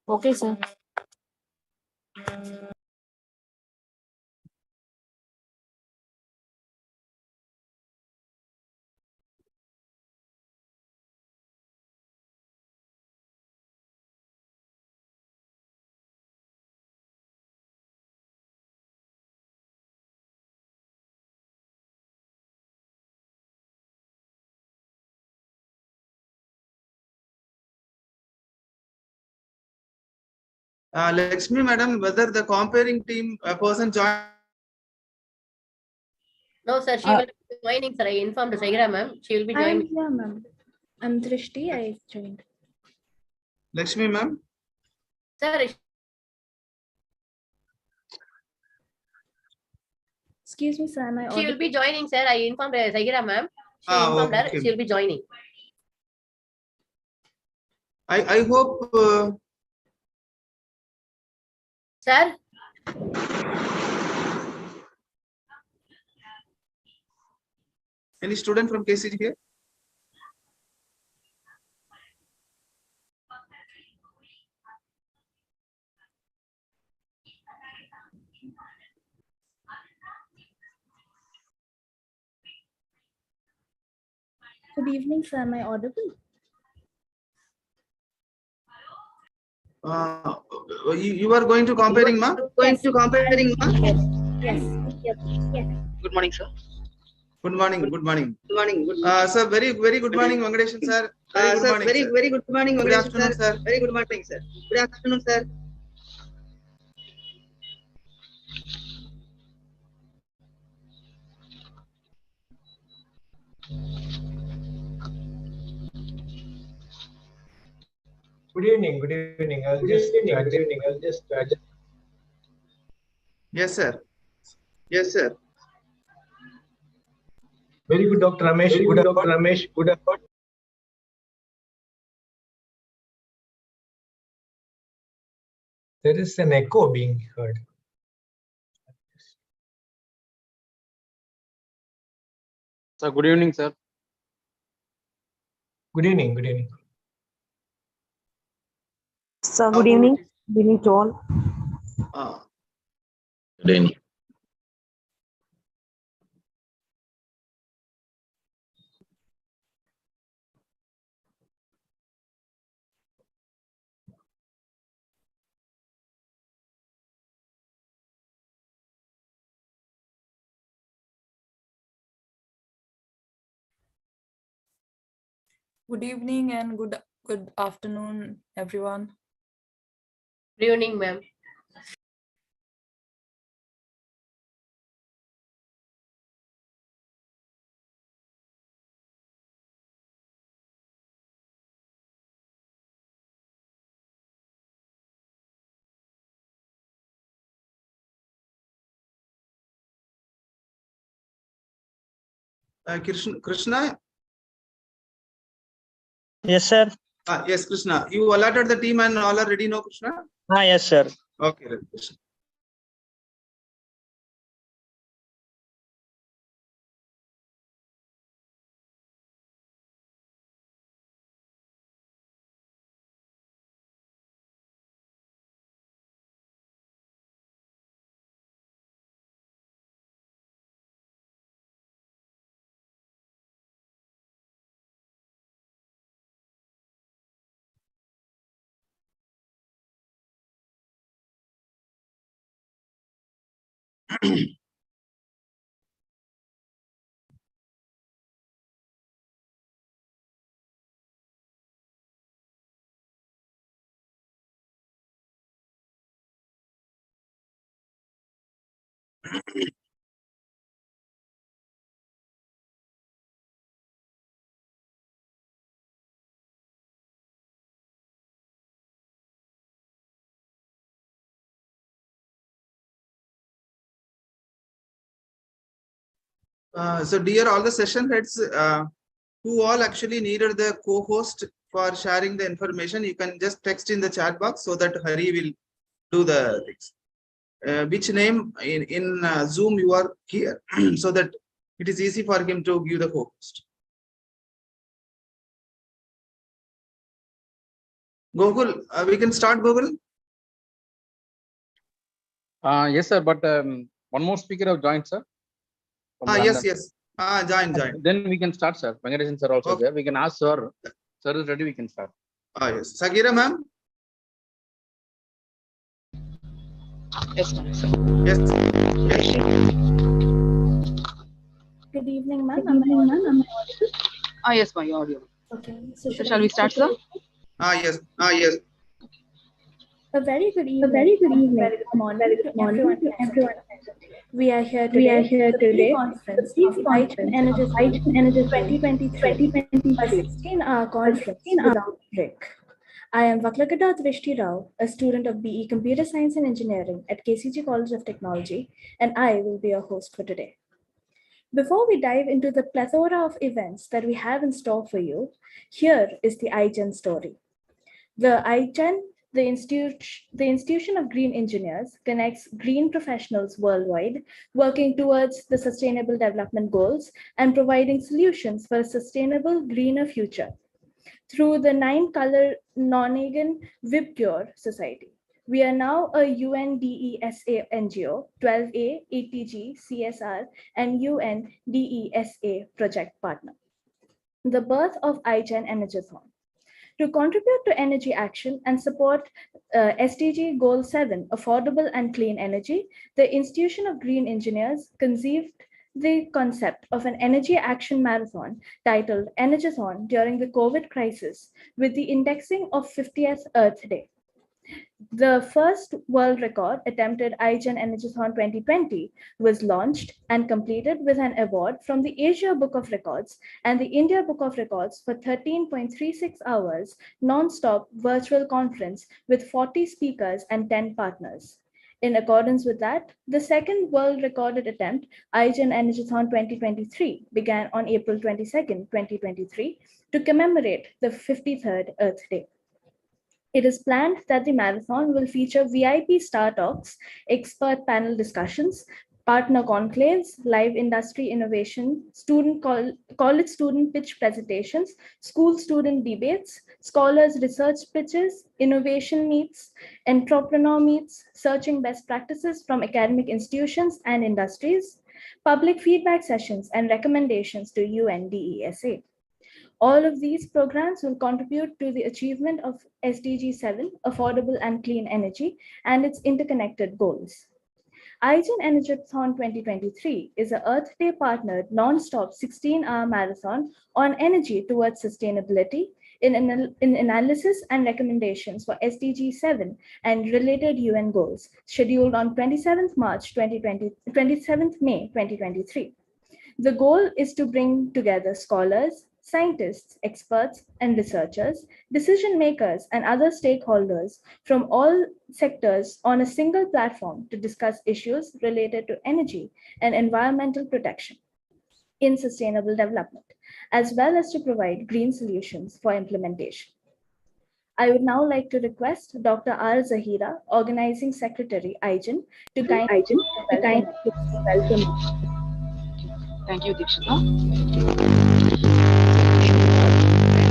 Okay, sir. Lakshmi madam, whether the comparing team person joined? No, sir. She will be joining, sir. I informed Sagira, ma'am. She will be joining. Yeah, ma'am. I'm Drishti. I joined. Lakshmi ma'am? Sir, Excuse me, sir. Am I she will be joining, sir. I informed Sagira, ma'am. She informed her. Okay. She will be joining. I hope. Sir? Any student from KCG here? Good evening, sir. Am I audible? You are going to comparing, ma'am? Yes. Yes. Good morning, sir. Good morning. Good morning. Good morning. Good morning. Sir, very good morning, Venkateshan sir. Very good morning, sir. Very good morning, Good afternoon, sir. Very good morning, sir. Good afternoon, sir. Good evening. Good evening. I'll just. Yes, sir. Yes, sir. Very good, Dr. Ramesh. Good, Dr. Ramesh. Good effort. There is an echo being heard. Sir, good evening, sir. Good evening. Good evening. Sir, good evening. Good evening to all. Good evening. Good evening and good afternoon, everyone. Good evening, ma'am. Krishna? Yes, sir. Yes, Krishna. You allotted the team and all are ready now, Krishna? Yes, sir. Okay, Krishna. So dear all the session heads who all actually needed the co-host for sharing the information, you can just text in the chat box so that Hari will do the things. Which name in Zoom you are here so that it is easy for him to give the co-host. Gokul, we can start, Gokul. Yes, sir. But one more speaker have joined, sir. from Yes, London. yes. Join. Then we can start, sir. Venkatesan sir also Okay. there. We can ask sir. Sir is ready. We can start. Yes. Sagira, ma'am. Yes, sir. Yes. Good evening, ma'am. Am I audible? Yes, ma'am, you're audible. Okay. So shall we start, sir? Yes. A very good evening. Very good morning to everyone. We are here today for the pre-conference of IGEN ENERGATHON 2023, a 16-hour conference without break. I am Vaklakata Drishti Rao, a student of BE Computer Science and Engineering at KCG College of Technology, and I will be your host for today. Before we dive into the plethora of events that we have in store for you, here is the IGEN story. The IGEN, the Institution of Green Engineers, connects green professionals worldwide, working towards the Sustainable Development Goals and providing solutions for a sustainable, greener future through the 9-color Nonagin Vibgyor Society. We are now a UNDESA NGO, 12A, ATG, CSR, and UNDESA project partner. The birth of IGEN ENERGATHON. To contribute to energy action and support SDG Goal 7, affordable and clean energy, the Institution of Green Engineers conceived the concept of an energy action marathon titled ENERGATHON during the COVID crisis with the indexing of 50th Earth Day. The first world record attempted IGEN ENERGATHON 2020 was launched and completed with an award from the Asia Book of Records and the India Book of Records for 13.36 hours non-stop virtual conference with 40 speakers and 10 partners. In accordance with that, the second world recorded attempt, IGEN ENERGATHON 2023, began on April 22nd, 2023 to commemorate the 53rd Earth Day. It is planned that the marathon will feature VIP star talks, expert panel discussions, partner conclaves, live industry innovation, college student pitch presentations, school student debates, scholars research pitches, innovation meets, entrepreneur meets, searching best practices from academic institutions and industries, public feedback sessions, and recommendations to UNDESA. All of these programs will contribute to the achievement of SDG 7, affordable and clean energy, and its interconnected goals. IGEN ENERGATHON 2023 is a Earth Day partnered non-stop 16-hour marathon on energy towards sustainability in analysis and recommendations for SDG 7 and related UN goals, scheduled on 27th May 2023. The goal is to bring together scholars, scientists, experts, and researchers, decision makers, and other stakeholders from all sectors on a single platform to discuss issues related to energy and environmental protection in sustainable development, as well as to provide green solutions for implementation. I would now like to request Dr. R. Zahira, Organizing Secretary, IGEN, to kindly welcome. Thank you, Dikshita.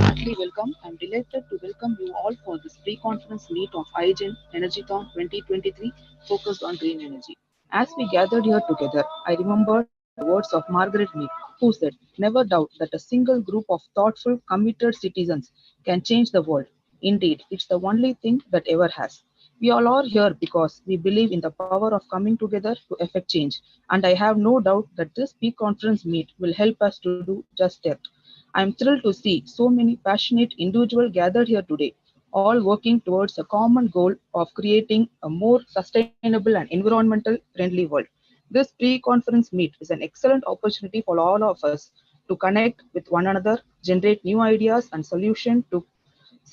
Heartily welcome. I'm delighted to welcome you all for this pre-conference meet of IGEN ENERGATHON 2023 focused on green energy. As we gathered here together, I remembered the words of Margaret Mead, who said, "Never doubt that a single group of thoughtful, committed citizens can change the world. Indeed, it's the only thing that ever has." We all are here because we believe in the power of coming together to effect change, and I have no doubt that this pre-conference meet will help us to do just that. I am thrilled to see so many passionate individuals gathered here today, all working towards a common goal of creating a more sustainable and environmental friendly world. This pre-conference meet is an excellent opportunity for all of us to connect with one another, generate new ideas and solutions to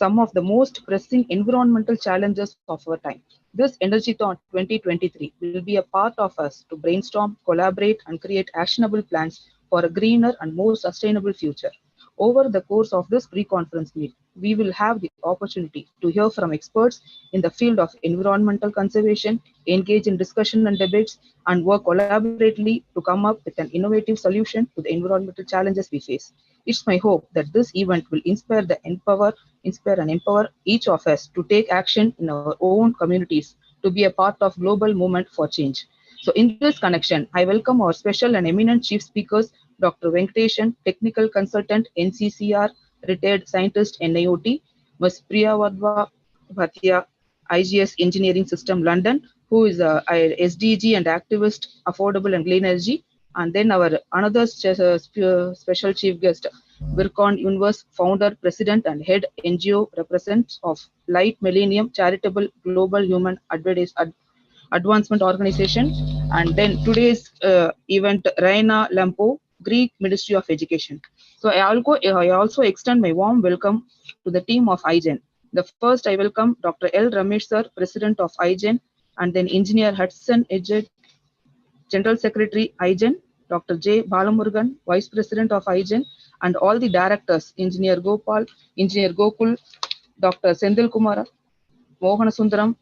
some of the most pressing environmental challenges of our time. This ENERGATHON 2023 will be a part of us to brainstorm, collaborate, and create actionable plans for a greener and more sustainable future. Over the course of this pre-conference meet, we will have the opportunity to hear from experts in the field of environmental conservation, engage in discussion and debates, and work collaboratively to come up with an innovative solution to the environmental challenges we face. It's my hope that this event will inspire and empower each of us to take action in our own communities to be a part of global movement for change. So in this connection, I welcome our special and eminent chief speakers, Dr. Venkateshan, technical consultant, NCCR, retired scientist, NIOT, Ms. Priyavadwa Bhatia, IGS Engineering System, London, who is a SDG and activist, affordable and clean energy. And then our another special chief guest, Birkon Universe, founder, president, and head NGO represents of Light Millennium Charitable Global Human Advancement Organization. And then today's event, Raina Lampo, Greek Ministry of Education. So I also extend my warm welcome to the team of IGEN. The first I welcome Dr. L. Ramesh sir, President of IGEN, and then Engineer Hudson Edgett, General Secretary IGEN, Dr. J. Balamurugan, Vice President of IGEN, and all the directors, Engineer Gopal, Engineer Gokul, Dr. Sendil Kumar, Mohana Sundaram,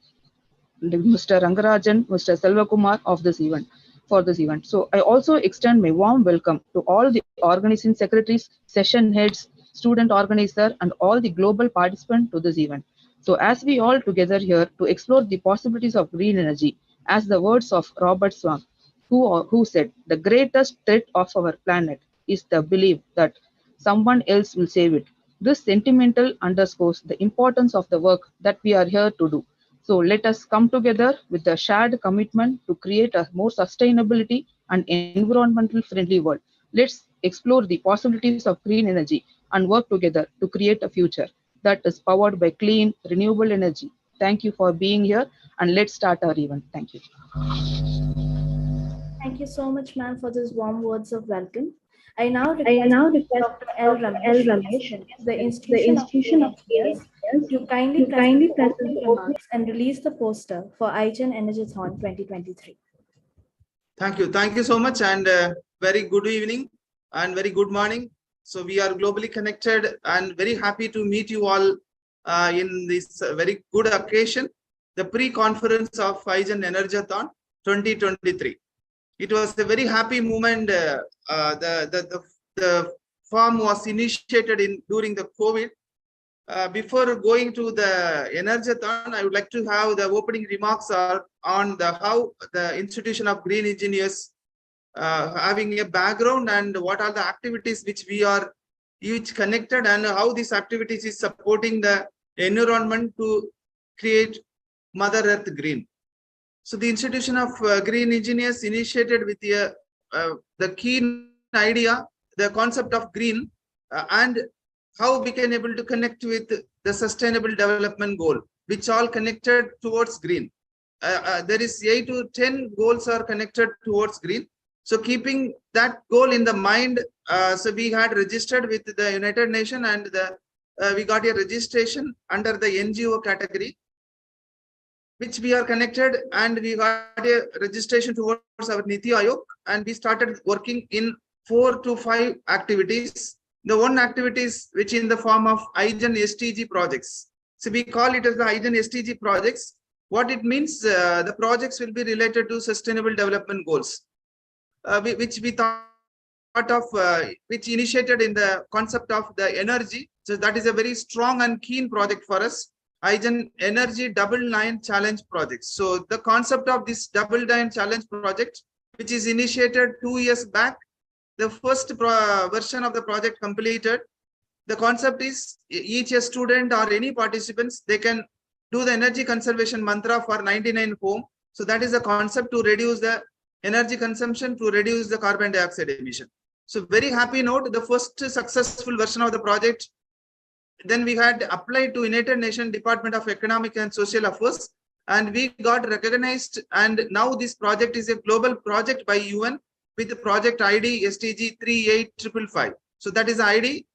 Mr. Rangarajan, Mr. Selvakumar of this event for this event. So I also extend my warm welcome to all the organizing secretaries, session heads, student organizer, and all the global participants to this event. So as we all together here to explore the possibilities of green energy, as the words of Robert Swan, who said, the greatest threat of our planet is the belief that someone else will save it. This sentimental underscores the importance of the work that we are here to do. So let us come together with a shared commitment to create a more sustainability and environmental friendly world. Let's explore the possibilities of green energy and work together to create a future that is powered by clean, renewable energy. Thank you for being here, and let's start our event. Thank you. Thank you so much, ma'am, for those warm words of welcome. I now request Dr. L. Ramesh, the institution of engineers, to kindly present the opening remarks and release the poster for IGEN ENERGATHON 2023. Thank you. Thank you so much, and very good evening and very good morning. So we are globally connected and very happy to meet you all in this very good occasion, the pre-conference of IGEN ENERGATHON 2023. It was a very happy moment. The form was initiated during the COVID. Before going to the ENERGATHON, I would like to have the opening remarks on how the Institution of Green Engineers having a background and what are the activities which we are each connected, and how these activities is supporting the environment to create Mother Earth green. So the Institution of Green Engineers initiated with the key idea, the concept of green, and how we can able to connect with the Sustainable Development Goal, which all connected towards green. There is 8 to 10 goals are connected towards green. So keeping that goal in the mind, so we had registered with the United Nations, and we got a registration under the NGO category, which we are connected, and we got a registration towards our Niti Aayog, and we started working in 4 to 5 activities. The one activities which in the form of IGEN SDG projects. So we call it as the IGEN SDG projects. What it means, the projects will be related to Sustainable Development Goals, which we thought of, which initiated in the concept of the energy. So that is a very strong and keen project for us. IGEN Energy Double 9 Challenge project. So the concept of this Double 9 Challenge project, which is initiated 2 years back, the first version of the project completed. The concept is each student or any participants, they can do the energy conservation mantra for 99 home. So that is the concept to reduce the energy consumption, to reduce the carbon dioxide emission. So very happy note, the first successful version of the project. Then we had applied to United Nations Department of Economic and Social Affairs, and we got recognized. And now this project is a global project by UN with the project ID SDG 38555. So that is the ID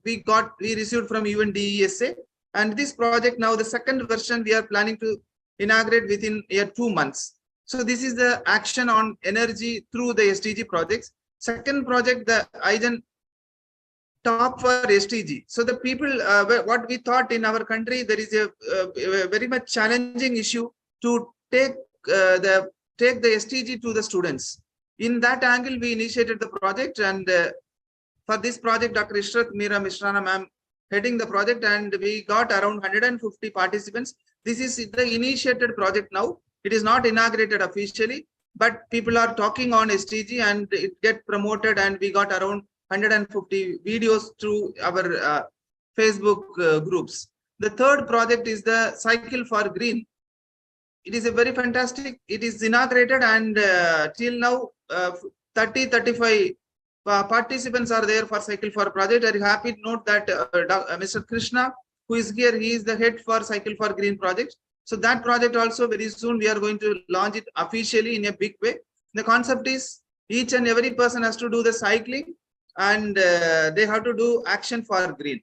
we received from UNDESA. And this project now, the second version, we are planning to inaugurate within 2 months. So this is the action on energy through the SDG projects. Second project, the IGEN top for SDG. So the people, what we thought in our country, there is a very much challenging issue to take the SDG to the students. In that angle, we initiated the project, and For this project, Dr. Ishrat Meera Mishrana ma'am heading the project, and we got around 150 participants. This is the initiated project now. It is not inaugurated officially, but people are talking on STG and it get promoted, and we got around 150 videos through our Facebook groups. The third project is the Cycle for Green. It is a very fantastic. It is inaugurated, and till now 35 participants are there for Cycle for project. I'm happy to note that Mr. Krishna, who is here, he is the head for Cycle for Green project. So that project also very soon we are going to launch it officially in a big way. The concept is each and every person has to do the cycling, and they have to do action for green.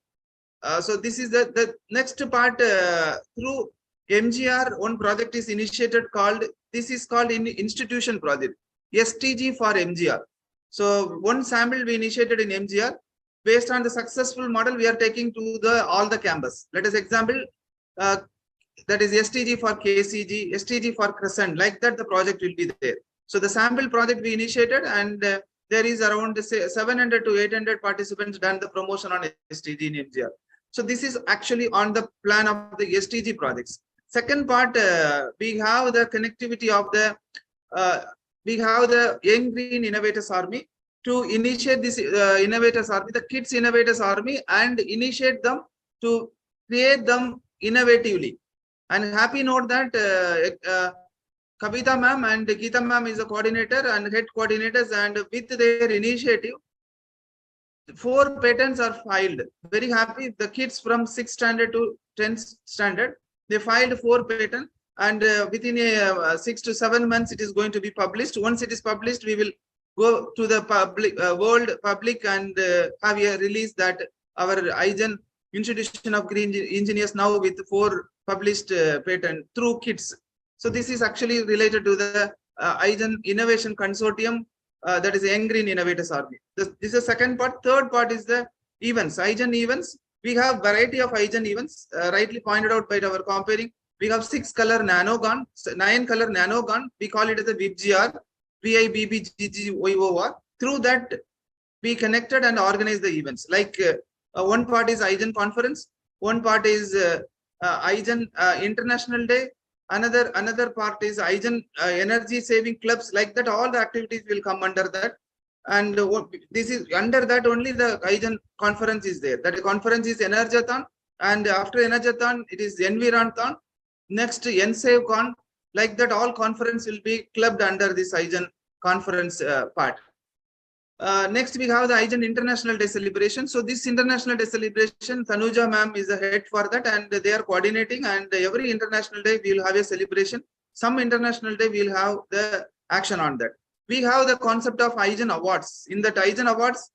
So this is the next part. Through MGR, one project is initiated called, this is called institution project, STG for MGR. So one sample we initiated in MGR. Based on the successful model, we are taking to all the campus. Let us example, that is STG for KCG, STG for Crescent, like that the project will be there. So the sample project we initiated, and there is around 700 to 800 participants done the promotion on STG in MGR. So this is actually on the plan of the STG projects. Second part, we have the connectivity of we have the Young Green Innovators Army to initiate this Innovators Army, the Kids Innovators Army, and initiate them to create them innovatively. And happy note that Kavita ma'am and Geeta ma'am is the coordinator and head coordinators, and with their initiative, 4 patents are filed. Very happy. The kids from 6th standard to 10th standard, they filed 4 patents, and within 6 to 7 months it is going to be published. Once it is published, we will go to the public world public and have a release that our IGEN Institution of Green Engineers now with 4 published patent through kids. So this is actually related to the IGEN Innovation Consortium, that is Young Green Innovators Army. This is the second part. Third part is the events, IGEN events. We have variety of IGEN events, rightly pointed out by our comparing. We have 6 color nano gun, 9 color nano gun. We call it as a VIBGR, VIBBGGOR. Through that, we connected and organized the events. Like one part is IGEN conference, one part is IGEN International Day, another part is IGEN energy saving clubs. Like that, all the activities will come under that. And this is under that only the IGEN conference is there. That conference is ENERGATHON, and after ENERGATHON, it is ENVIRONTHON. Next, ENSAVECON. Like that, all conference will be clubbed under this IGEN conference part. Next, we have the IGEN International Day celebration. So this International Day celebration, Tanuja ma'am is the head for that, and they are coordinating. And every International Day we will have a celebration. Some International Day we will have the action on that. We have the concept of IGEN Awards. In that IGEN Awards,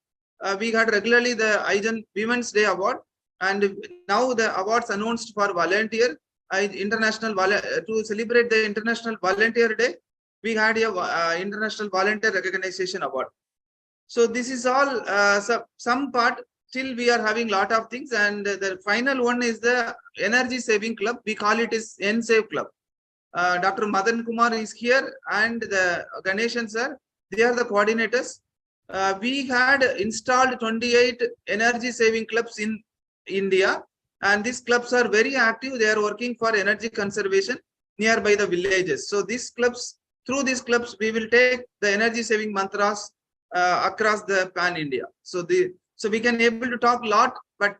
we had regularly the IGEN Women's Day Award, and now the awards announced for volunteer. To celebrate the International Volunteer Day, we had a International Volunteer Recognition Award. So this is all some part. Till we are having lot of things, and the final one is the Energy Saving Club. We call it is ENSAVE Club. Dr. Madan Kumar is here, and the Ganeshan sir, they are the coordinators. We had installed 28 energy saving clubs in India, and these clubs are very active. They are working for energy conservation nearby the villages. So these clubs, through these clubs, we will take the energy saving mantras across the pan India. So we can able to talk a lot, but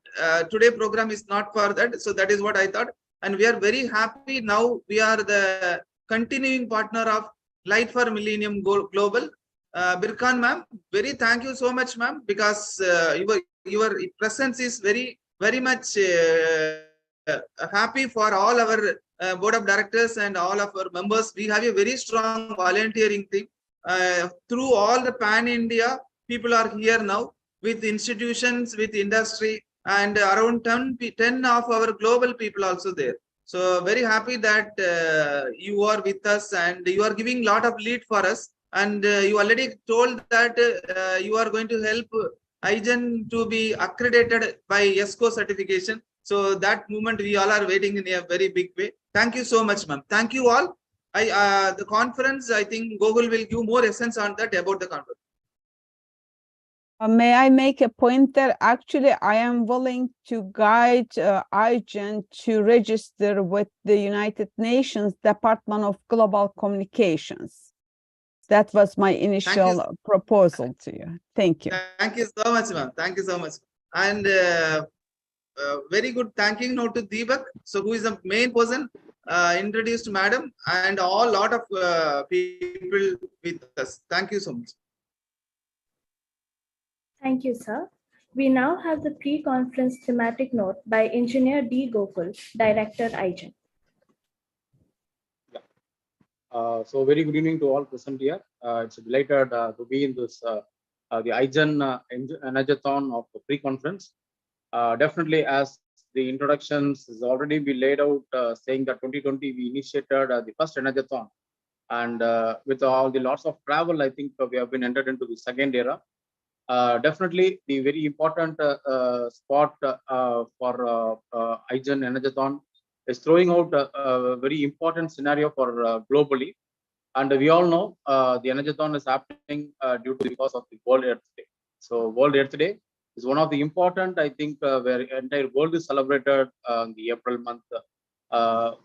today program is not for that. So that is what I thought, and we are very happy now. We are the continuing partner of Light for Millennium Global. Birkan ma'am, very thank you so much, ma'am, because your presence is very much happy for all our board of directors and all of our members. We have a very strong volunteering thing. Through all the pan India, people are here now with institutions, with industry, and around 10 of our global people also there. So very happy that you are with us, and you are giving lot of lead for us. And you already told that you are going to help IGEN to be accredited by ESCO certification. So that movement we all are waiting in a very big way. Thank you so much, ma'am. Thank you all. The conference, I think Google will give more essence on that about the conference. May I make a point there? Actually, I am willing to guide IGEN to register with the United Nations Department of Global Communications. That was my initial proposal to you. Thank you. Thank you so much, ma'am. Thank you so much. And very good thanking note to Deepak. So who is the main person introduced madam and all lot of people with us. Thank you so much. Thank you, sir. We now have the pre-conference thematic note by Engineer D. Gokul, Director IGEN. So very good evening to all present here. It's delighted to be in this the IGEN ENERGATHON of the pre-conference. Definitely, as the introductions has already been laid out, saying that 2020 we initiated the first ENERGATHON, and with all the lots of travel, I think we have been entered into the second era. Definitely, the very important spot for IGEN ENERGATHON is throwing out a very important scenario for globally. And we all know the ENERGATHON is happening because of the World Earth Day. So World Earth Day is one of the important, I think, where entire world is celebrated in the April month.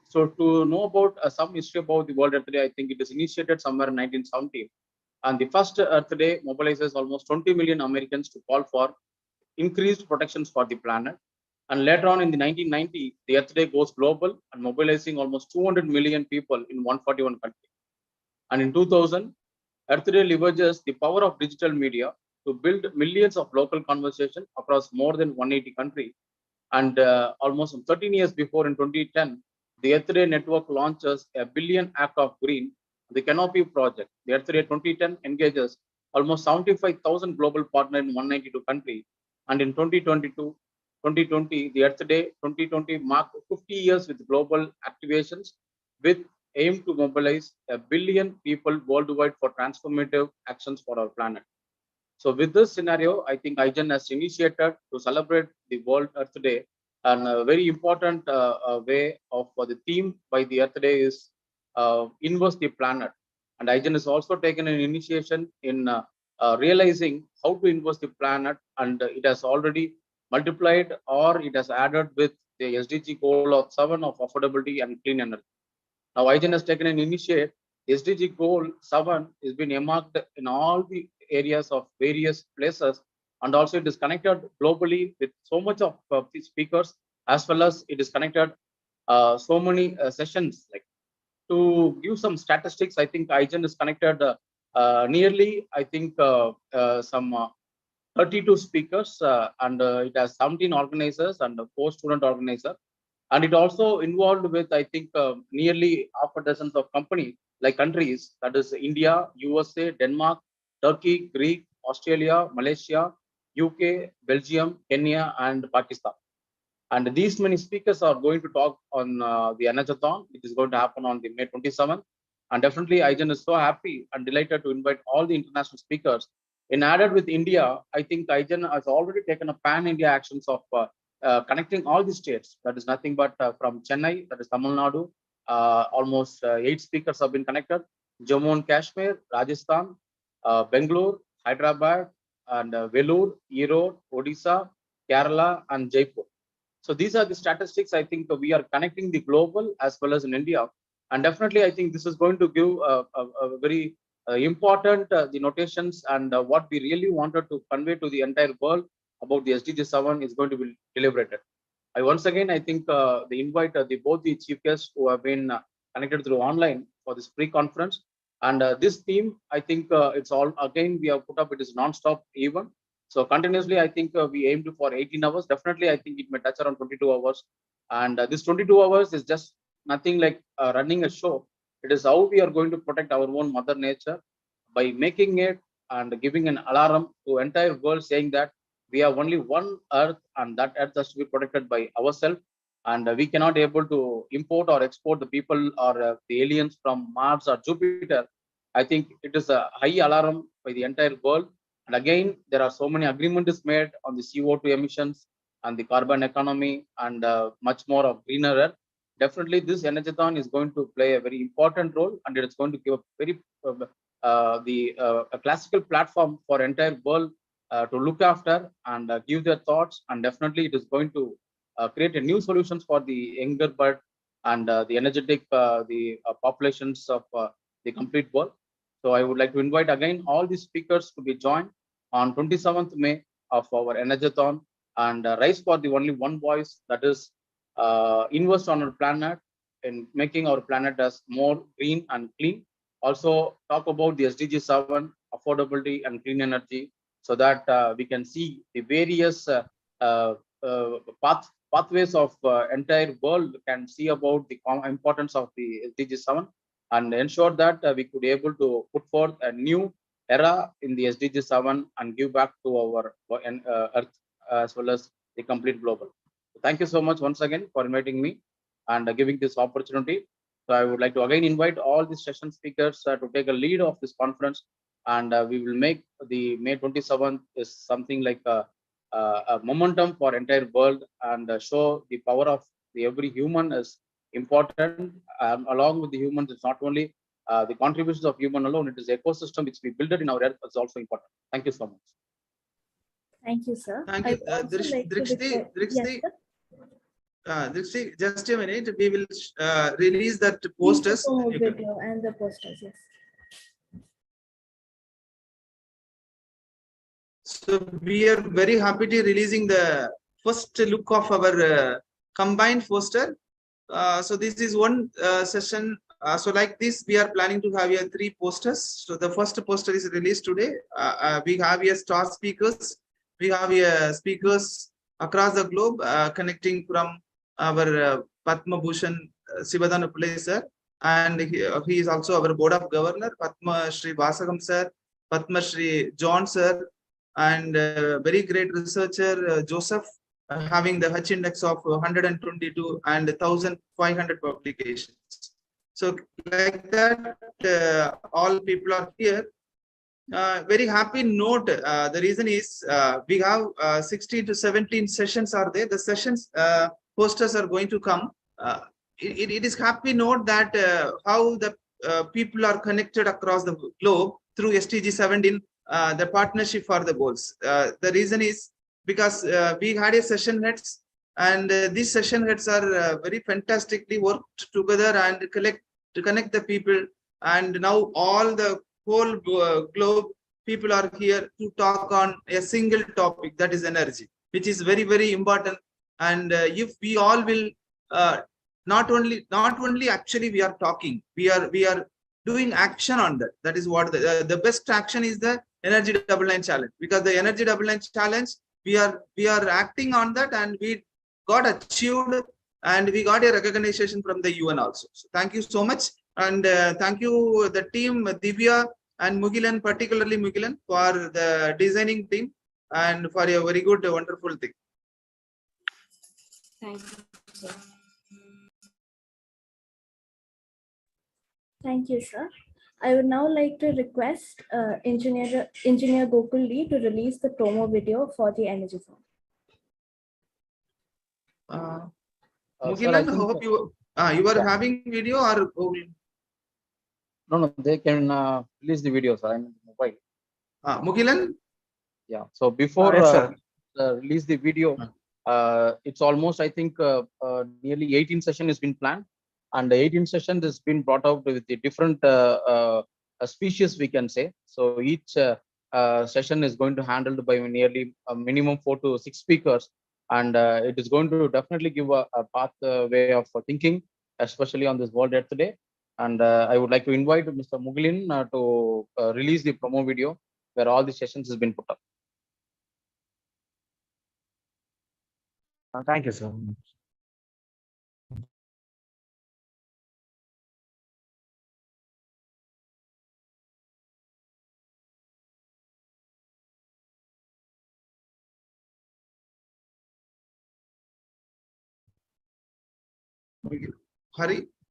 So to know about some history about the World Earth Day, I think it is initiated somewhere in 1970. And the first Earth Day mobilizes almost 20 million Americans to call for increased protections for the planet. And later on in the 1990, the Earth Day goes global and mobilizing almost 200 million people in 141 countries. And in 2000, Earth Day leverages the power of digital media to build millions of local conversations across more than 180 countries. And almost 13 years before, in 2010, the Earth Day network launches a billion act of green, the Canopy project. The Earth Day 2010 engages almost 75,000 global partners in 192 countries. And in 2020, the Earth Day 2020 marked 50 years with global activations with aim to mobilize a billion people worldwide for transformative actions for our planet. So with this scenario, I think IGEN has initiated to celebrate the World Earth Day, and a very important way of the theme by the Earth Day is Invest the Planet. And IGEN has also taken an initiation in realizing how to invest the planet, and it has already multiplied or it has added with the SDG goal of 7 of affordability and clean energy. Now, IGEN has taken an initiative. SDG goal 7 has been earmarked in all the areas of various places, and also it is connected globally with so much of the speakers, as well as it is connected so many sessions. Like, to give some statistics, I think IGEN is connected nearly, I think, some 32 speakers, and it has 17 organizers and 4 student organizers. And it also involved with, I think, nearly half a dozen of companies, like countries, that is India, USA, Denmark, Turkey, Greek, Australia, Malaysia, UK, Belgium, Kenya, and Pakistan. And these many speakers are going to talk on the ENERGATHON, which is going to happen on the May 27th. And definitely, IGEN is so happy and delighted to invite all the international speakers. In added with India, I think IGEN has already taken a pan-India actions of connecting all the states. That is nothing but from Chennai, that is Tamil Nadu, almost 8 speakers have been connected. Jammu and Kashmir, Rajasthan, Bangalore, Hyderabad, and Vellore, Erode, Odisha, Kerala, and Jaipur. So these are the statistics. I think we are connecting the global as well as in India. And definitely, I think this is going to give a very important the notations and what we really wanted to convey to the entire world about the SDG 7 is going to be deliberated. Once again, I think the invite both the chief guests who have been connected through online for this pre-conference. And this theme, I think it's all, again, we have put up, it is non-stop event. So continuously, I think we aimed for 18 hours. Definitely, I think it may touch around 22 hours. And this 22 hours is just nothing like running a show. It is how we are going to protect our own mother nature by making it and giving an alarm to entire world, saying that we have only one earth and that earth has to be protected by ourselves. And we cannot able to import or export the people or the aliens from Mars or Jupiter. I think it is a high alarm by the entire world. And again, there are so many agreements made on the CO2 emissions and the carbon economy and much more of greener earth. Definitely, this ENERGATHON is going to play a very important role, and it's going to give a very a classical platform for entire world to look after and give their thoughts, and definitely it is going to create a new solutions for the younger bird and the energetic populations of the complete world. So I would like to invite again all the speakers to be joined on 27th May of our Energathon and rise for the only one voice, that is invest on our planet in making our planet as more green and clean. Also talk about the SDG 7, affordability and clean energy, so that we can see the various uh, pathways of entire world can see about the importance of the SDG 7 and ensure that we could be able to put forth a new era in the SDG 7 and give back to our Earth as well as the complete global. Thank you so much once again for inviting me and giving this opportunity. So I would like to again invite all the session speakers to take a lead of this conference, and we will make the May 27th is something like a momentum for entire world and show the power of every human is important. Along with the humans, it's not only the contributions of human alone, it is ecosystem which we build it in our earth is also important. Thank you so much. Thank you, sir. Thank you. Drishti, just a minute. We will release that posters. Video and the posters, yes. So we are very happy to releasing the first look of our combined poster. So this is one session. So like this, we are planning to have 3 posters. So the first poster is released today. We have star speakers. We have speakers across the globe connecting from our Padma Bhushan Sivadana Pillai sir, and he is also our Board of Governor, Padma Shri Vasagam sir, Padma Shri John sir, and very great researcher Joseph, having the H index of 122 and 1,500 publications. So like that, all people are here. Very happy note. The reason is we have 16 to 17 sessions are there. The sessions posters are going to come. It is happy note that how the people are connected across the globe through SDG 17, the partnership for the goals. The reason is because we had a session heads, and these session heads are very fantastically worked together and to connect the people. And now all the whole globe people are here to talk on a single topic, that is energy, which is very, very important. And if we all will not only actually we are talking, we are doing action on that. That is what the best action is, the energy double line challenge, because the energy double line challenge we are acting on that, and we got achieved, and we got a recognition from the UN also. So thank you so much, and thank you the team Divya and Mugilan, particularly Mugilan, for the designing team and for a very good wonderful thing. Thank you, sir. Thank you, sir. I would now like to request Engineer Gokul Lee to release the promo video for the Energathon. Mugilan, sir, I hope you are having video or no, they can release the video, sir. I'm in the mobile. Mugilan? Yeah. So before release the video, it's almost, I think, nearly 18 session has been planned, and the 18 session has been brought out with the different species, we can say. So each session is going to handled by nearly a minimum 4 to 6 speakers, and it is going to definitely give a pathway of thinking, especially on this World Earth Day. And I would like to invite Mr. Muglin to release the promo video where all the sessions has been put up. Thank you, sir.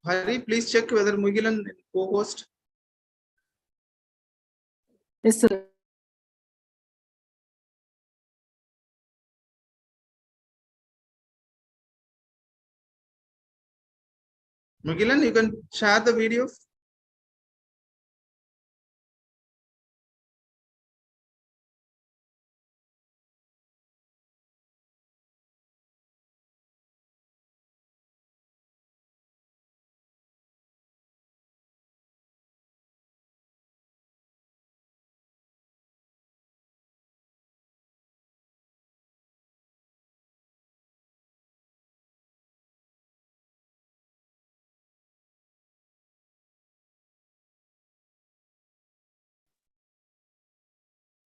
Hari, please check whether Mugilan co-host. Yes, sir. Mugilan, you can share the video.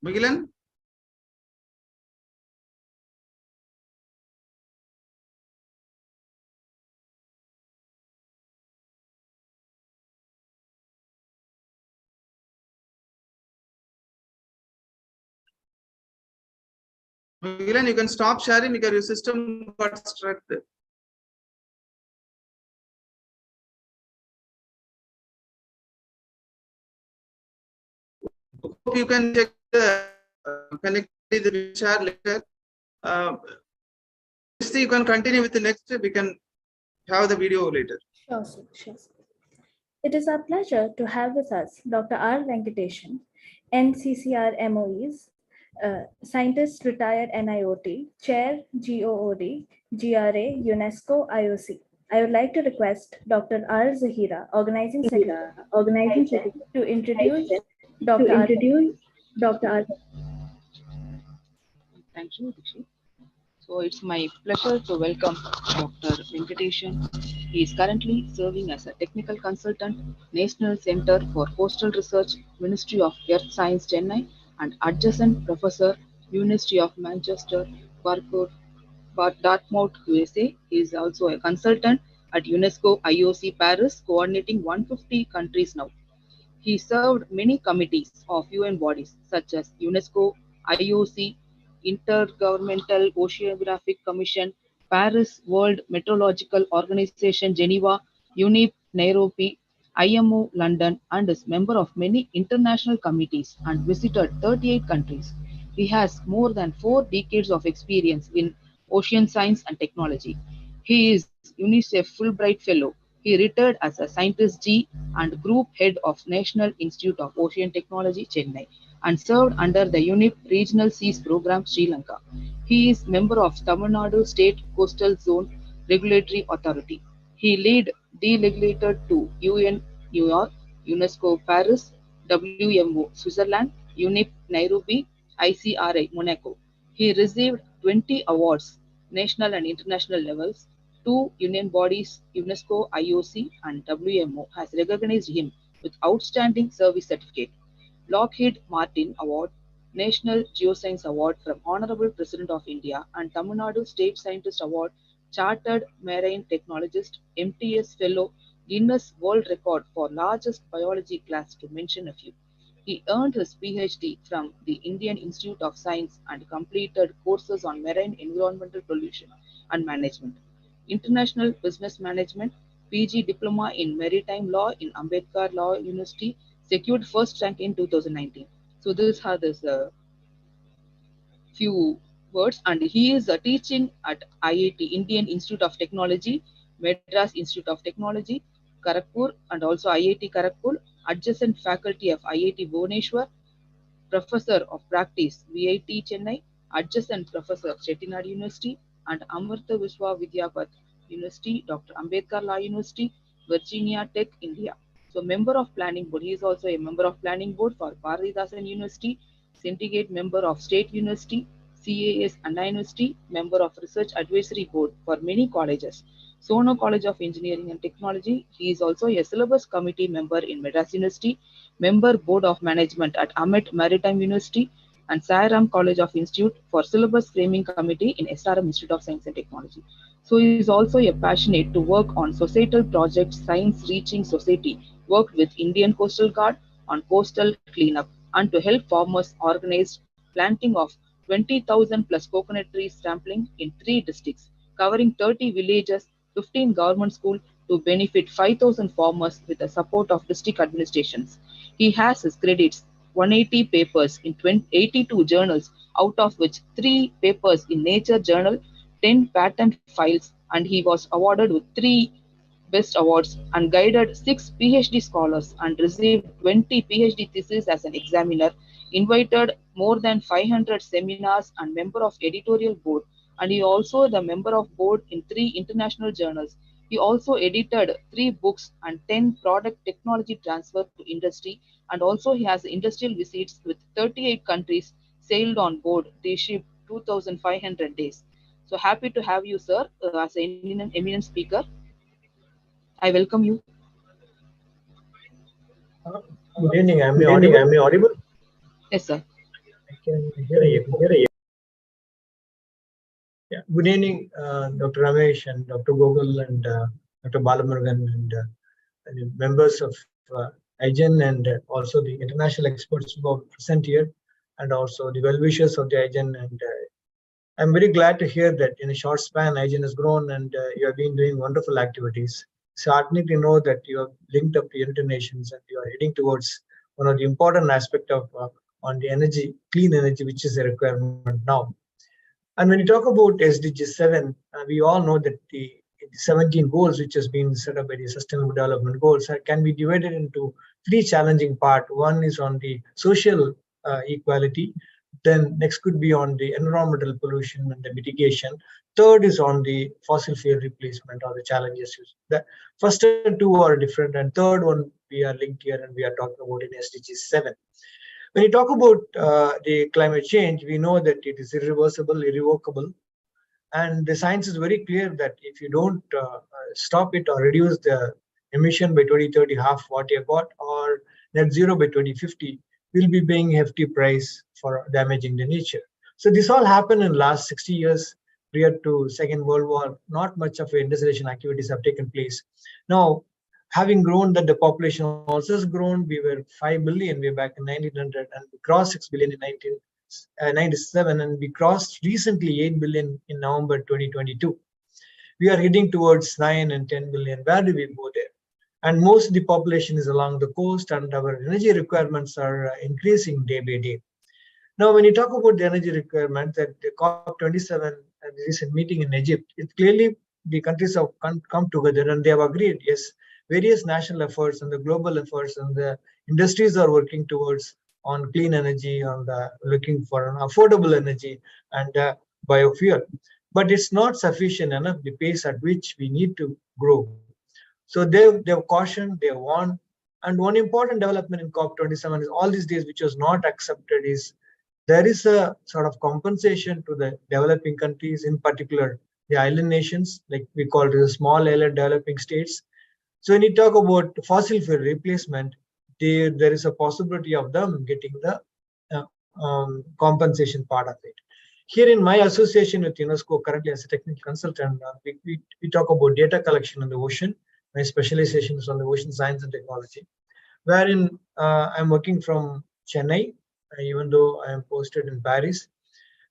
Mugilan? Mugilan, you can stop sharing because your system got struck. Hope you can check the connectivity share later. You can continue with the next. We can have the video later. Sure, sir. Sure, sir. It is our pleasure to have with us Dr. R. Venkatesan, NCCR MOEs, Scientist Retired NIOT, Chair GOOD, GRA, UNESCO, IOC. I would like to request Dr. R. Zahira, Organizing Secretary, to introduce Dr. R. Thank you, Dikshit. So it's my pleasure to welcome Dr. Venkatesan. He is currently serving as a technical consultant, National Center for Coastal Research, Ministry of Earth Science, Chennai, and adjacent professor, University of Manchester, Dartmouth, USA. He is also a consultant at UNESCO IOC Paris, coordinating 150 countries now. He served many committees of UN bodies such as UNESCO, IOC, Intergovernmental Oceanographic Commission, Paris World Meteorological Organization, Geneva, UNEP, Nairobi, IMO, London, and is member of many international committees and visited 38 countries. He has more than 4 decades of experience in ocean science and technology. He is UNICEF Fulbright Fellow. He retired as a Scientist G and Group Head of National Institute of Ocean Technology, Chennai, and served under the UNIP Regional Seas Program, Sri Lanka. He is member of Tamil Nadu State Coastal Zone Regulatory Authority. He lead delegate to UN New York, UNESCO Paris, WMO Switzerland, UNIP Nairobi, ICRI Monaco. He received 20 awards, national and international levels. 2 union bodies, UNESCO, IOC, and WMO, has recognized him with Outstanding Service Certificate. Lockheed Martin Award, National Geoscience Award from Honorable President of India, and Tamil Nadu State Scientist Award, Chartered Marine Technologist, MTS Fellow, Guinness World Record for largest biology class, to mention a few. He earned his PhD from the Indian Institute of Science and completed courses on marine environmental pollution and management. International Business Management, PG Diploma in Maritime Law in Ambedkar Law University, secured first rank in 2019. So this are this few words, and he is teaching at IIT, Indian Institute of Technology, Madras Institute of Technology, Kharagpur, and also IIT Kharagpur, adjacent faculty of IIT Bhubaneswar, Professor of Practice, VIT Chennai, adjacent Professor Chettinad University, and Amartya Vishwa Vidyapath University, Dr. Ambedkar Law University, Virginia Tech, India. So member of planning board. He is also a member of planning board for Bharathidasan University, syndicate member of State University, CAS Anna University, member of Research Advisory Board for many colleges. Sono College of Engineering and Technology. He is also a syllabus committee member in Madras University, member board of management at Amet Maritime University, and Sairam College of Institute for syllabus framing committee in SRM Institute of Science and Technology. So he is also a passionate to work on societal projects, science reaching society, worked with Indian Coastal Guard on coastal cleanup, and to help farmers organize planting of 20,000 plus coconut trees sampling in 3 districts, covering 30 villages, 15 government schools to benefit 5,000 farmers with the support of district administrations. He has his credits 180 papers in 82 journals, out of which 3 papers in Nature Journal, 10 patent files, and he was awarded with 3 Best Awards and guided 6 PhD scholars and received 20 PhD theses as an examiner, invited more than 500 seminars and member of editorial board, and he also the member of board in 3 international journals. He also edited 3 books and 10 product technology transfer to industry, and also he has industrial visits with 38 countries, sailed on board the ship 2,500 days. So happy to have you, sir, as an eminent speaker. I welcome you. Good evening. Am I audible? Yes, sir. I can hear a echo. Yeah. Good evening, Dr. Ramesh and Dr. Gogol and Dr. Balamurugan and members of IGEN and also the international experts who are present here, and also the well-wishers of the IGEN. And I'm very glad to hear that in a short span, IGEN has grown and you have been doing wonderful activities. It's heartening to know that you have linked up to United Nations and you are heading towards one of the important aspects of on the energy, clean energy, which is a requirement now. And when you talk about SDG 7, we all know that the 17 goals which has been set up by the Sustainable Development Goals can be divided into three challenging parts. One is on the social equality. Then next could be on the environmental pollution and the mitigation. Third is on the fossil fuel replacement or the challenges. The first two are different, and third one we are linked here, and we are talking about in SDG 7. When you talk about the climate change, we know that it is irreversible, irrevocable, and the science is very clear that if you don't stop it or reduce the emission by 2030, half what you got, or net zero by 2050, we'll be paying a hefty price for damaging the nature. So this all happened in the last 60 years prior to Second World War. Not much of industrialization activities have taken place. Now, having grown that the population also has grown, we were 5 billion way back in 1900 and we crossed 6 billion in 1997, and we crossed recently 8 billion in November 2022. We are heading towards 9 and 10 billion. Where do we go there? And most of the population is along the coast, and our energy requirements are increasing day by day. Now, when you talk about the energy requirements at the COP27, at the recent meeting in Egypt, it clearly the countries have come together and they have agreed, yes, various national efforts and the global efforts and the industries are working towards on clean energy, on the looking for an affordable energy and biofuel. But it's not sufficient enough, the pace at which we need to grow. So they've cautioned, they warned. And one important development in COP27 is all these days, which was not accepted, is there is a sort of compensation to the developing countries, in particular the island nations, like we call it the small island developing states. So when you talk about fossil fuel replacement, there is a possibility of them getting the compensation part of it. Here in my association with UNESCO, currently as a technical consultant, we talk about data collection in the ocean. My specialization is on the ocean science and technology, wherein I'm working from Chennai, even though I am posted in Paris,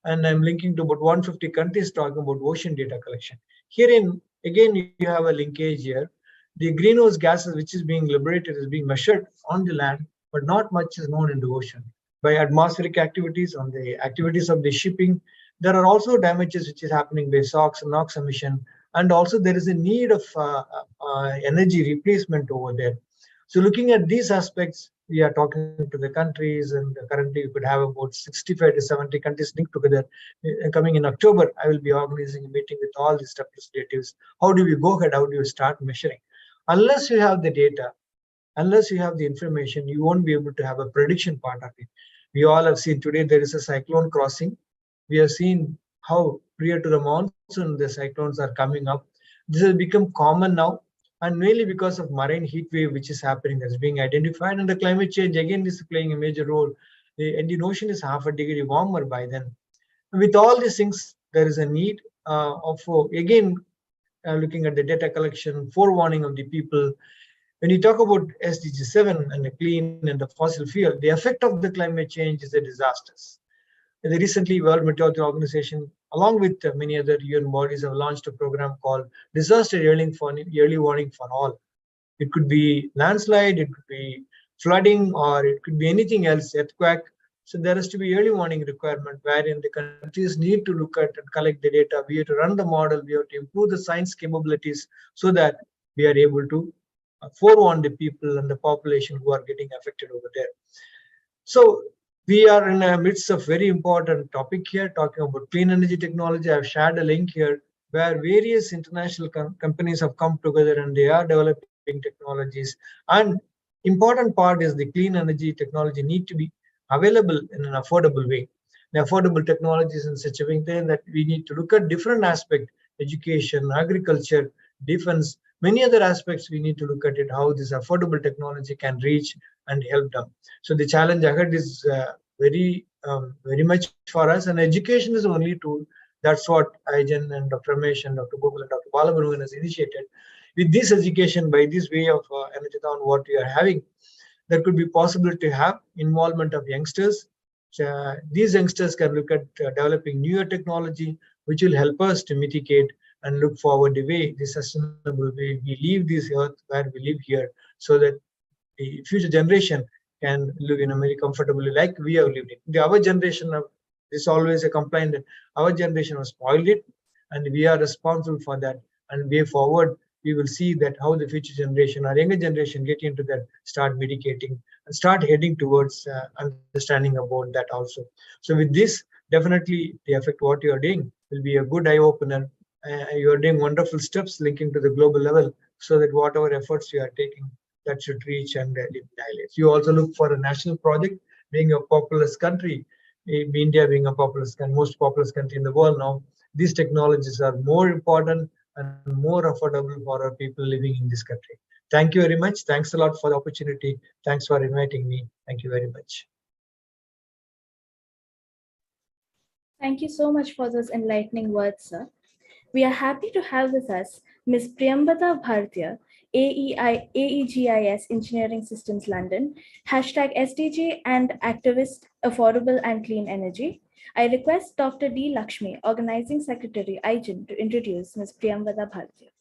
and I'm linking to about 150 countries talking about ocean data collection. Herein, again, you have a linkage here. The greenhouse gases which is being liberated is being measured on the land, but not much is known in the ocean. By atmospheric activities, on the activities of the shipping, there are also damages which is happening by SOx and NOx emission, and also there is a need of energy replacement over there. So looking at these aspects, we are talking to the countries, and currently we could have about 65 to 70 countries linked together. Coming in October, I will be organizing a meeting with all these representatives. How do we go ahead? How do you start measuring? Unless you have the data, unless you have the information, you won't be able to have a prediction part of it. We all have seen today there is a cyclone crossing. We have seen how prior to the monsoon, the cyclones are coming up. This has become common now, and mainly because of marine heat wave which is happening, that's being identified, and the climate change again is playing a major role. The Indian Ocean is half a degree warmer by then. With all these things, there is a need of again looking at the data collection, forewarning of the people. When you talk about SDG 7 and the clean and the fossil fuel, the effect of the climate change is a disaster. The recently World Meteorology Organization, along with many other UN bodies, have launched a program called Disaster Early Warning for All. It could be landslide, it could be flooding, or it could be anything else, earthquake. So there has to be early warning requirement wherein the countries need to look at and collect the data. We have to run the model, we have to improve the science capabilities so that we are able to forewarn the people and the population who are getting affected over there. So we are in the midst of very important topic here, talking about clean energy technology. I've shared a link here where various international companies have come together and they are developing technologies. And important part is the clean energy technology need to be available in an affordable way. The affordable technologies in such a way that we need to look at different aspects, education, agriculture, defense, many other aspects. We need to look at it, how this affordable technology can reach and help them. So the challenge ahead is very very much for us, and education is the only tool. That's what IGEN and Dr. Ramesh and Dr. Gokul and Dr. Balamurugan has initiated. With this education, by this way of ENERGATHON, what we are having, that could be possible to have involvement of youngsters. These youngsters can look at developing newer technology, which will help us to mitigate and look forward the way, the sustainable way we leave this earth where we live here, so that the future generation can live in a very comfortably like we have lived in. Our generation is always a complaint that our generation has spoiled it, and we are responsible for that. And way forward, we will see that how the future generation or younger generation get into that, start mitigating and start heading towards understanding about that also. So with this, definitely the effect what you are doing will be a good eye opener. You are doing wonderful steps linking to the global level, so that whatever efforts you are taking, that should reach and annihilate. You also look for a national project, being a populous country, India being a populous and most populous country in the world now. These technologies are more important and more affordable for our people living in this country. Thank you very much. Thanks a lot for the opportunity. Thanks for inviting me. Thank you very much. Thank you so much for those enlightening words, sir. We are happy to have with us Ms. Priyambada Bhartiya, AEGIS Engineering Systems London, #SDG and activist Affordable and Clean Energy. I request Dr. D. Lakshmi, Organizing Secretary, IGEN, to introduce Ms. Priyambada Bhartiya.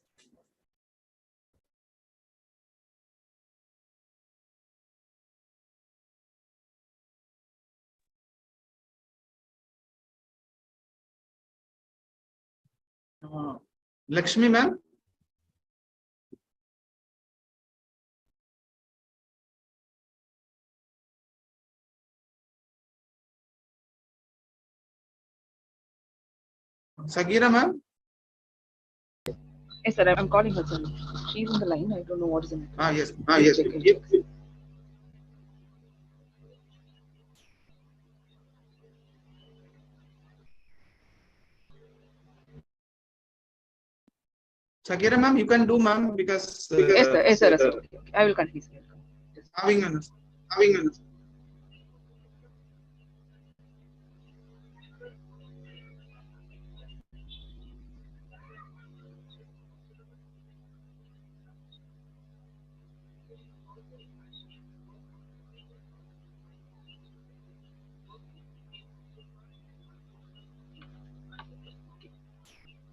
Lakshmi ma'am. Sagira ma'am. Yes, sir. I'm calling her. Sir. She's in the line. I don't know what is in it. Yes. Check. Sagira ma'am, you can do ma'am, because Yes, sir. I will continue. Having an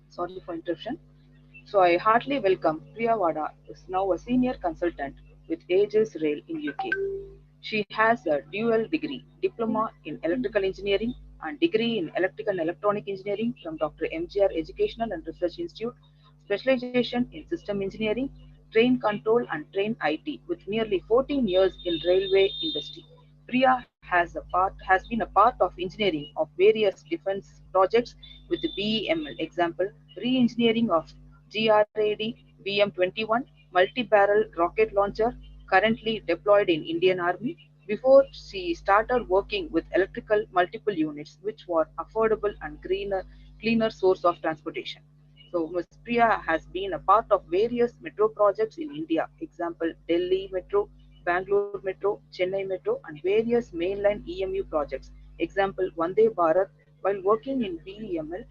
Sorry for interruption. So I heartily welcome Priya Vada, who is now a senior consultant with Aegis Rail in UK. She has a dual degree, diploma in electrical engineering and degree in electrical and electronic engineering from Dr. MGR Educational and Research Institute, specialization in system engineering, train control and train IT, with nearly 14 years in railway industry. Priya has been a part of engineering of various defense projects with the BEML, example, re-engineering of GRAD BM-21 multi-barrel rocket launcher currently deployed in Indian Army. Before she started working with electrical multiple units, which were affordable and cleaner source of transportation. So Ms. Priya has been a part of various metro projects in India, example Delhi Metro, Bangalore Metro, Chennai Metro, and various mainline EMU projects, example Vande Bharat, while working in BEML,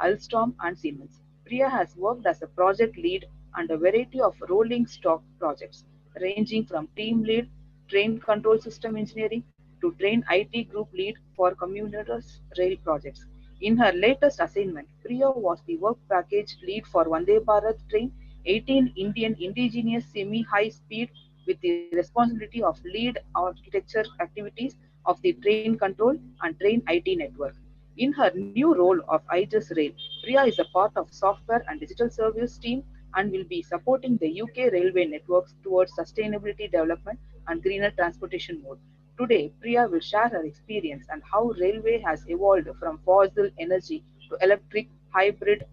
Alstom, and Siemens. Priya has worked as a project lead and a variety of rolling stock projects, ranging from team lead, train control system engineering, to train IT group lead for commuters rail projects. In her latest assignment, Priya was the work package lead for Vande Bharat train 18 Indian indigenous semi-high speed, with the responsibility of lead architecture activities of the train control and train IT network. In her new role of IGES Rail, Priya is a part of software and digital service team and will be supporting the UK railway networks towards sustainability development and greener transportation mode. Today, Priya will share her experience and how railway has evolved from fossil energy to electric, hybrid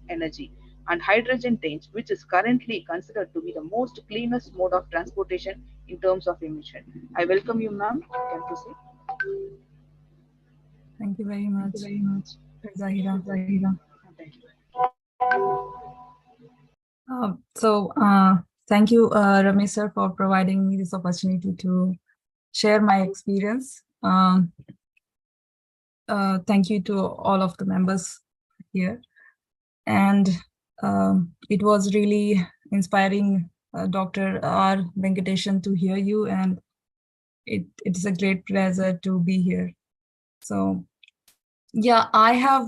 energy and hydrogen tanks, which is currently considered to be the most cleanest mode of transportation in terms of emission. I welcome you, ma'am. You can proceed. Thank you very much. Zahira. Thank you. Thank you, Ramesh sir, for providing me this opportunity to share my experience. Thank you to all of the members here. And it was really inspiring, Dr. R. Venkateshan, to hear you, and it's a great pleasure to be here. So yeah, I have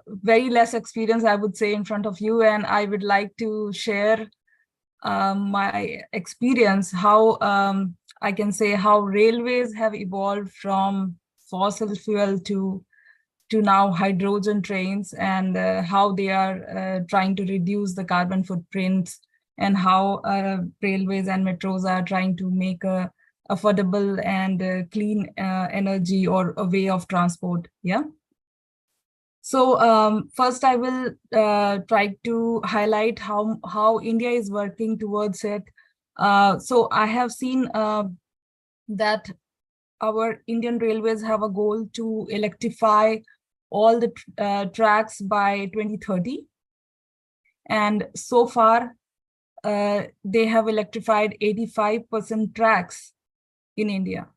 very less experience, I would say, in front of you, and I would like to share my experience, how I can say how railways have evolved from fossil fuel to now hydrogen trains, and how they are trying to reduce the carbon footprints, and how railways and metros are trying to make a affordable and clean energy or a way of transport. Yeah. So first, I will try to highlight how India is working towards it. So I have seen that our Indian Railways have a goal to electrify all the tracks by 2030. And so far, they have electrified 85% tracks in India.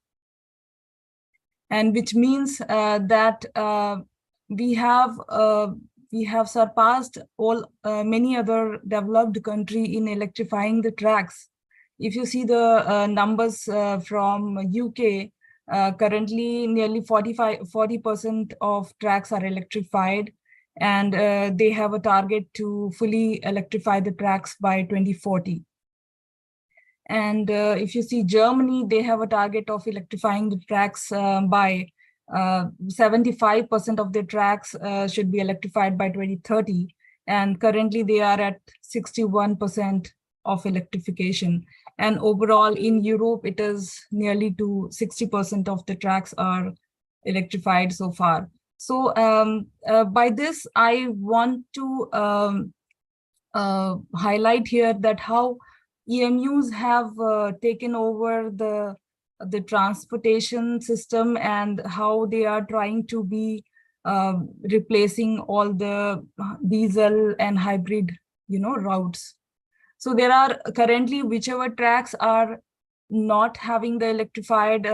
And which means that we have surpassed all many other developed country in electrifying the tracks. If you see the numbers from UK, currently nearly 40% of tracks are electrified, and they have a target to fully electrify the tracks by 2040. And if you see Germany, they have a target of electrifying the tracks by 75% of their tracks should be electrified by 2030. And currently they are at 61% of electrification. And overall in Europe, it is nearly to 60% of the tracks are electrified so far. So by this, I want to highlight here that how EMUs have taken over the transportation system, and how they are trying to be replacing all the diesel and hybrid, routes. So there are currently, whichever tracks are not having the electrified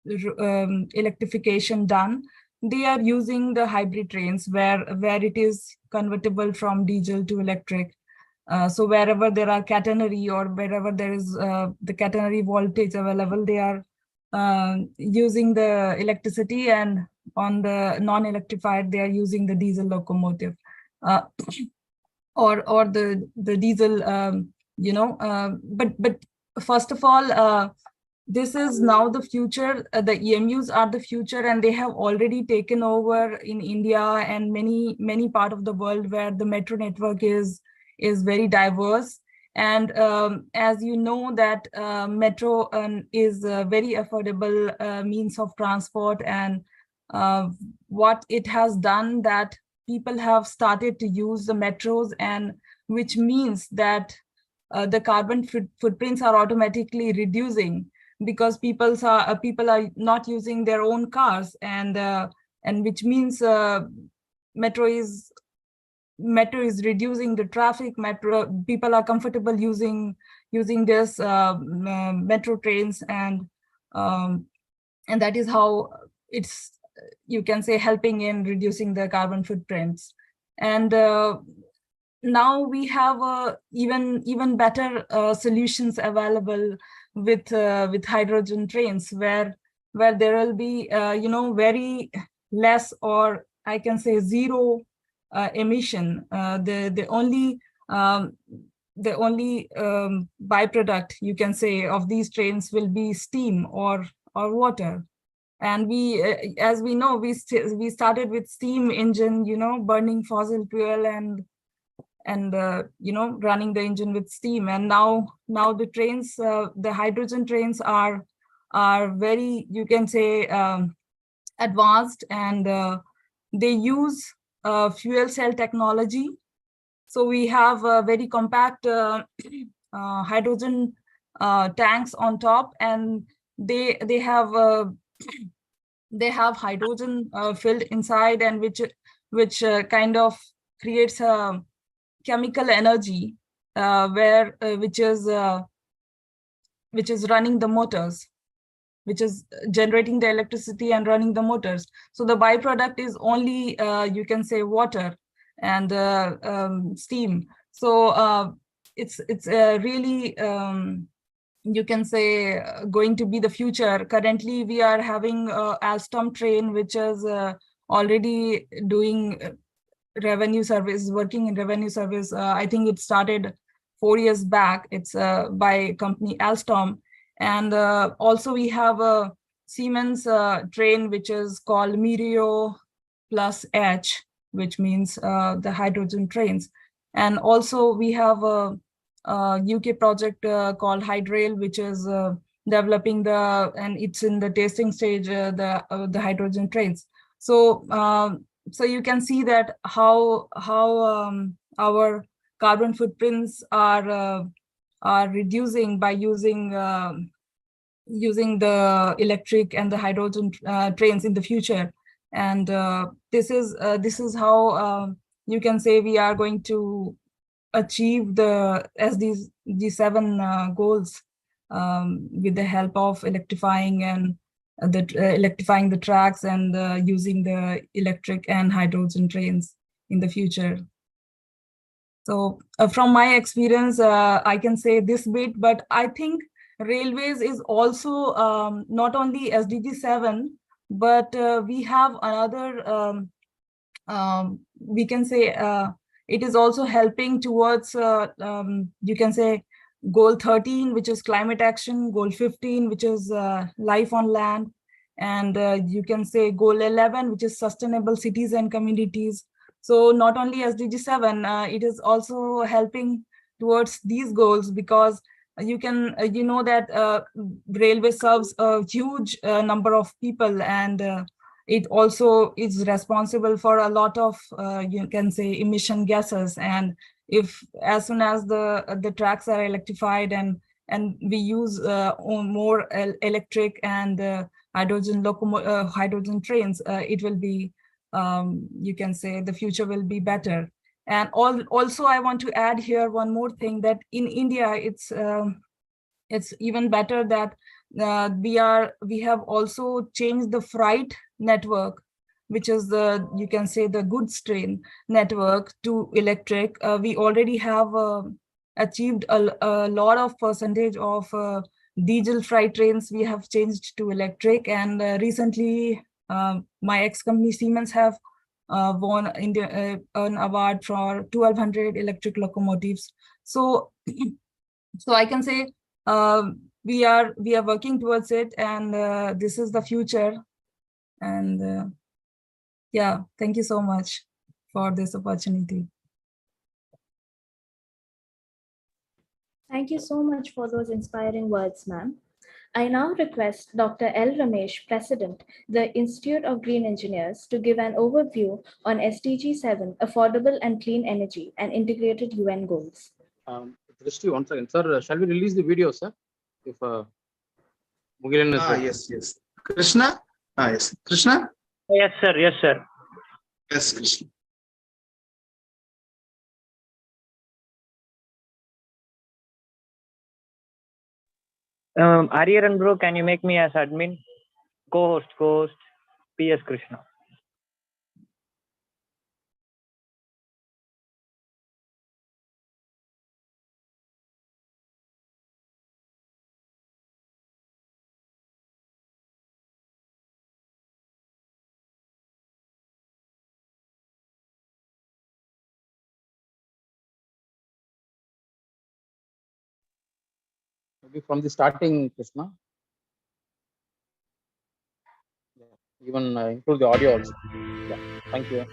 electrification done, they are using the hybrid trains where it is convertible from diesel to electric. So wherever there are catenary, or wherever there is the catenary voltage available, they are using the electricity, and on the non-electrified, they are using the diesel locomotive or the diesel, but first of all, this is now the future. The EMUs are the future, and they have already taken over in India and many part of the world where the metro network is very diverse. And as you know that metro is a very affordable means of transport, and what it has done, that people have started to use the metros, and which means that the carbon footprints are automatically reducing, because people are not using their own cars, and which means metro is reducing the traffic. People are comfortable using this metro trains, and that is how it's, you can say, helping in reducing the carbon footprints. And now we have even better solutions available with hydrogen trains, where there will be very less, or I can say zero emission. The only byproduct, you can say, of these trains will be steam or water. And we, as we know, we started with steam engine, burning fossil fuel and running the engine with steam. And now the trains, the hydrogen trains are very, you can say, advanced, and they use fuel cell technology. So we have very compact hydrogen tanks on top, and they have hydrogen filled inside, and which kind of creates a chemical energy which is running the motors. which is generating the electricity and running the motors. So the byproduct is only, you can say, water and steam. So it's really, you can say, going to be the future. Currently, we are having Alstom train, which is already doing revenue service, working in revenue service. I think it started 4 years back. It's by company Alstom. And also we have a Siemens train, which is called Mirio plus H, which means the hydrogen trains. And also we have a UK project called Hydrail, which is developing and it's in the testing stage, the hydrogen trains. So you can see that how our carbon footprints are reducing by using the electric and the hydrogen trains in the future. And this is how you can say we are going to achieve the SDG7 goals with the help of electrifying and electrifying the tracks and using the electric and hydrogen trains in the future. So from my experience, I can say this bit, but I think railways is also not only SDG 7, but we have another, we can say it is also helping towards, you can say, Goal 13, which is climate action, Goal 15, which is life on land, and you can say Goal 11, which is sustainable cities and communities. So not only SDG 7, it is also helping towards these goals, because you can, you know that railway serves a huge number of people, and it also is responsible for a lot of, you can say, emission gases. And if as soon as the tracks are electrified and we use more electric and hydrogen trains, it will be, you can say, the future will be better. And also I want to add here one more thing, that in India it's even better that we have also changed the freight network, which is the, you can say, the goods train network, to electric. We already have achieved a lot of percentage of diesel freight trains we have changed to electric. And recently my ex-company Siemens have won an award for 1200 electric locomotives. So I can say we are working towards it, and this is the future. And yeah, thank you so much for this opportunity. Thank you so much for those inspiring words, ma'am. I now request Dr. L. Ramesh, President, the Institute of Green Engineers, to give an overview on SDG 7, Affordable and Clean Energy and Integrated UN Goals. Just one second, sir. Shall we release the video, sir? If Mugilan is yes. Krishna? Yes. Krishna? Yes, sir. Yes, sir. Yes, Krishna. Ariyaran bro, can you make me as admin? Co-host, PS Krishna. maybe from the starting, Krishna. Yeah. Even include the audio also. Yeah. Thank you.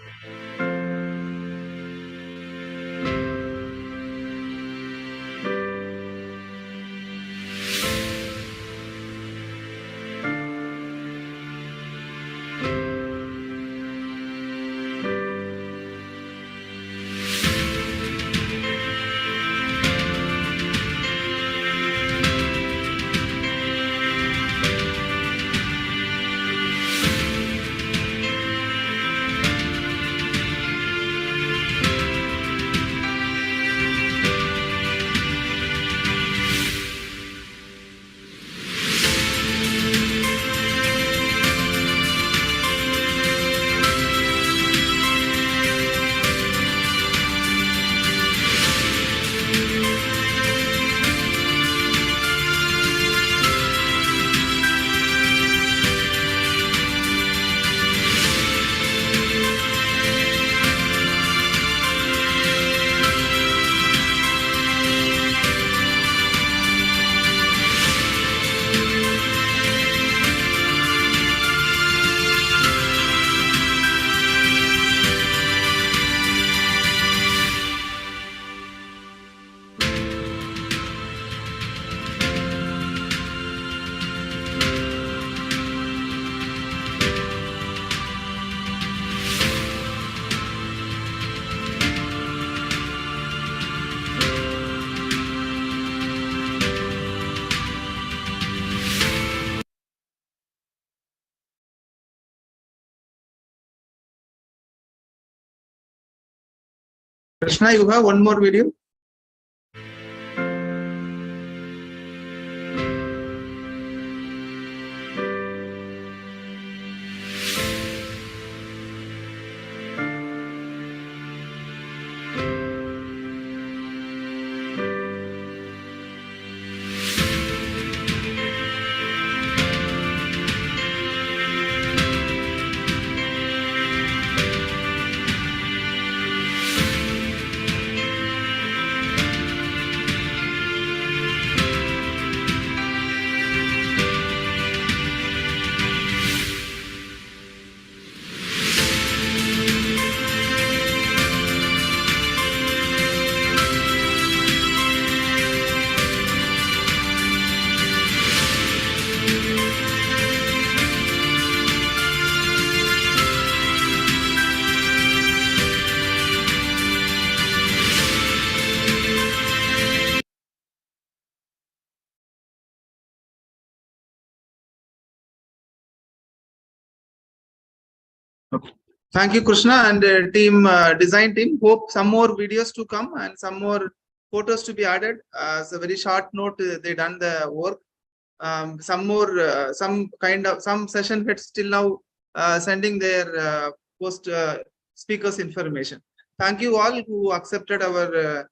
Krishna, you have one more video. Thank you, Krishna, and team design team. Hope some more videos to come and some more photos to be added. As a very short note, they done the work. Some more, some session heads still now sending their post speakers information. Thank you all who accepted our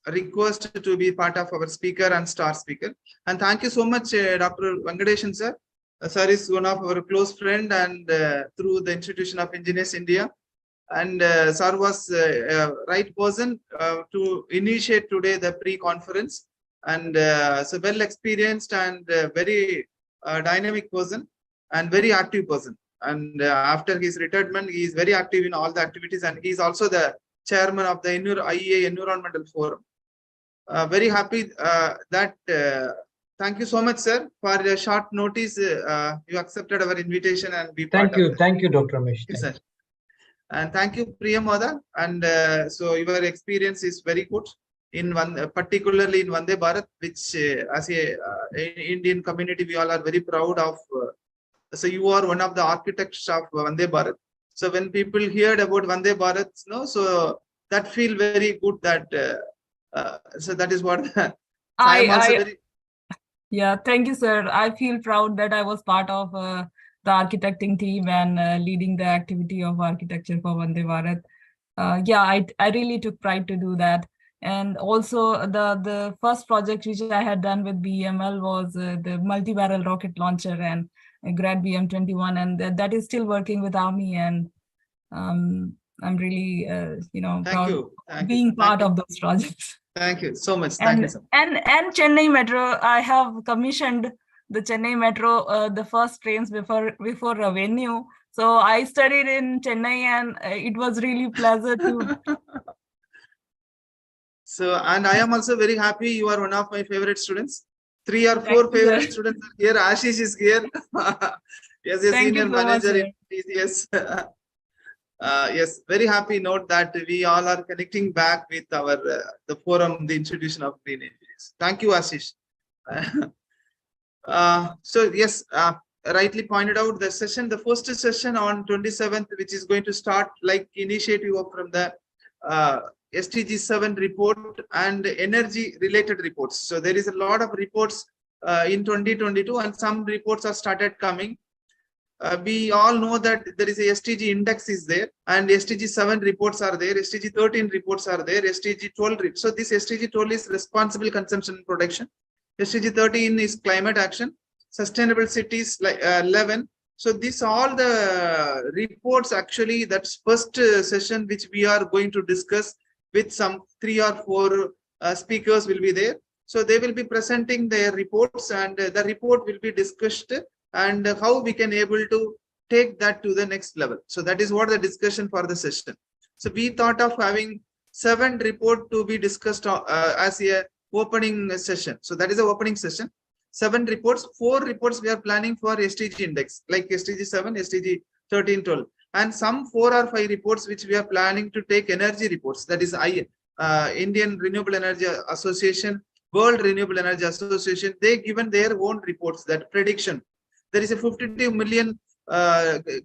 request to be part of our speaker and star speaker. And thank you so much, Dr. Venkateshan sir. Sir is one of our close friend and through the Institution of Engineers India. And sir was right person to initiate today the pre-conference. And so well experienced and very dynamic person and very active person. And after his retirement, he is very active in all the activities, and he is also the chairman of the IEA Environmental Forum. Very happy that thank you so much, sir, for a short notice. You accepted our invitation and be part of it. Thank you, Dr. Ramesh. Yes, sir. And thank you, Priyamada. And so your experience is very good in particularly in Vande Bharat, which as a Indian community, we all are very proud of. So you are one of the architects of Vande Bharat. So when people heard about Vande Bharat, so that feel very good that, so that is what Yeah, thank you, sir. I feel proud that I was part of the architecting team and leading the activity of architecture for Vande Bharat. Yeah, I really took pride to do that. And also the first project which I had done with BEML was the multi-barrel rocket launcher and Grad BM21, and that is still working with Army, and I'm really proud of being part of those projects. Thank you so much. And, thank you so much. And Chennai Metro, I have commissioned the Chennai Metro, the first trains before revenue. So I studied in Chennai, and it was really pleasure to. So, and I am also very happy you are one of my favorite students. 3 or 4 favorite students are here. Ashish is here. Yes, a senior manager in TCS. Yes, very happy note that we all are connecting back with our the forum, the Institution of Green Engineers. Thank you, Ashish. So yes, rightly pointed out the session, the first session on 27th, which is going to start like initiative from the SDG 7 report and energy related reports. So there is a lot of reports in 2022, and some reports are started coming. We all know that there is a SDG index is there, and SDG 7 reports are there, SDG 13 reports are there, SDG 12. So this SDG 12 is responsible consumption and production. SDG 13 is climate action, sustainable cities like 11. So this all the reports actually, that's first session which we are going to discuss with some 3 or 4 speakers will be there. So they will be presenting their reports, and the report will be discussed and how we can able to take that to the next level. So that is what the discussion for the session. So we thought of having 7 report to be discussed as a opening session. So that is the opening session. 7 reports, 4 reports we are planning for SDG index, like SDG 7, SDG 13, 12. And some 4 or 5 reports which we are planning to take energy reports. That is Indian Renewable Energy Association, World Renewable Energy Association. They given their own reports, that prediction. There is a 52 million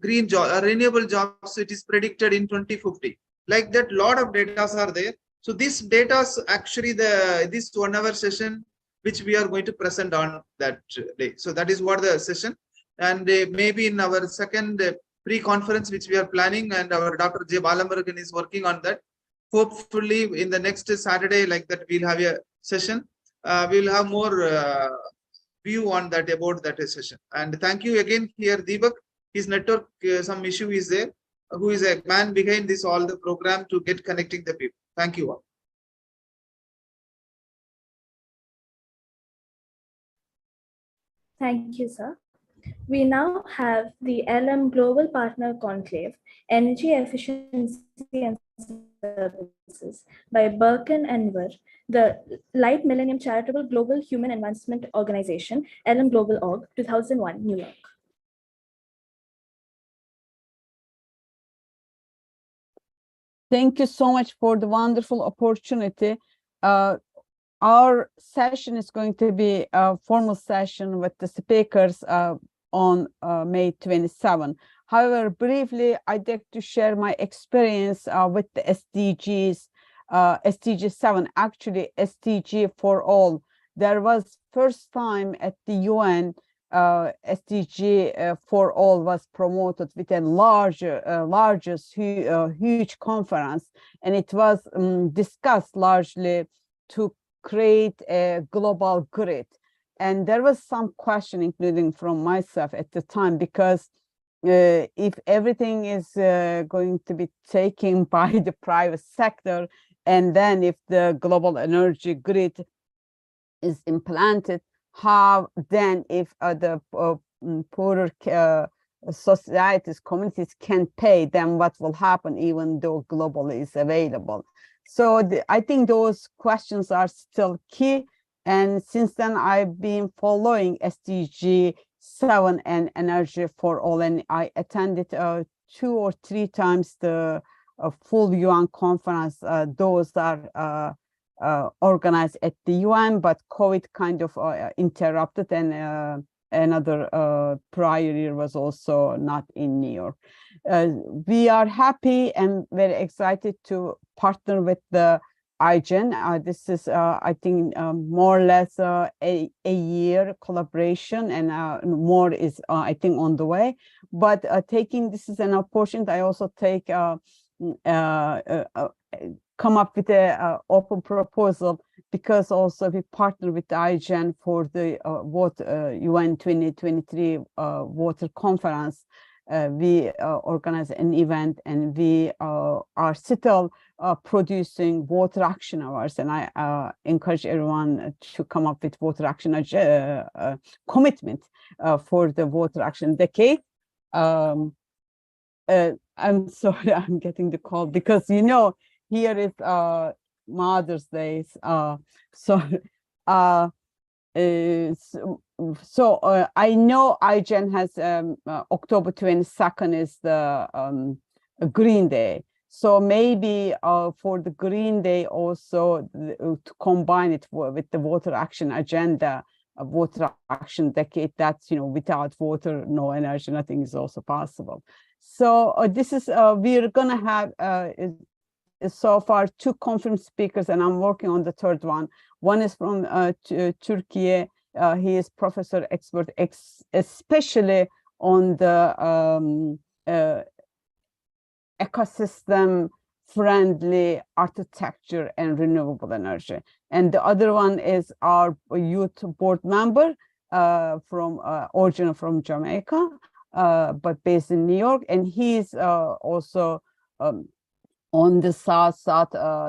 green job, renewable jobs. It is predicted in 2050. Like that, lot of data are there. So this data is actually this 1 hour session which we are going to present on that day. So that is what the session, and maybe in our second pre-conference which we are planning, and our Dr. J. Balamurugan is working on that. Hopefully in the next Saturday, like that, we'll have a session. We'll have more view on that, about that session. And thank you again here, Deepak. His network, some issue is there, who is a man behind this all the program to get connecting the people. Thank you all. Thank you, sir. We now have the LM Global Partner Conclave, Energy Efficiency and Services by Birkin and Ver, the Light Millennium Charitable Global Human Advancement Organization, LM Global Org, 2001, New York. Thank you so much for the wonderful opportunity. Our session is going to be a formal session with the speakers on May 27. However, briefly, I'd like to share my experience with the SDGs, SDG 7, actually SDG for all. There was first time at the UN, SDG for all was promoted with a largest huge conference, and it was discussed largely to create a global grid. And there was some question, including from myself at the time, because if everything is going to be taken by the private sector, and then if the global energy grid is implanted, how then if the poorer societies, communities can pay, then what will happen even though global is available? So I think those questions are still key. And since then, I've been following SDG 7 and Energy for All, and I attended 2 or 3 times the full UN conference. Those are organized at the UN, but COVID kind of interrupted, and another prior year was also not in New York. We are happy and very excited to partner with the IGEN. This is, I think, more or less a year collaboration, and more is, I think, on the way. But taking this as an opportunity, I also take come up with a open proposal, because also we partner with IGEN for the UN 2023 water conference. We organize an event, and we are still producing water action hours, and I encourage everyone to come up with water action commitment for the water action decade. I'm sorry, I'm getting the call, because here is Mother's Day. So I know IGEN has October 22nd is the Green Day. So maybe for the Green Day also to combine it with the water action agenda, water action decade, that's, without water, no energy, nothing is also possible. So this is, we're gonna have so far 2 conference speakers, and I'm working on the 3rd one. One is from Turkey. He is professor expert, especially on the ecosystem friendly architecture and renewable energy. And the other one is our youth board member from original from Jamaica, but based in New York, and he's also on the South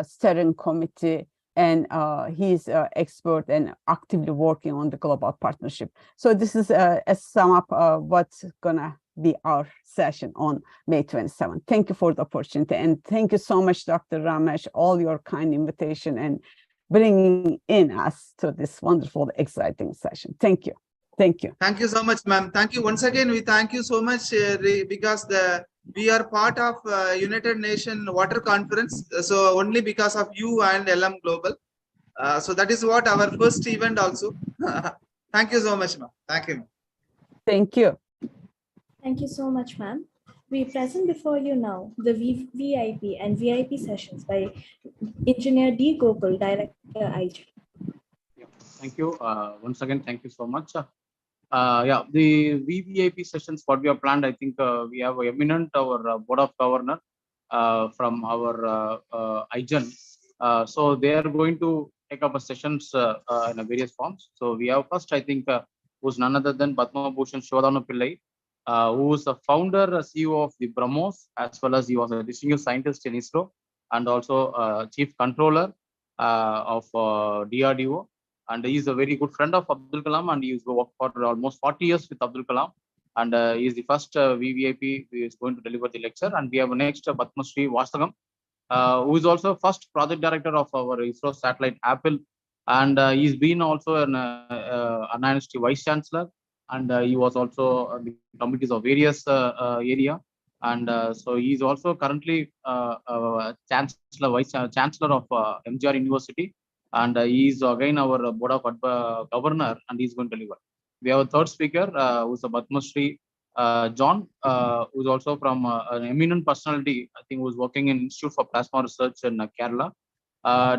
Steering Committee, and he's expert and actively working on the global partnership. So this is a sum up what's gonna be our session on May 27th. Thank you for the opportunity, and thank you so much, Dr. Ramesh, all your kind invitation and bringing in us to this wonderful, exciting session. Thank you. Thank you. Thank you so much, ma'am. Thank you once again. We thank you so much because we are part of United Nations Water Conference. So only because of you and LM Global. So that is what our first event also. Thank you so much, ma'am. Thank you. Thank you. Thank you so much, ma'am. We present before you now the VIP and VIP sessions by Engineer D. Gokul, Director IGEN. Thank you. Once again, thank you so much. Yeah, the VVIP sessions, what we have planned, I think we have eminent our Board of Governor from our IGEN. So they are going to take up a sessions in a various forms. So we have first, I think, who's none other than Padma Bhushan Shodhanu Pillai, who is the founder, CEO of the BrahMos, as well as he was a distinguished scientist in ISRO, and also Chief Controller of DRDO. And he is a very good friend of Abdul Kalam, and he has worked for almost 40 years with Abdul Kalam. And he is the first VVIP who is going to deliver the lecture. And we have next Padma Shri Vasagam, who is also first project director of our ISRO satellite Apple. And he's been also an announced vice chancellor, and he was also the committees of various area. And so he's also currently chancellor, vice chancellor of MGR University. And he is again our board of governor, and he's going to deliver. We have a third speaker, who's a Padma Shri John, who's also from an eminent personality, I think, who's working in Institute for Plasma Research in Kerala.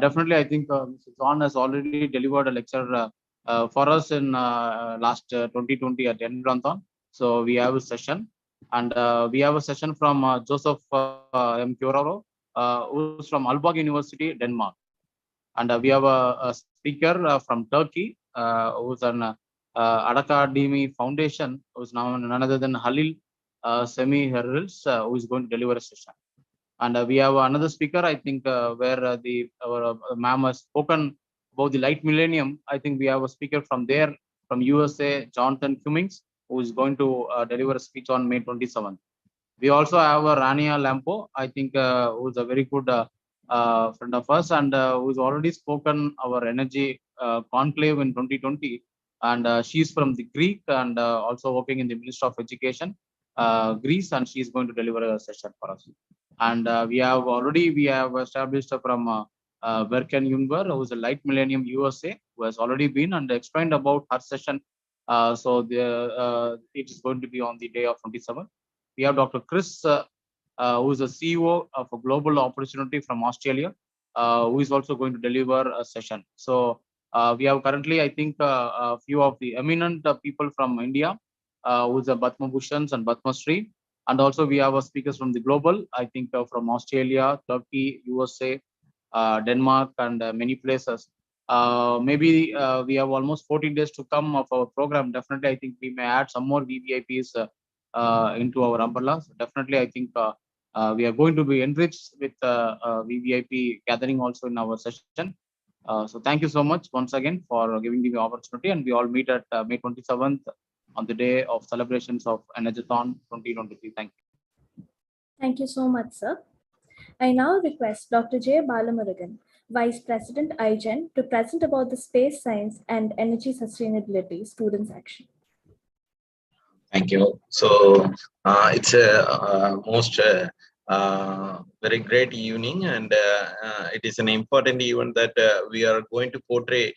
Definitely, I think Mr. John has already delivered a lecture for us in last 2020 at ENERGATHON. So we have a session, and we have a session from Joseph M. Curaro, who's from Aalborg University, Denmark. And we have a speaker from Turkey, who's an Adakademi Foundation, who's now none other than Halil Semi Herils, who is going to deliver a session. And we have another speaker, I think, where our ma'am has spoken about the light millennium. I think we have a speaker from there, from USA, Jonathan Cummings, who is going to deliver a speech on May 27th. We also have Rania Lampo, I think, who's a very good friend of us, and who's already spoken our energy conclave in 2020. And she's from the Greek, and also working in the Ministry of Education, Greece, and she's going to deliver a session for us. And we have established from Berken Yunber, who's a Light Millennium USA, who has already been and explained about her session. So it is going to be on the day of 27th. We have Dr. Chris, who is the CEO of a Global Opportunity from Australia, who is also going to deliver a session. So we have currently, I think, a few of the eminent people from India, who is the Padma Bhushans and Padma Shri. And also we have speakers from the global, I think, from Australia, Turkey, USA, Denmark, and many places. Maybe we have almost 14 days to come of our program. Definitely, I think we may add some more VVIPs into our umbrella. So definitely, I think we are going to be enriched with VVIP gathering also in our session. So thank you so much once again for giving me the opportunity, and we all meet at May 27th on the day of celebrations of ENERGATHON 2023. Thank you. Thank you so much, sir. I now request Dr. J. Balamurugan, Vice President IGEN, to present about the space science and energy sustainability students action. Thank you. So it's a most very great evening, and it is an important event that we are going to portray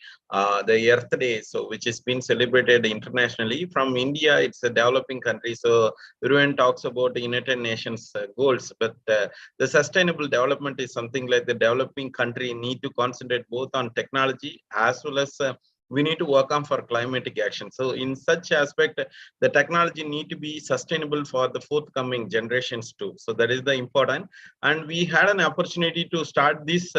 the Earth Day, so which has been celebrated internationally. From India, it's a developing country, so everyone talks about the United Nations goals, but the sustainable development is something like the developing country need to concentrate both on technology as well as we need to work on for climatic action. So in such aspect, the technology need to be sustainable for the forthcoming generations too. So that is the important. And we had an opportunity to start this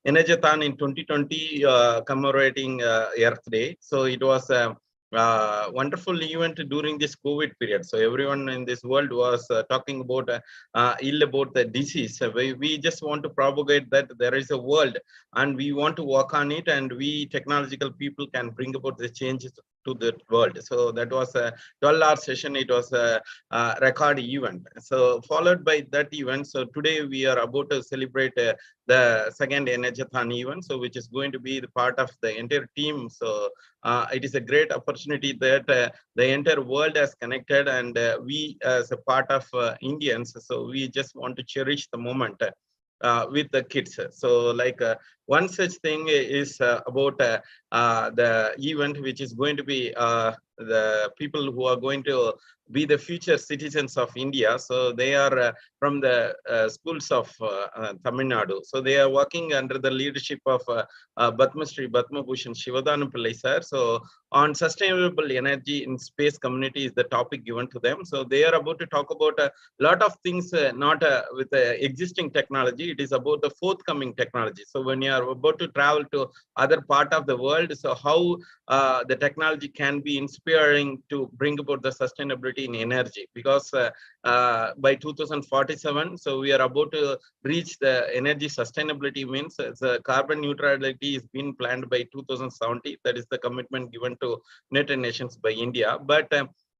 ENERGATHON in 2020, commemorating Earth Day. So it was a wonderful event during this COVID period. So everyone in this world was talking about ill about the disease. We just want to propagate that there is a world, and we want to work on it, and we technological people can bring about the changes to the world. So that was a 12-hour session. It was a record event. So followed by that event, so today we are about to celebrate the second ENERGATHON event, so which is going to be the part of the entire team. So it is a great opportunity that the entire world has connected, and we as a part of Indians, so we just want to cherish the moment with the kids. So like one such thing is about the event which is going to be the people who are going to be the future citizens of India. So they are from the schools of Tamil Nadu. So they are working under the leadership of Padma Shri Padma Bhushan Shivadana Pillai sir. So on sustainable energy in space community is the topic given to them. So they are about to talk about a lot of things, not with existing technology. It is about the forthcoming technology. So when you are about to travel to other part of the world, so how the technology can be inspiring to bring about the sustainability in energy, because by 2047, so we are about to reach the energy sustainability, means the carbon neutrality is being planned by 2070. That is the commitment given to United Nations by India. But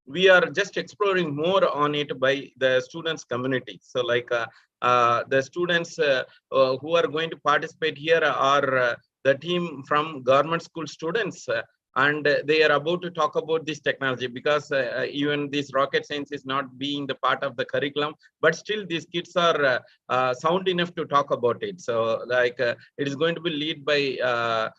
we are just exploring more on it by the students community. So like the students who are going to participate here are the team from government school students, and they are about to talk about this technology, because even this rocket science is not being the part of the curriculum, but still these kids are sound enough to talk about it. So like it is going to be led by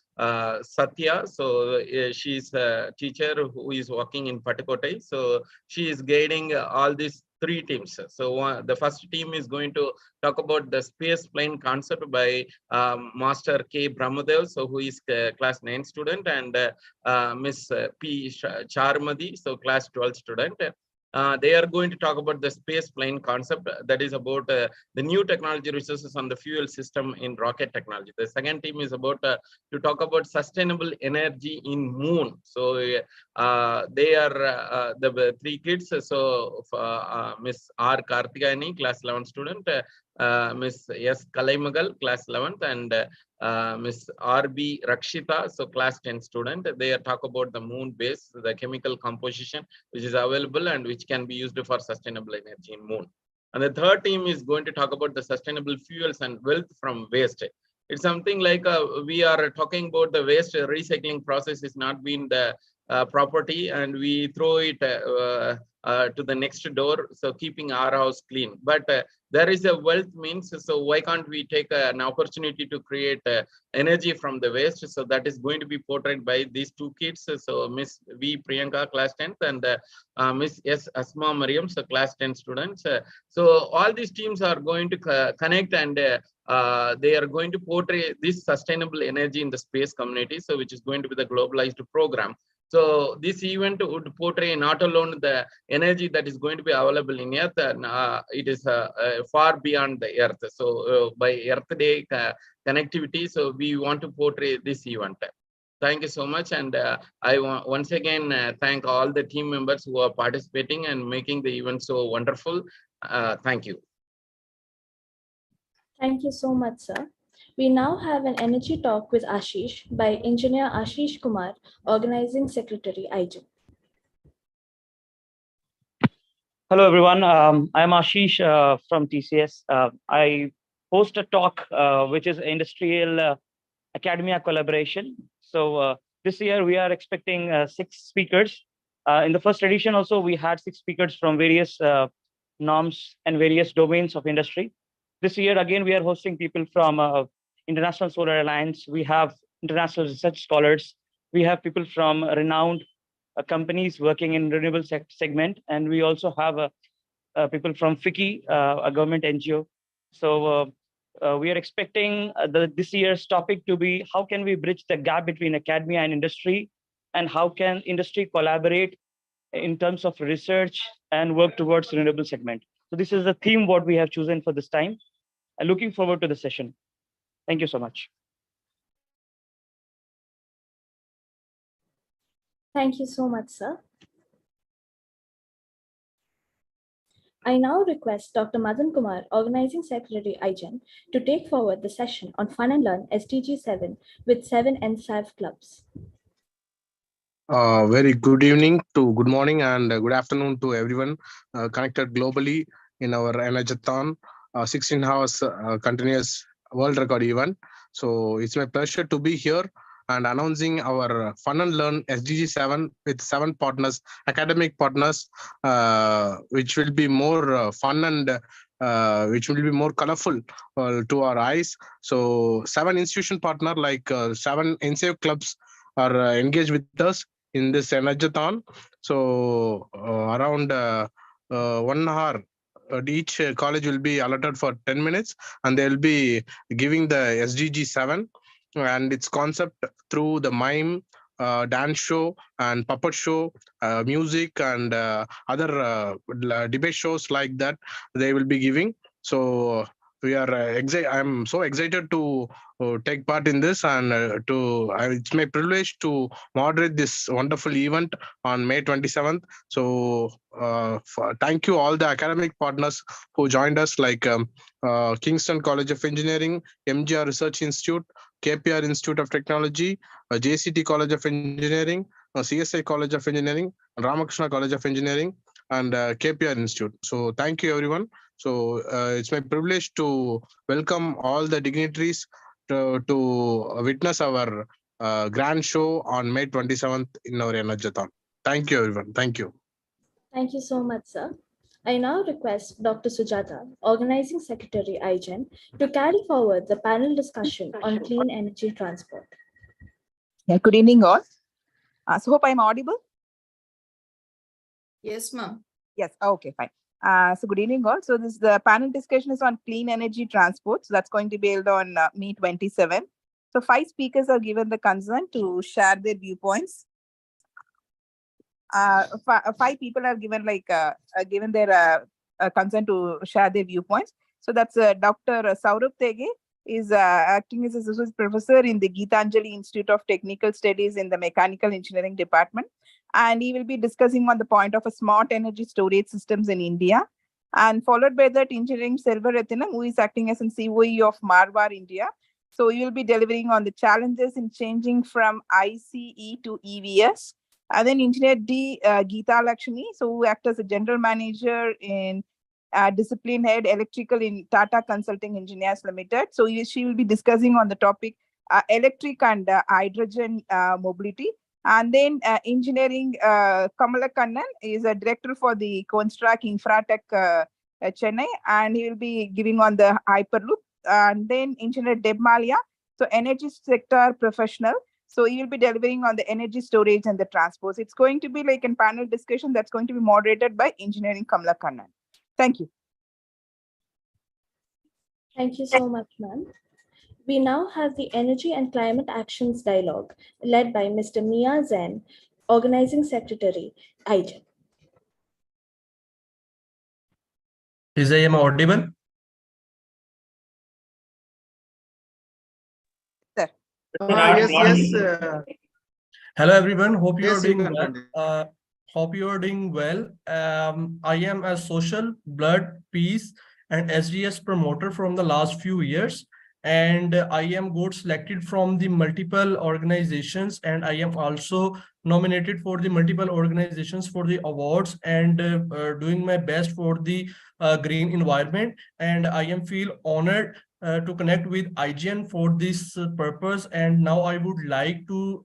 Satya. So she's a teacher who is working in Patakotai. So she is guiding all these three teams. So the first team is going to talk about the space plane concept by Master K. Brahmadev, so who is class 9 student, and Miss P. Charmadi, so class 12 student. They are going to talk about the space plane concept, that is about the new technology resources on the fuel system in rocket technology. The second team is about to talk about sustainable energy in moon. So they are the three kids. So Miss R. Karthikayani, class 11 student, Miss S. Kalaimagal, class 11th, and Miss R.B. Rakshita, so class 10 student. They talk about the moon base, the chemical composition which is available and which can be used for sustainable energy in moon. And the third team is going to talk about the sustainable fuels and wealth from waste. It's something like we are talking about the waste recycling process is not being the property, and we throw it to the next door, so keeping our house clean. But there is a wealth means, so why can't we take an opportunity to create energy from the waste? So that is going to be portrayed by these two kids. So Miss V. Priyanka, class 10th, and Miss S. Asma Mariam, so class 10 students. So all these teams are going to connect, and they are going to portray this sustainable energy in the space community, so which is going to be the globalized program. So this event would portray not alone the energy that is going to be available in Earth, and it is far beyond the Earth. So by Earth Day connectivity, so we want to portray this event. Thank you so much, and I once again thank all the team members who are participating and making the event so wonderful. Thank you. Thank you so much, sir. We now have an energy talk with Ashish by Engineer Ashish Kumar, Organizing Secretary, IGEN. Hello, everyone. I'm Ashish from TCS. I host a talk which is industrial academia collaboration. So this year we are expecting 6 speakers. In the first edition also, we had 6 speakers from various norms and various domains of industry. This year, again, we are hosting people from International Solar Alliance. We have international research scholars. We have people from renowned companies working in renewable segment. And we also have people from FICCI, a government NGO. So we are expecting this year's topic to be, how can we bridge the gap between academia and industry? And how can industry collaborate in terms of research and work towards renewable segment? So this is the theme what we have chosen for this time. I'm looking forward to the session. Thank you so much. Thank you so much, sir. I now request Dr. Madan Kumar, Organizing Secretary, IGEN, to take forward the session on Fun and Learn SDG 7 with 7 NSAV clubs. Very good evening to good morning and good afternoon to everyone connected globally in our ENERGATHON 16 hours continuous world record event. So it's my pleasure to be here and announcing our Fun and Learn SDG 7 with 7 partners, academic partners, which will be more fun and which will be more colorful to our eyes. So 7 institution partner like 7 NSAV clubs are engaged with us in this Energathon. So around 1 hour, each college will be allotted for 10 minutes, and they will be giving the SDG 7 and its concept through the mime, dance show and puppet show, music and other debate shows like that they will be giving. So we are I'm so excited to take part in this, and it's my privilege to moderate this wonderful event on May 27th. So thank you all the academic partners who joined us, like Kingston College of Engineering, MGR Research Institute, KPR Institute of Technology, JCT College of Engineering, CSI College of Engineering, Ramakrishna College of Engineering, and KPR Institute. So thank you, everyone. So it's my privilege to welcome all the dignitaries to witness our grand show on May 27th in our Energathon. Thank you, everyone. Thank you. Thank you so much, sir. I now request Dr. Sujata, Organizing Secretary, IGEN, to carry forward the panel discussion on clean energy transport. Yeah, good evening, all. So hope I'm audible. Yes, ma'am. Yes. Okay, fine. So good evening, all. So the panel discussion is on clean energy transport. So that's going to be held on May 27. So 5 speakers are given the consent to share their viewpoints. 5 people are given given their consent to share their viewpoints. So that's Dr. Saurabh Tege is acting as associate professor in the Geetanjali Institute of Technical Studies in the Mechanical Engineering Department, and he will be discussing on the point of a smart energy storage systems in India. And followed by that, Engineering Selvarathinam, who is acting as an COE of Marwar, India. So he will be delivering on the challenges in changing from ICE to EVs. And then Engineer D. Geeta Lakshmi, so who acts as a general manager in discipline head electrical in Tata Consulting Engineers Limited. So she will be discussing on the topic electric and hydrogen mobility. And then engineering Kamala Kannan is a director for the Construct Infratech Chennai, and he will be giving on the Hyperloop. And then Engineer Deb Malia, so energy sector professional. So he will be delivering on the energy storage and the transports. It's going to be like a panel discussion that's going to be moderated by Engineering Kamala Kannan. Thank you. Thank you so much, ma'am. We now have the Energy and Climate Actions Dialogue led by Mr. Mia Zen, Organizing Secretary, IGEN. Is I am audible? Sir. Yes. Hello, everyone. Hope you Yes, are doing you well. can Hope you are doing well. I am a social, blood, peace, and SDS promoter from the last few years. And I am got selected from the multiple organizations, and I am also nominated for the multiple organizations for the awards, and doing my best for the green environment. And I am feel honored to connect with IGEN for this purpose. And now I would like to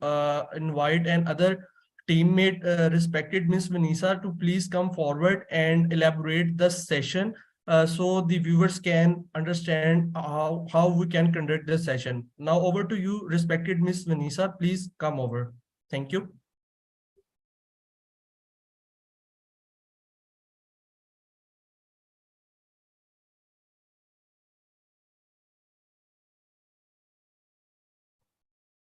invite another teammate, respected Miss Vanessa, to please come forward and elaborate the session so the viewers can understand how we can conduct the session. Now over to you, respected Miss Vanessa. Please come over. Thank you.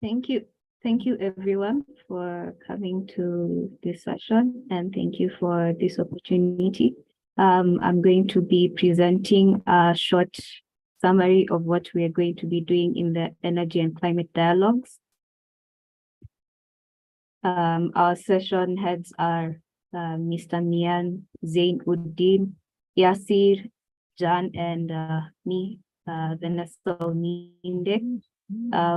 Thank you. Thank you, everyone, for coming to this session, and thank you for this opportunity. I'm going to be presenting a short summary of what we are going to be doing in the Energy and Climate Dialogues. Our session heads are Mr. Mian, Zain Uddin, Yasir, Jan, and me, Vanessa Oninde.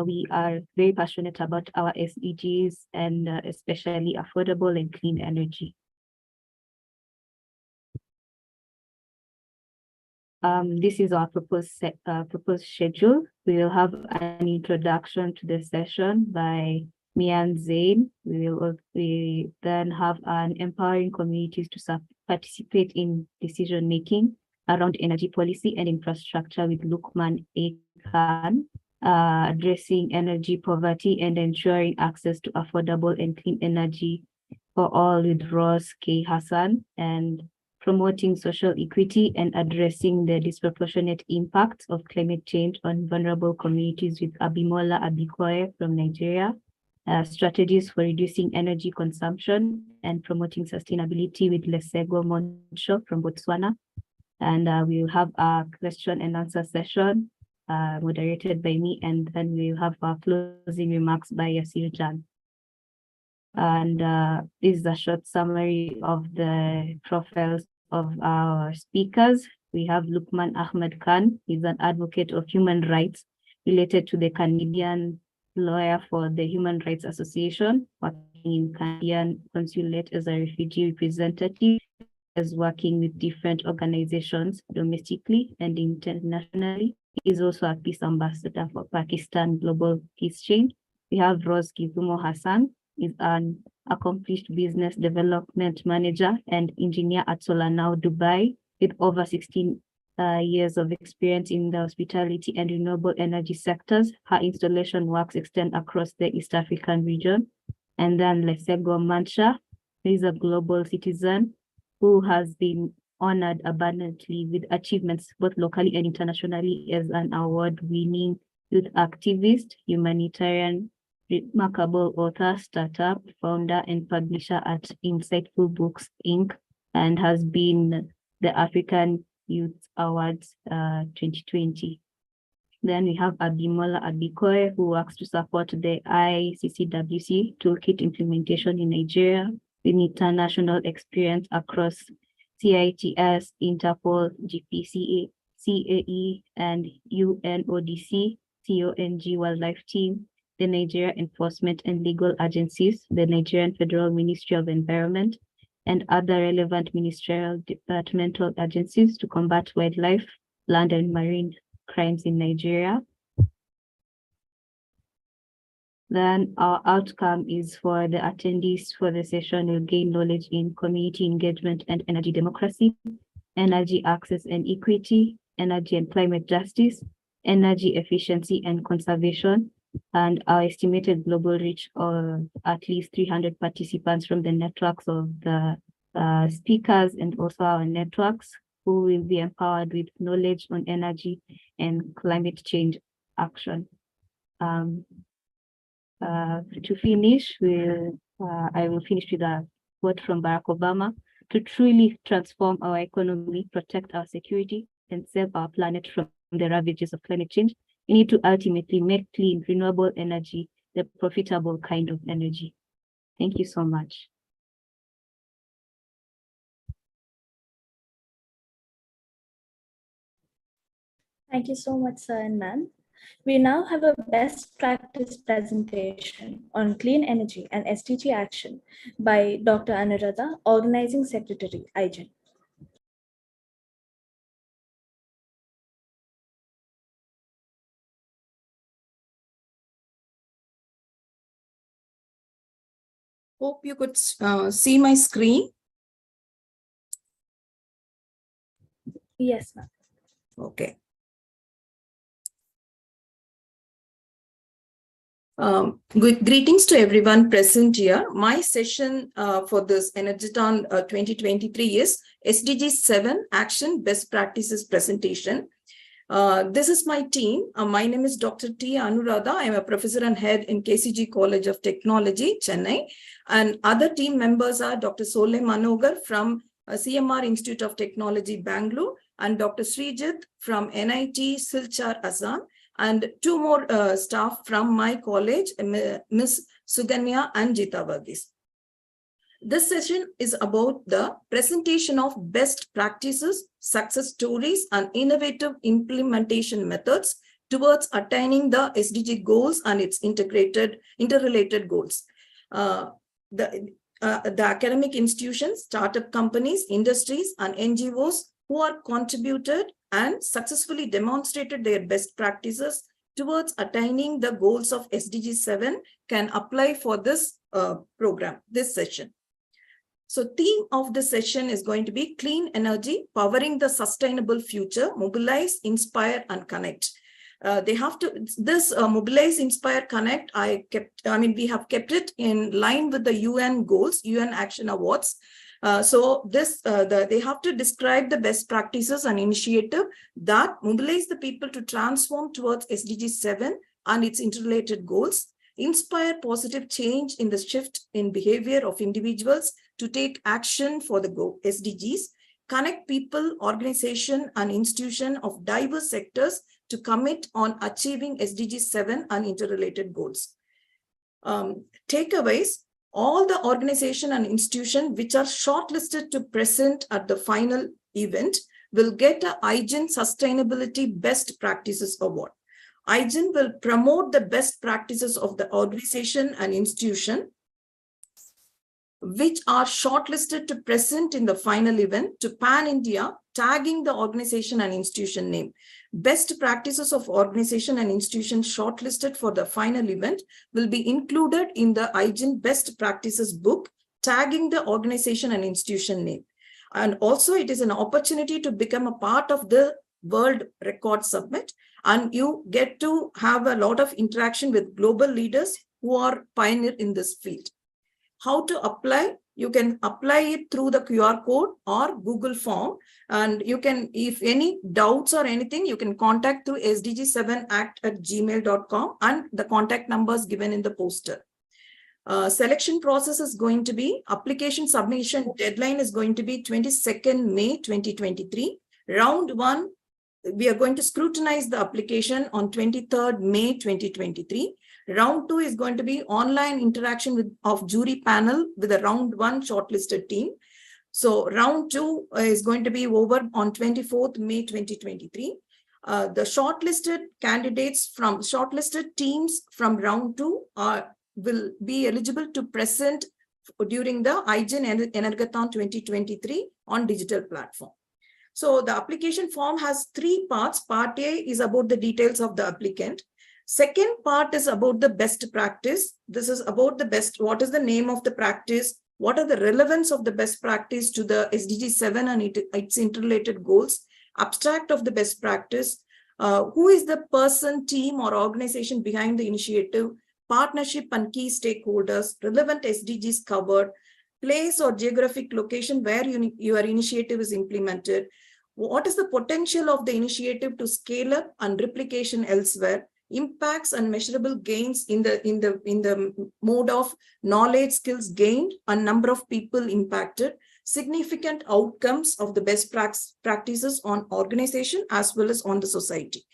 We are very passionate about our SDGs and especially affordable and clean energy. This is our proposed schedule. We will have an introduction to the session by Mian Zain. We then have an empowering communities to participate in decision making around energy policy and infrastructure with Lukman A. Khan. addressing energy poverty and ensuring access to affordable and clean energy for all with Ros K. Hassan, and promoting social equity and addressing the disproportionate impact of climate change on vulnerable communities with Abimola Abikoye from Nigeria, strategies for reducing energy consumption and promoting sustainability with Lesego Moncho from Botswana. And we'll have a question and answer session moderated by me, and then we'll have our closing remarks by Yasir Jan. And this is a short summary of the profiles of our speakers. We have Lukman Ahmed Khan. He's an advocate of human rights related to the Canadian lawyer for the Human Rights Association, working in Canadian consulate as a refugee representative, as working with different organizations domestically and internationally. He's also a peace ambassador for Pakistan Global Peace Change. We have Ros Gizumo Hassan. Is an accomplished business development manager and engineer at Solanao, Dubai, with over 16 years of experience in the hospitality and renewable energy sectors. Her installation works extend across the East African region. And then Lesego Mancha, who is a global citizen who has been honored abundantly with achievements both locally and internationally as an award-winning youth activist, humanitarian, remarkable author, startup, founder, and publisher at Insightful Books, Inc., and has been the African Youth Awards 2020. Then we have Abimola Abikoye, who works to support the ICCWC toolkit implementation in Nigeria with international experience across CITS, Interpol, GPCA, CAE, and UNODC, CONG Wildlife Team, the Nigeria Enforcement and Legal Agencies, the Nigerian Federal Ministry of Environment, and other relevant ministerial departmental agencies to combat wildlife, land, and marine crimes in Nigeria. Then our outcome is for the attendees for the session will gain knowledge in community engagement and energy democracy, energy access and equity, energy and climate justice, energy efficiency and conservation, and our estimated global reach of at least 300 participants from the networks of the speakers and also our networks who will be empowered with knowledge on energy and climate change action. To finish, I will finish with a quote from Barack Obama: "To truly transform our economy, protect our security, and save our planet from the ravages of climate change, we need to ultimately make clean, renewable energy the profitable kind of energy." Thank you so much. Thank you so much, sir and ma'am. We now have a best practice presentation on clean energy and SDG action by Dr. Anuradha, Organizing Secretary, IGEN. Hope you could see my screen. Yes, ma'am. Okay. Greetings to everyone present here. My session for this ENERGATHON 2023 is SDG 7 Action Best Practices presentation. This is my team. My name is Dr. T. Anuradha. I am a professor and head in KCG College of Technology, Chennai. And other team members are Dr. Sole Manogar from CMR Institute of Technology, Bangalore, and Dr. Srijit from NIT Silchar, Assam, and two more staff from my college, Ms. Suganya and Jita Varghese. This session is about the presentation of best practices, success stories, and innovative implementation methods towards attaining the SDG goals and its interrelated goals. The academic institutions, startup companies, industries, and NGOs who are contributed and successfully demonstrated their best practices towards attaining the goals of SDG 7 can apply for this program, this session. So theme of the session is going to be clean energy, powering the sustainable future, mobilize, inspire, and connect. They have to, this mobilize, inspire, connect, we have kept it in line with the UN goals, UN Action Awards. They have to describe the best practices and initiative that mobilize the people to transform towards SDG 7 and its interrelated goals, inspire positive change in the shift in behavior of individuals to take action for the SDGs, connect people, organization, and institution of diverse sectors to commit on achieving SDG 7 and interrelated goals. Takeaways: all the organization and institution which are shortlisted to present at the final event will get a IGEN Sustainability Best Practices Award. IGEN will promote the best practices of the organization and institution which are shortlisted to present in the final event to Pan-India, tagging the organization and institution name. Best practices of organization and institution shortlisted for the final event will be included in the IGEN Best Practices book, tagging the organization and institution name. And also it is an opportunity to become a part of the World Record Summit, and you get to have a lot of interaction with global leaders who are pioneer in this field. How to apply? You can apply it through the QR code or Google form, and you can, if any doubts or anything, you can contact through sdg7act@gmail.com and the contact numbers given in the poster. Selection process is going to be, application submission deadline is going to be 22nd May 2023. Round 1, we are going to scrutinize the application on 23rd May 2023. Round 2 is going to be online interaction of jury panel with a round 1 shortlisted team. So round 2 is going to be over on 24th May 2023. The shortlisted candidates from shortlisted teams from round 2 will be eligible to present during the IGEN ENERGATHON 2023 on digital platform. So the application form has 3 parts. Part A is about the details of the applicant. Second part is about the best practice. This is about the best, what is the name of the practice, what are the relevance of the best practice to the SDG 7 and its interrelated goals, abstract of the best practice, who is the person, team, or organization behind the initiative, partnership and key stakeholders, relevant SDGs covered, place or geographic location where your initiative is implemented, what is the potential of the initiative to scale up and replication elsewhere, impacts and measurable gains in the mode of knowledge, skills gained, and number of people impacted, significant outcomes of the best practices on organization as well as on the society.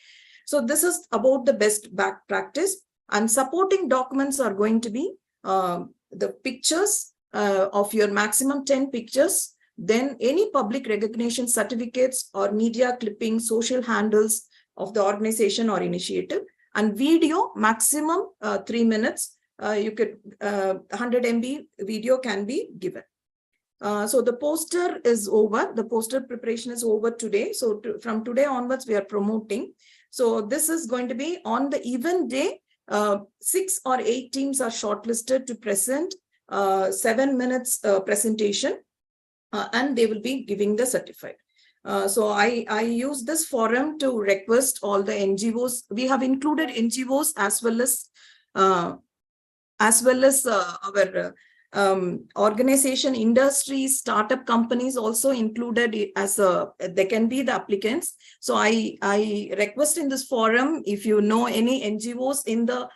So this is about the best practice, and supporting documents are going to be the pictures of your maximum 10 pictures, then any public recognition certificates or media clippings, social handles of the organization or initiative, and video maximum 3 minutes. You could 100 MB video can be given. So the poster is over. The poster preparation is over today. So from today onwards, we are promoting. So this is going to be on the event day. 6 or 8 teams are shortlisted to present 7 minutes presentation, and they will be giving the certificate. So I use this forum to request all the NGOs. We have included NGOs as well as our organization, industries, startup companies also included as they can be the applicants. So I request in this forum, if you know any NGOs in the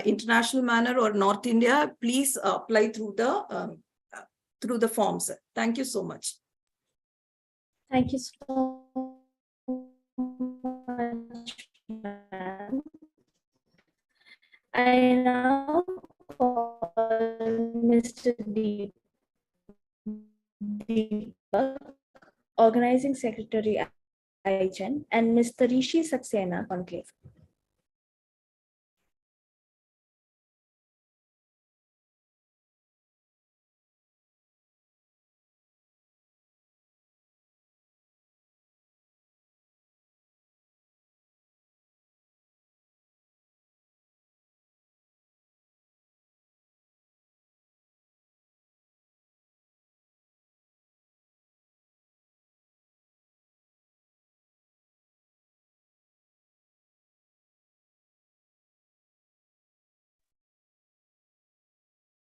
international manner or North India, please apply through the forms. Thank you so much. Thank you so much, ma'am. I now call Mr. Deepak, Organizing Secretary, IGEN, and Mr. Rishi Saxena, Conclave.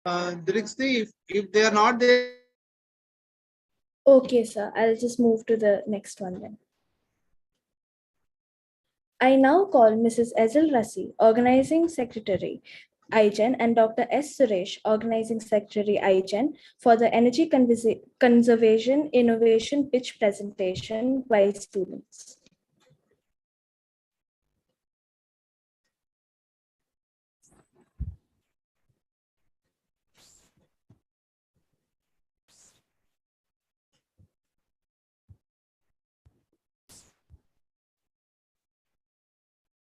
if they are not there. Okay, sir. I'll just move to the next one then. I now call Mrs. Ezil Rassi, Organizing Secretary, IGEN, and Dr. S. Suresh, Organizing Secretary, IGEN, for the Energy Conservation Innovation Pitch presentation by students.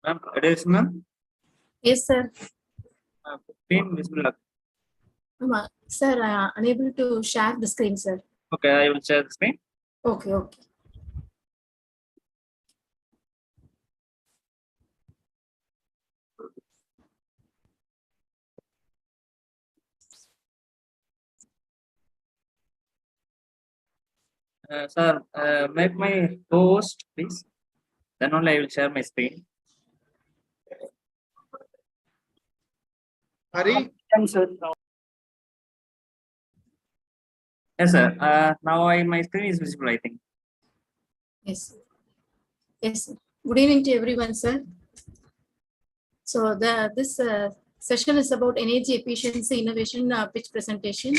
Ma'am, it is ma'am. Yes, sir. Screen visible. Sir, unable to share the screen, sir. Okay, I will share the screen. Okay, okay. Sir, make my host, please. Then only I will share my screen. Hari? Yes, sir. Now my screen is visible, I think. Yes. Yes, sir. Good evening to everyone, sir. So this session is about energy efficiency innovation pitch presentation.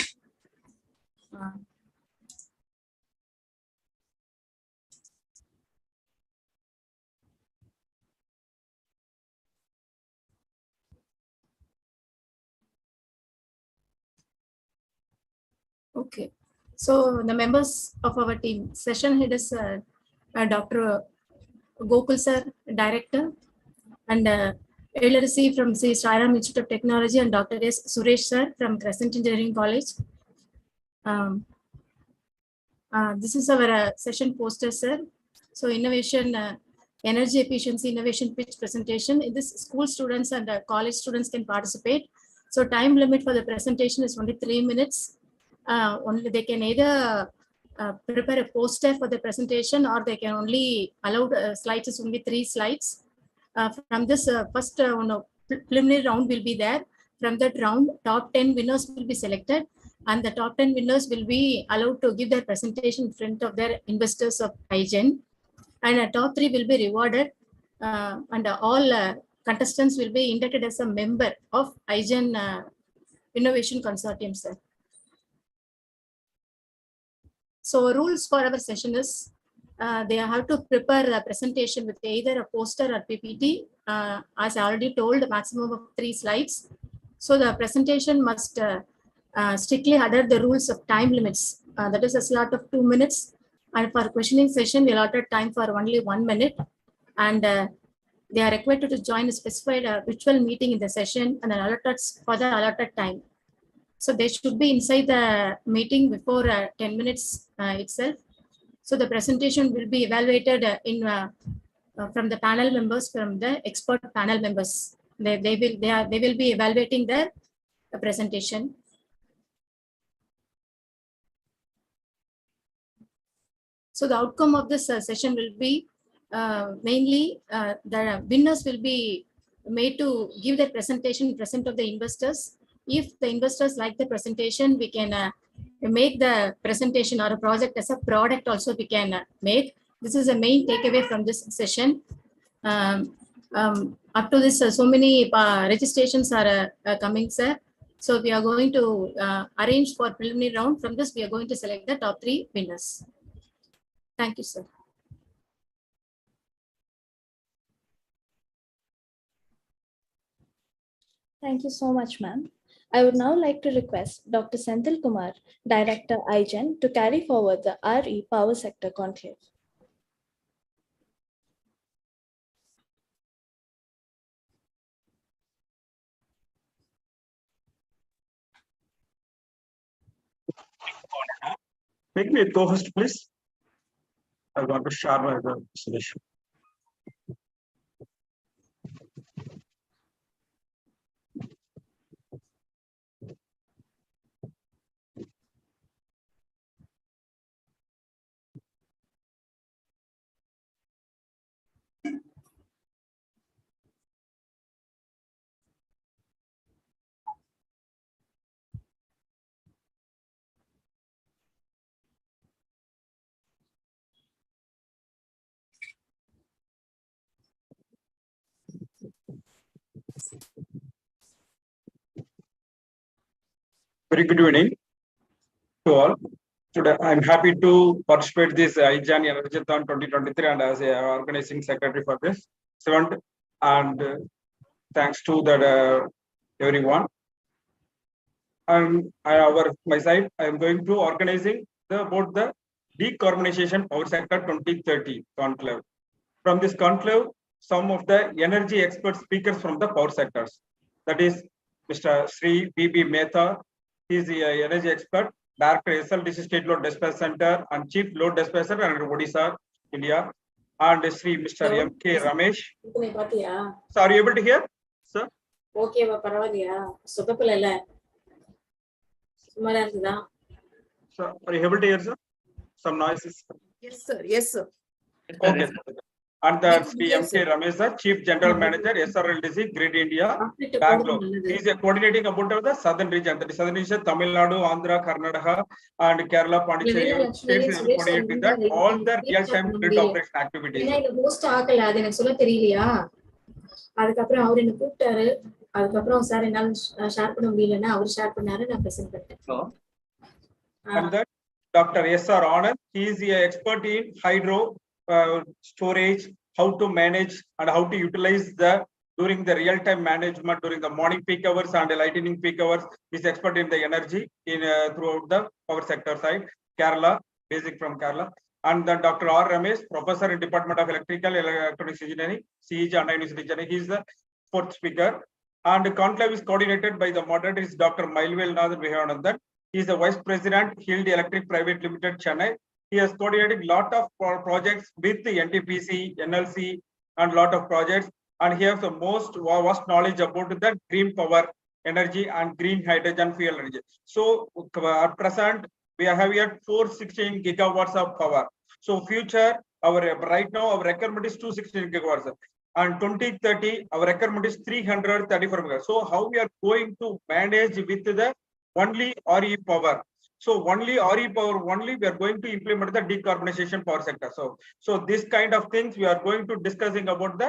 Okay. So the members of our team, session head is Dr. Gokul sir, director, and LRC from C. Sriram Institute of Technology, and Dr. S. Suresh sir from Crescent Engineering College. This is our session poster, sir. So innovation, energy efficiency innovation pitch presentation. In this, school students and college students can participate. So time limit for the presentation is only 3 minutes. Only they can either prepare a poster for the presentation, or they can only allow slides is only 3 slides. From this first preliminary round will be there. From that round, top 10 winners will be selected, and the top 10 winners will be allowed to give their presentation in front of their investors of IGEN, and top 3 will be rewarded, and all contestants will be inducted as a member of IGEN Innovation Consortium, sir. So rules for our session is they have to prepare a presentation with either a poster or PPT. As I already told, the maximum of 3 slides. So the presentation must strictly adhere the rules of time limits. That is a slot of 2 minutes. And for questioning session, we allotted time for only 1 minute. And they are required to join a specified virtual meeting in the session and allotted for the allotted time. So they should be inside the meeting before 10 minutes itself. So the presentation will be evaluated from the panel members, from the expert panel members. They will be evaluating the presentation. So the outcome of this session will be mainly the winners will be made to give their presentation in present of the investors. If the investors like the presentation, we can make the presentation or a project as a product also we can make. This is a main takeaway from this session. Up to this, so many registrations are coming, sir. So we are going to arrange for preliminary round. From this, we are going to select the top 3 winners. Thank you, sir. Thank you so much, ma'am. I would now like to request Dr. Senthil Kumar, Director IGEN, to carry forward the RE Power Sector Conclave. Make me a co-host, please. I want to share my presentation. Very good evening to all. Today, I'm happy to participate this IGEN ENERGATHON 2023 and as a organizing secretary for this event. And thanks to that everyone. My side, I am going to organizing about the decarbonization power sector 2030 conclave. From this conclave, some of the energy expert speakers from the power sectors. That is Mr. Sri B.B. Mehta. He is the energy expert, Director SLDC State Load Dispatch Center and Chief Load Dispatcher and Odisha, India. And Sri Mr. M.K. Ramesh. So are you able to hear, sir? Okay, So are you able to hear, sir? Some noises. Yes, sir. Yes, sir. Okay. And the Sri M.K. Ramesh, Chief General Manager, SRLDC, Grid India, Bangalore. He is coordinating about the southern region. That is southern region, Tamil Nadu, Andhra, Karnataka, and Kerala, Pondicherry. States is coordinating that all the real-time grid operation activities. அதுக்கப்புறம் அவர் என்ன கூப்பிட்டாரு அதுக்கப்புறம் sir என்னால share பண்ண முடியலன்னா அவர் share பண்ணாரு நான் present பண்ணிட்டேன். And that Dr. S.R. Anand, he is the expert in hydro storage, how to manage and how to utilize the during the real-time management during the morning peak hours and the lightning peak hours. He is expert in the energy in throughout the power sector side. Kerala, basic from Kerala. And then Dr. R. Ramesh, Professor in Department of Electrical Electronics Engineering, CEG and University Engineering. He is the fourth speaker. And the conclave is coordinated by the moderator is Dr. Mailvel Nath Vihayanandan. He is the Vice President, Hild Electric Private Limited, Chennai. He has coordinated a lot of projects with the NTPC, NLC, and a lot of projects. And he has the most vast knowledge about the green power energy and green hydrogen fuel energy. So at present, we have here 416 gigawatts of power. So future, right now, our requirement is 216 gigawatts. And 2030, our requirement is 334 megawatts. So how we are going to manage with the only RE power? So only RE power, only we are going to implement the decarbonization power sector. So this kind of things we are going to discussing about the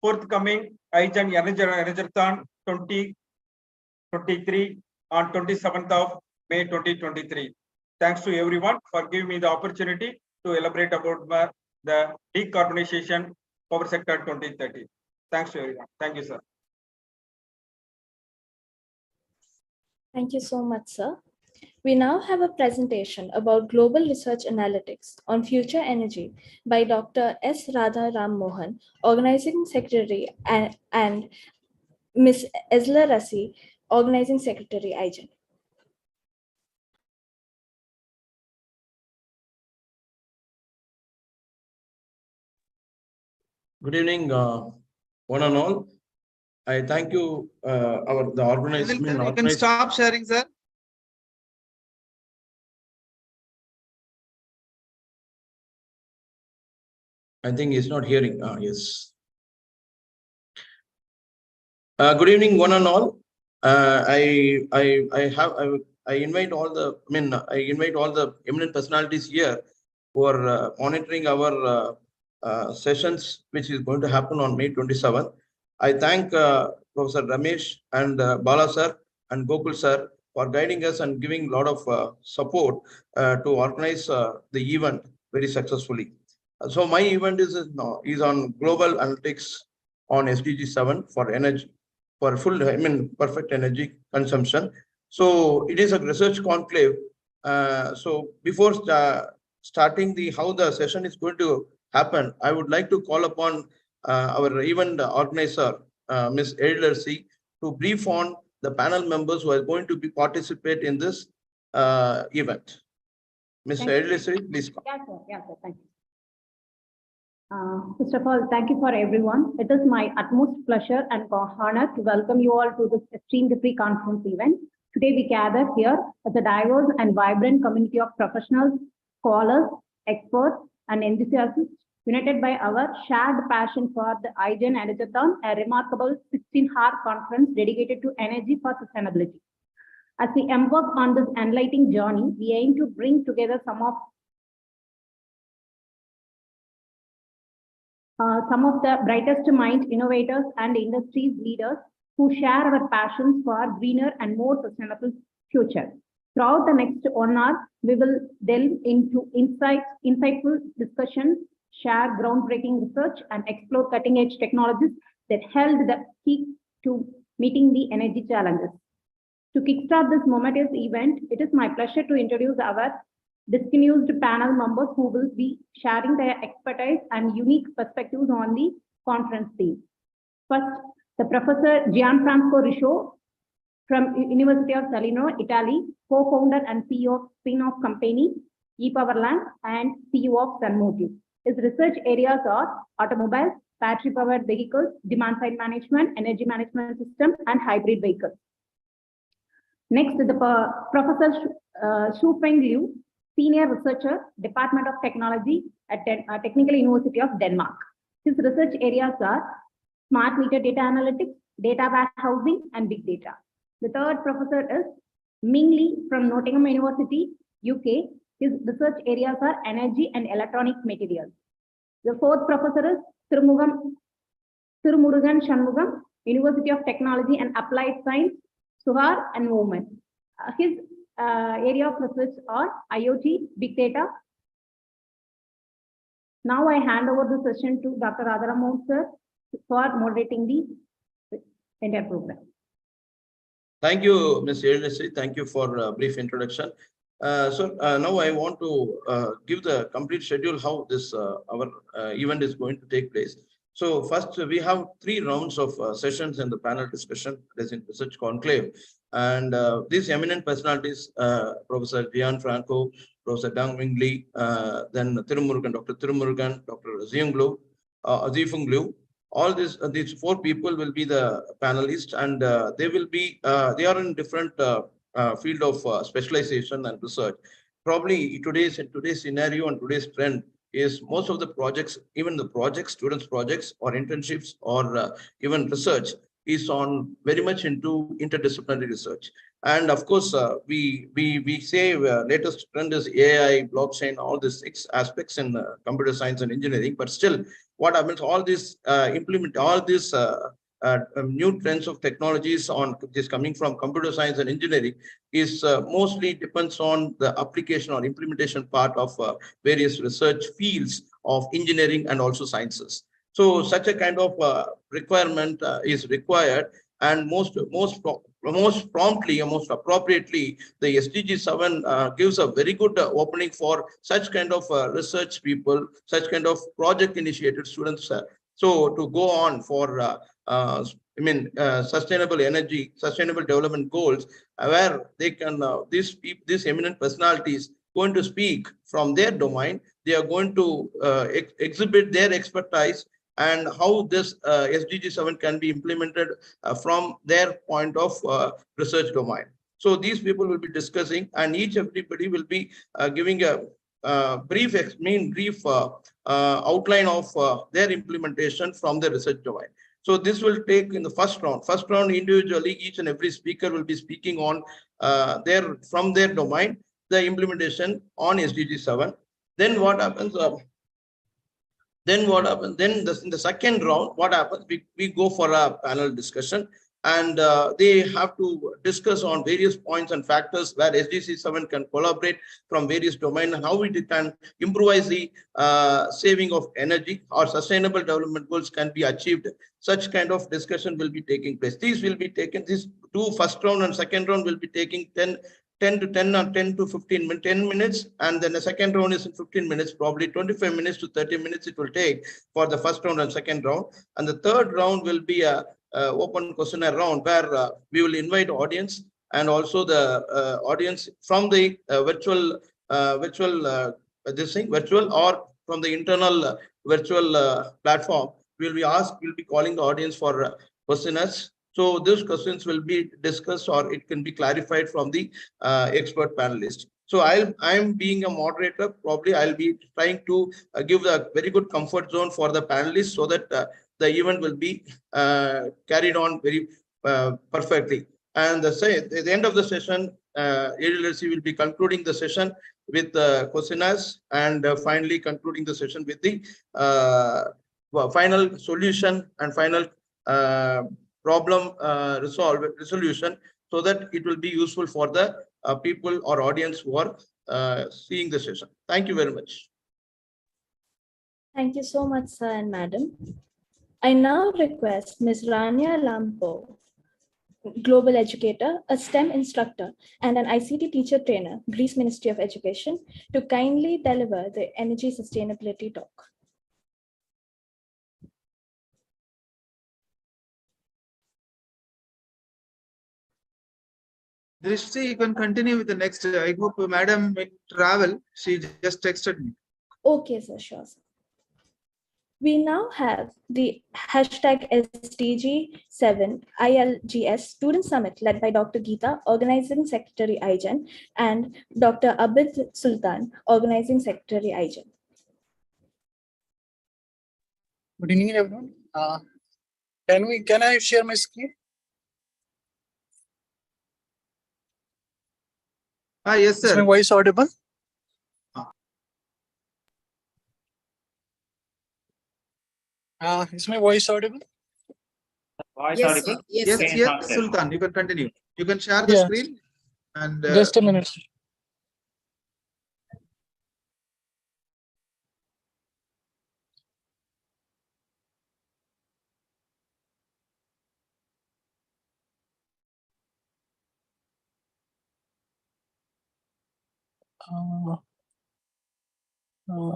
forthcoming IGEN ENERGATHON 2023 on 27th of May 2023. Thanks to everyone for giving me the opportunity to elaborate about the decarbonization power sector 2030. Thanks to everyone. Thank you, sir. Thank you so much, sir. We now have a presentation about global research analytics on future energy by Dr. S. Radha Ram Mohan, Organizing Secretary, and Ms. Ezla Rassi, Organizing Secretary, IGEN. Good evening, one and all. I thank you, the organization. You can stop sharing, sir. I think he's not hearing. Yes. Good evening, one and all. I invite all the. I invite all the eminent personalities here who are monitoring our sessions, which is going to happen on May 27th. I thank Professor Ramesh and Bala sir and Gokul sir for guiding us and giving a lot of support to organize the event very successfully. So my event is on global analytics on SDG 7 for energy, for full, perfect energy consumption. So it is a research conclave. So before starting how the session is going to happen, I would like to call upon our event organizer, Ms. Edlercy, to brief on the panel members who are going to be participate in this event. Ms. Edlercy, please come. Yeah, sir, thank you. First of all, thank you for everyone. It is my utmost pleasure and honor to welcome you all to this esteemed pre-conference event. Today we gather here as a diverse and vibrant community of professionals, scholars, experts, and enthusiasts, united by our shared passion for the IGEN ENERGATHON, a remarkable 16-hour conference dedicated to energy for sustainability. As we embark on this enlightening journey, we aim to bring together some of the brightest minds, innovators, and industry's leaders who share our passions for greener and more sustainable future. Throughout the next 1 hour, we will delve into insightful discussions, share groundbreaking research, and explore cutting-edge technologies that held the key to meeting the energy challenges. To kickstart this momentous event, it is my pleasure to introduce our distinguished panel members who will be sharing their expertise and unique perspectives on the conference theme. First, the Professor Gianfranco Riscio from University of Salerno, Italy, co-founder and CEO of spin-off company ePowerland and CEO of Sunmotive. His research areas are automobiles, battery-powered vehicles, demand-side management, energy management system, and hybrid vehicles. Next, the Professor Shufeng Liu, Senior Researcher, Department of Technology at Technical University of Denmark. His research areas are smart meter data analytics, data warehousing, and big data. The third professor is Ming Lee from Nottingham University, UK. His research areas are energy and electronic materials. The fourth professor is Thirumurugan Shanmugam, University of Technology and Applied Science, Suhar and Women. His area of research are IoT, big data. Now I hand over the session to Dr. Radharam sir for moderating the entire program. Thank you, Ms. Erilesi. Thank you for a brief introduction. Now I want to give the complete schedule how this our event is going to take place. So first, we have 3 rounds of sessions in the panel discussion, that is in research conclave. And these eminent personalities, Professor Gianfranco, Professor Dang Ming Lee, then Thirumurugan, Dr. Thirumurugan, Dr. Azifeng Liu, all these 4 people will be the panelists, and they will be they are in different field of specialization and research. Probably today's scenario and today's trend is most of the projects, even the projects, students' projects or internships or even research is on very much into interdisciplinary research. And of course, we say latest trend is AI, blockchain, all these 6 aspects in computer science and engineering. But still, what happens? All this new trends of technologies on this coming from computer science and engineering is mostly depends on the application or implementation part of various research fields of engineering and also sciences. So such a kind of requirement is required, and most promptly and most appropriately, the SDG 7 gives a very good opening for such kind of research people, such kind of project initiated students. So to go on for sustainable energy, sustainable development goals, where they can these eminent personalities going to speak from their domain. They are going to exhibit their expertise and how this SDG 7 can be implemented from their point of research domain. So these people will be discussing, and everybody will be giving a brief outline of their implementation from the research domain. So this will take in the first round. First round, individually, each and every speaker will be speaking on from their domain, the implementation on SDG 7. Then what happens? Then in the second round, what happens? We go for a panel discussion, and they have to discuss on various points and factors where SDG 7 can collaborate from various domains and how it can improvise the saving of energy or sustainable development goals can be achieved. Such kind of discussion will be taking place. These will be taken, these 2 first round and second round will be taking 10 to 15 minutes, and then the second round is in 15 minutes, probably 25 minutes to 30 minutes it will take for the first round and second round. And the third round will be a open questionnaire round where we will invite audience, and also the audience from the virtual or from the internal virtual platform. We'll be calling the audience for questionnaires. So these questions will be discussed, or it can be clarified from the expert panelist. So I'm being a moderator. Probably I'll be trying to give a very good comfort zone for the panelists so that the event will be carried on very perfectly. And at the end of the session, ERLC will be concluding the session with questionnaires, and finally concluding the session with the final solution and final problem resolution so that it will be useful for the people or audience who are seeing the session. Thank you very much. Thank you so much, sir and madam. I now request Ms. Rania Lampo, Global Educator, a STEM instructor, and an ICT teacher trainer, Greece Ministry of Education, to kindly deliver the energy sustainability talk. Drishti, you can continue with the next. I hope Madam will travel. She just texted me. Okay, sir, sure, sir. We now have the hashtag SDG7 ILGS Student Summit led by Dr. Geeta, Organizing Secretary IGEN, and Dr. Abid Sultan, Organizing Secretary IGEN. Good evening, everyone. Can I share my screen? Yes, sir. Is my voice audible? Is my voice audible? Yes, yes, Sultan. You can continue. You can share the screen and just a minute.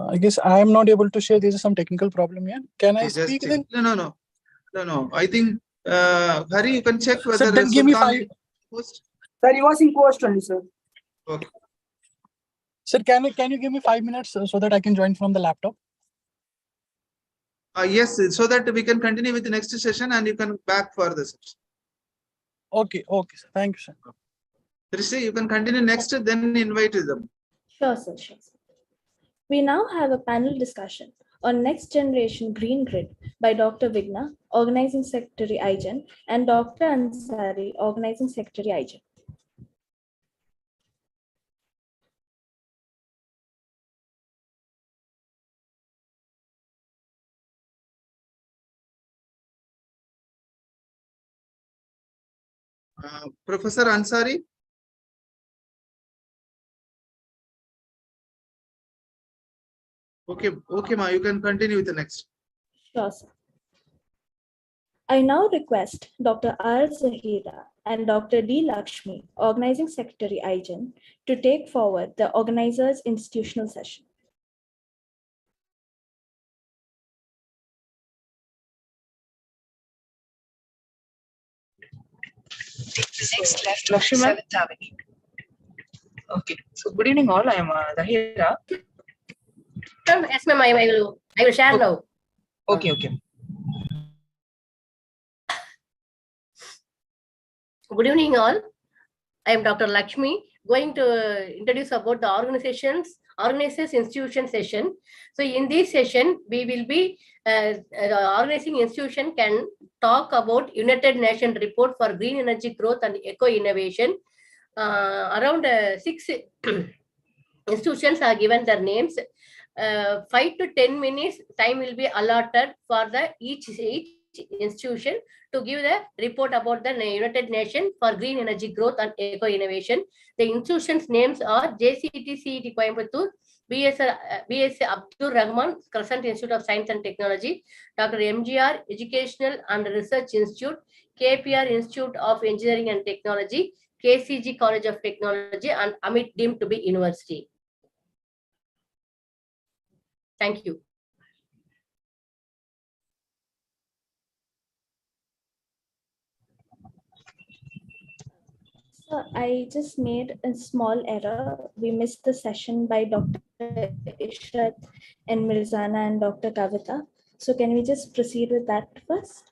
I guess I am not able to share. There is some technical problem here. Can I speak then? No. I think Hari, you can check whether Sir, then give me 5. Sir, he was in post only, sir. Okay. Sir, can you give me 5 minutes so that I can join from the laptop? Yes, so that we can continue with the next session and you can back for the session. Okay, sir. Thank you, sir. Drishti, you can continue next, then invite them. Sure, sir. Sure, sir. We now have a panel discussion on Next Generation Green Grid by Dr. Vigna, Organizing Secretary IGEN, and Dr. Ansari, Organizing Secretary IGEN. Professor Ansari. Okay, ma, you can continue with the next. Sure, sir. I now request Dr. R. Zahira and Dr. D. Lakshmi, Organizing Secretary IGEN, to take forward the organizer's institutional session. Next left, Lakshmi. 7th Avenue. Okay, so good evening all. I am Zahira. Yes, ma'am. I will share now. Okay. Good evening, all. I am Dr. Lakshmi, going to introduce about the organizers institution session. So in this session, we will be the organizing institution can talk about United Nations report for green energy growth and eco innovation. Around 6 institutions are given their names. 5 to 10 minutes time will be allotted for each institution to give the report about the United Nations for green energy growth and eco innovation. The institutions names are JCT Coimbatore, BS Abdul Rahman, Crescent Institute of Science and Technology, Dr. MGR Educational and Research Institute, KPR Institute of Engineering and Technology, KCG College of Technology, and Amit deemed to be University. Thank you. So I just made a small error. We missed the session by Dr. Ishrat and Mirzana and Dr. Kavita. So can we just proceed with that first?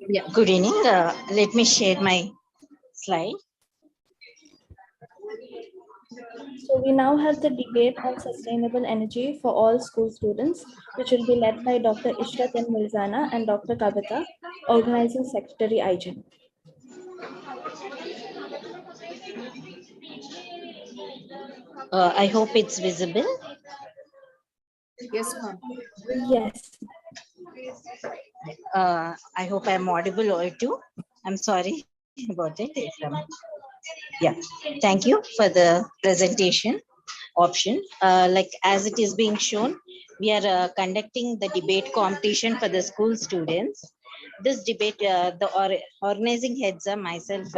Yeah, good evening. Let me share my slide. So we now have the debate on sustainable energy for all school students, which will be led by Dr. Ishrat and Mirzana and Dr. Kavita, Organizing Secretary IGEN. I hope it's visible. Yes, ma'am. Yes. I hope I'm audible or too. I'm sorry about it. Yeah, thank you for the presentation option. Like as it is being shown, we are conducting the debate competition for the school students. This debate, organizing heads are myself,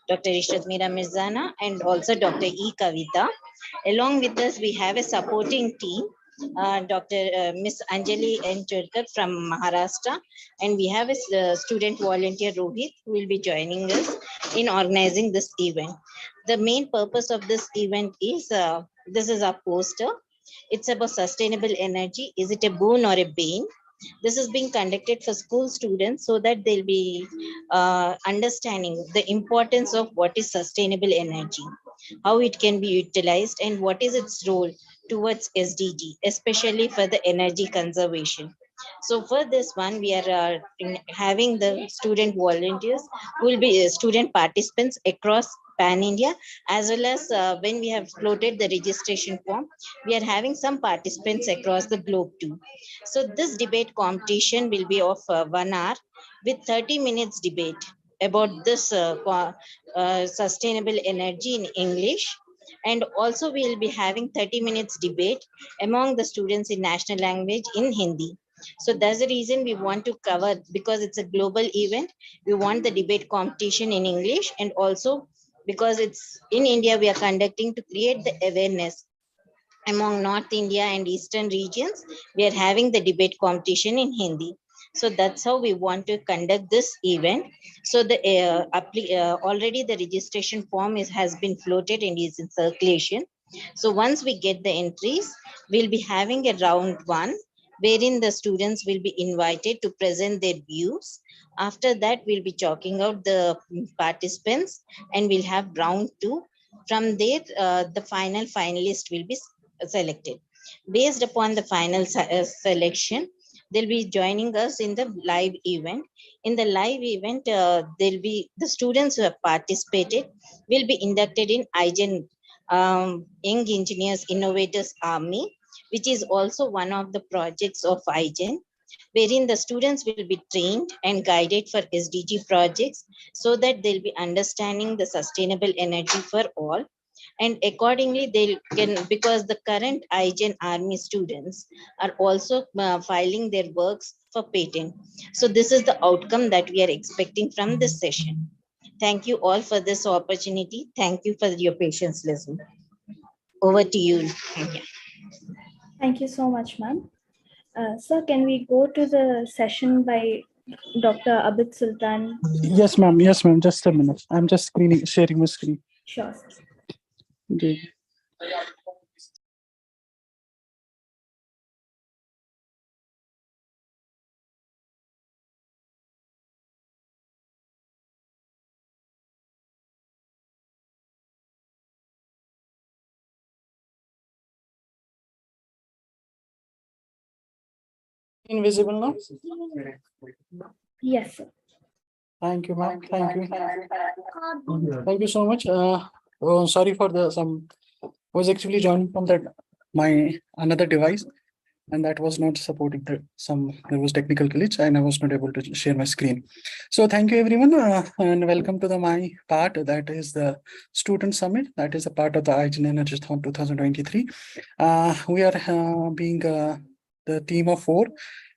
Dr. Ishrat Mira Mirzana, and also Dr. E. Kavita. Along with us, we have a supporting team, Dr. Miss Anjali N. Turkar from Maharashtra, and we have a student volunteer Rohit who will be joining us in organizing this event. The main purpose of this event is this is a poster. It's about sustainable energy. Is it a boon or a bane? This is being conducted for school students so that they'll be understanding the importance of what is sustainable energy, how it can be utilized, and what is its role towards SDG, especially for the energy conservation. So for this one, we are having the student volunteers who will be student participants across Pan India, as well as when we have floated the registration form, we are having some participants across the globe too. So this debate competition will be of 1 hour with 30 minutes debate about this sustainable energy in English. And also we will be having 30 minutes debate among the students in national language in Hindi. So that's the reason we want to cover, because it's a global event, we want the debate competition in English, and also because it's in India, we are conducting to create the awareness among North India and Eastern regions. We are having the debate competition in Hindi. So that's how we want to conduct this event. So the already the registration form has been floated and is in circulation. So once we get the entries, we'll be having a round 1 wherein the students will be invited to present their views. After that, we'll be chalking out the participants and we'll have round 2. From there, the final finalist will be selected. Based upon the final selection, they'll be joining us in the live event. In the live event, there'll be the students who have participated will be inducted in IGEN, Young Engineers Innovators Army, which is also one of the projects of IGEN, wherein the students will be trained and guided for SDG projects so that they'll be understanding the sustainable energy for all. And accordingly, they can, because the current IGEN Army students are also filing their works for patent. So this is the outcome that we are expecting from this session. Thank you all for this opportunity. Thank you for your patience, listening. Over to you. Thank you so much, ma'am. Sir, can we go to the session by Dr. Abid Sultan? Yes, ma'am. Yes, ma'am. Just a minute. I'm just sharing my screen. Sure. Okay. Invisible now? Yes, sir. Thank you, ma'am. Thank you. Thank you so much. Sorry for the I was actually joining from my another device, and that was not supporting there was technical glitch and I was not able to share my screen. So thank you everyone, and welcome to my part, that is the student summit, that is a part of the IGEN ENERGATHON 2023. We are being the team of 4,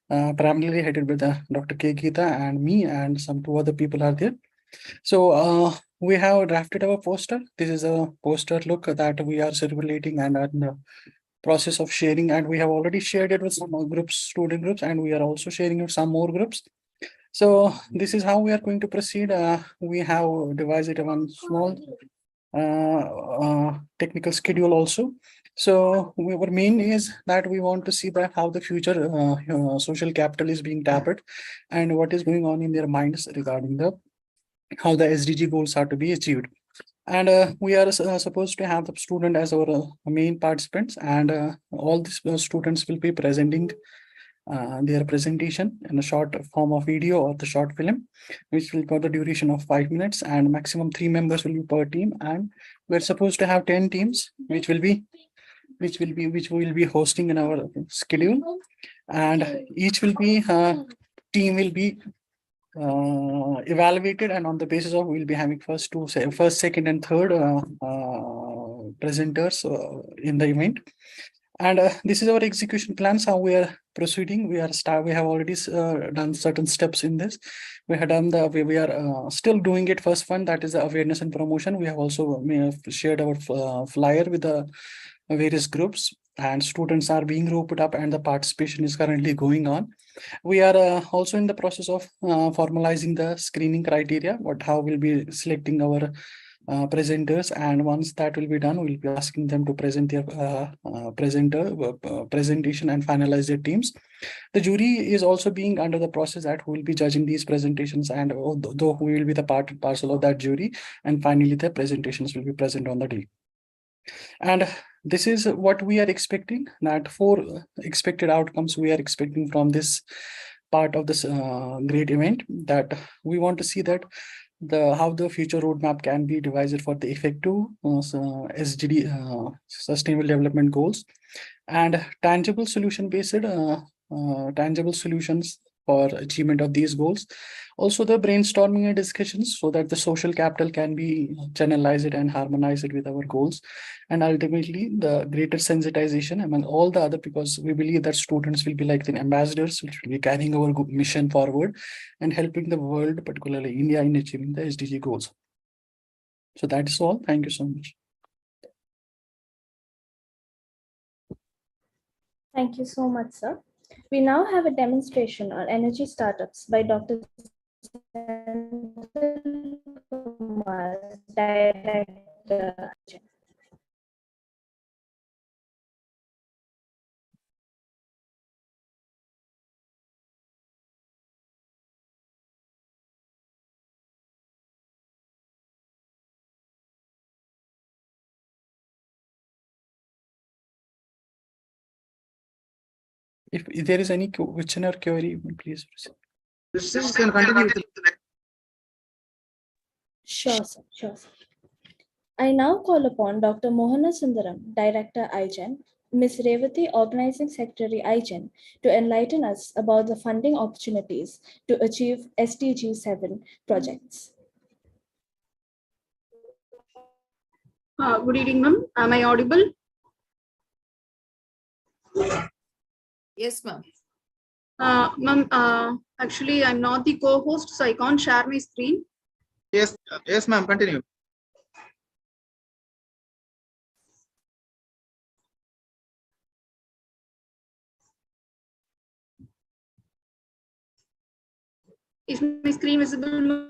primarily headed by Dr. K. Geeta and me, and some 2 other people are there. So we have drafted our poster. This is a poster look that we are circulating and are in the process of sharing, and we have already shared it with some groups, student groups, and we are also sharing it with some more groups. So this is how we are going to proceed. We have devised it one small technical schedule also. So our main is that we want to see that how the future social capital is being tapped and what is going on in their minds regarding how the SDG goals are to be achieved. And we are supposed to have the student as our main participants, and all these students will be presenting their presentation in a short form of video or the short film, which will go the duration of 5 minutes, and maximum 3 members will be per team. And we're supposed to have 10 teams, which we will be hosting in our schedule, and each will be team will be evaluated, and on the basis of we'll be having first, second, and third presenters in the event. And this is our execution plans, how we are proceeding. We have already done certain steps in this. We are still doing it. First one, that is the awareness and promotion. We have also shared our flyer with the various groups, and students are being grouped up, and the participation is currently going on. We are also in the process of formalizing the screening criteria, how we'll be selecting our presenters, and once that will be done, we'll be asking them to present their presentation and finalize their teams. The jury is also being under the process that who will be judging these presentations, and though who will be the part and parcel of that jury, and finally the presentations will be present on the day. And this is what we are expecting, that 4 expected outcomes we are expecting from this part of this great event, that we want to see that how the future roadmap can be devised for the effective SDG sustainable development goals, and tangible solution based tangible solutions for achievement of these goals. Also the brainstorming and discussions, so that the social capital can be channelized and harmonized with our goals, and ultimately the greater sensitization among all the other, because we believe that students will be like the ambassadors, which will be carrying our mission forward and helping the world, particularly India, in achieving the SDG goals. So that is all. Thank you so much. Thank you so much, sir. We now have a demonstration on energy startups by Dr. Kumar, Director. If there is any question or query, please. This can continue. Sure, sir. Sure, sir. I now call upon Dr. Mohana Sundaram, Director IGEN, Ms. Revati, Organizing Secretary IGEN, to enlighten us about the funding opportunities to achieve SDG 7 projects. Good evening, ma'am. Am I audible? Yes, ma'am. Ma'am, actually, I'm not the co-host, so I can't share my screen. Yes, yes, ma'am. Continue. Is my screen visible, ma'am?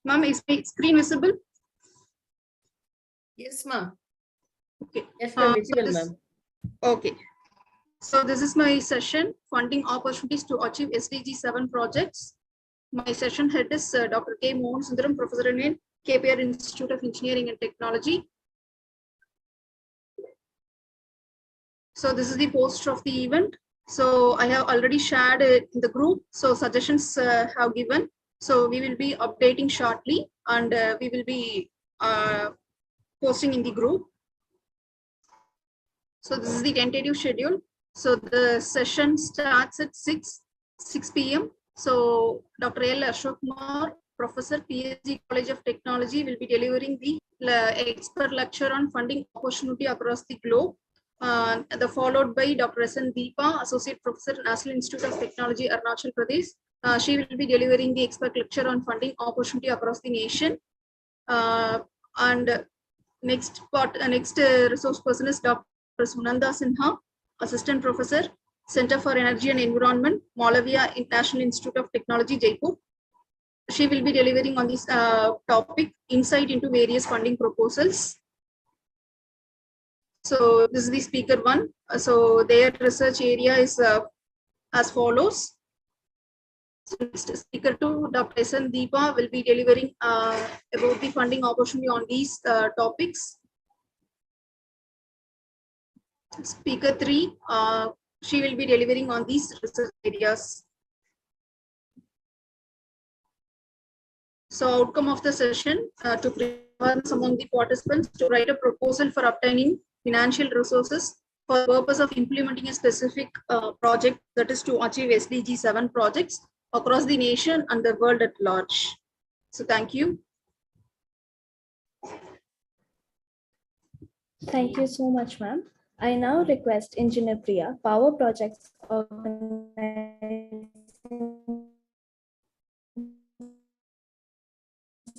Ma'am, is my screen visible? Yes, ma'am. Okay. Yes, ma'am. Visible, ma'am. Okay. So this is my session, funding opportunities to achieve SDG 7 projects. My session head is Dr. K. Mohan Sundaram, Professor in KPR Institute of Engineering and Technology. So this is the poster of the event. So I have already shared it in the group. So suggestions have given. So we will be updating shortly, and we will be posting in the group. So this is the tentative schedule. So the session starts at 6 p.m. So Dr. L. Ashok Kumar, Professor, PhD, College of Technology, will be delivering the expert lecture on funding opportunity across the globe. Followed by Dr. S.N. Deepa, Associate Professor, National Institute of Technology, Arunachal Pradesh. She will be delivering the expert lecture on funding opportunity across the nation. And next resource person is Dr. Sunanda Sinha, Assistant Professor, Center for Energy and Environment, Malavia International Institute of Technology, Jaipur. She will be delivering on this topic, insight into various funding proposals. So this is the speaker one. So their research area is as follows. So next speaker two, Dr. S.N. Deepa, will be delivering about the funding opportunity on these topics. Speaker 3, she will be delivering on these research areas. So outcome of the session, to prevent among the participants to write a proposal for obtaining financial resources for the purpose of implementing a specific project, that is to achieve SDG 7 projects across the nation and the world at large. So thank you. Thank you so much, ma'am. I now request Engineer Priya, Power Projects Organizing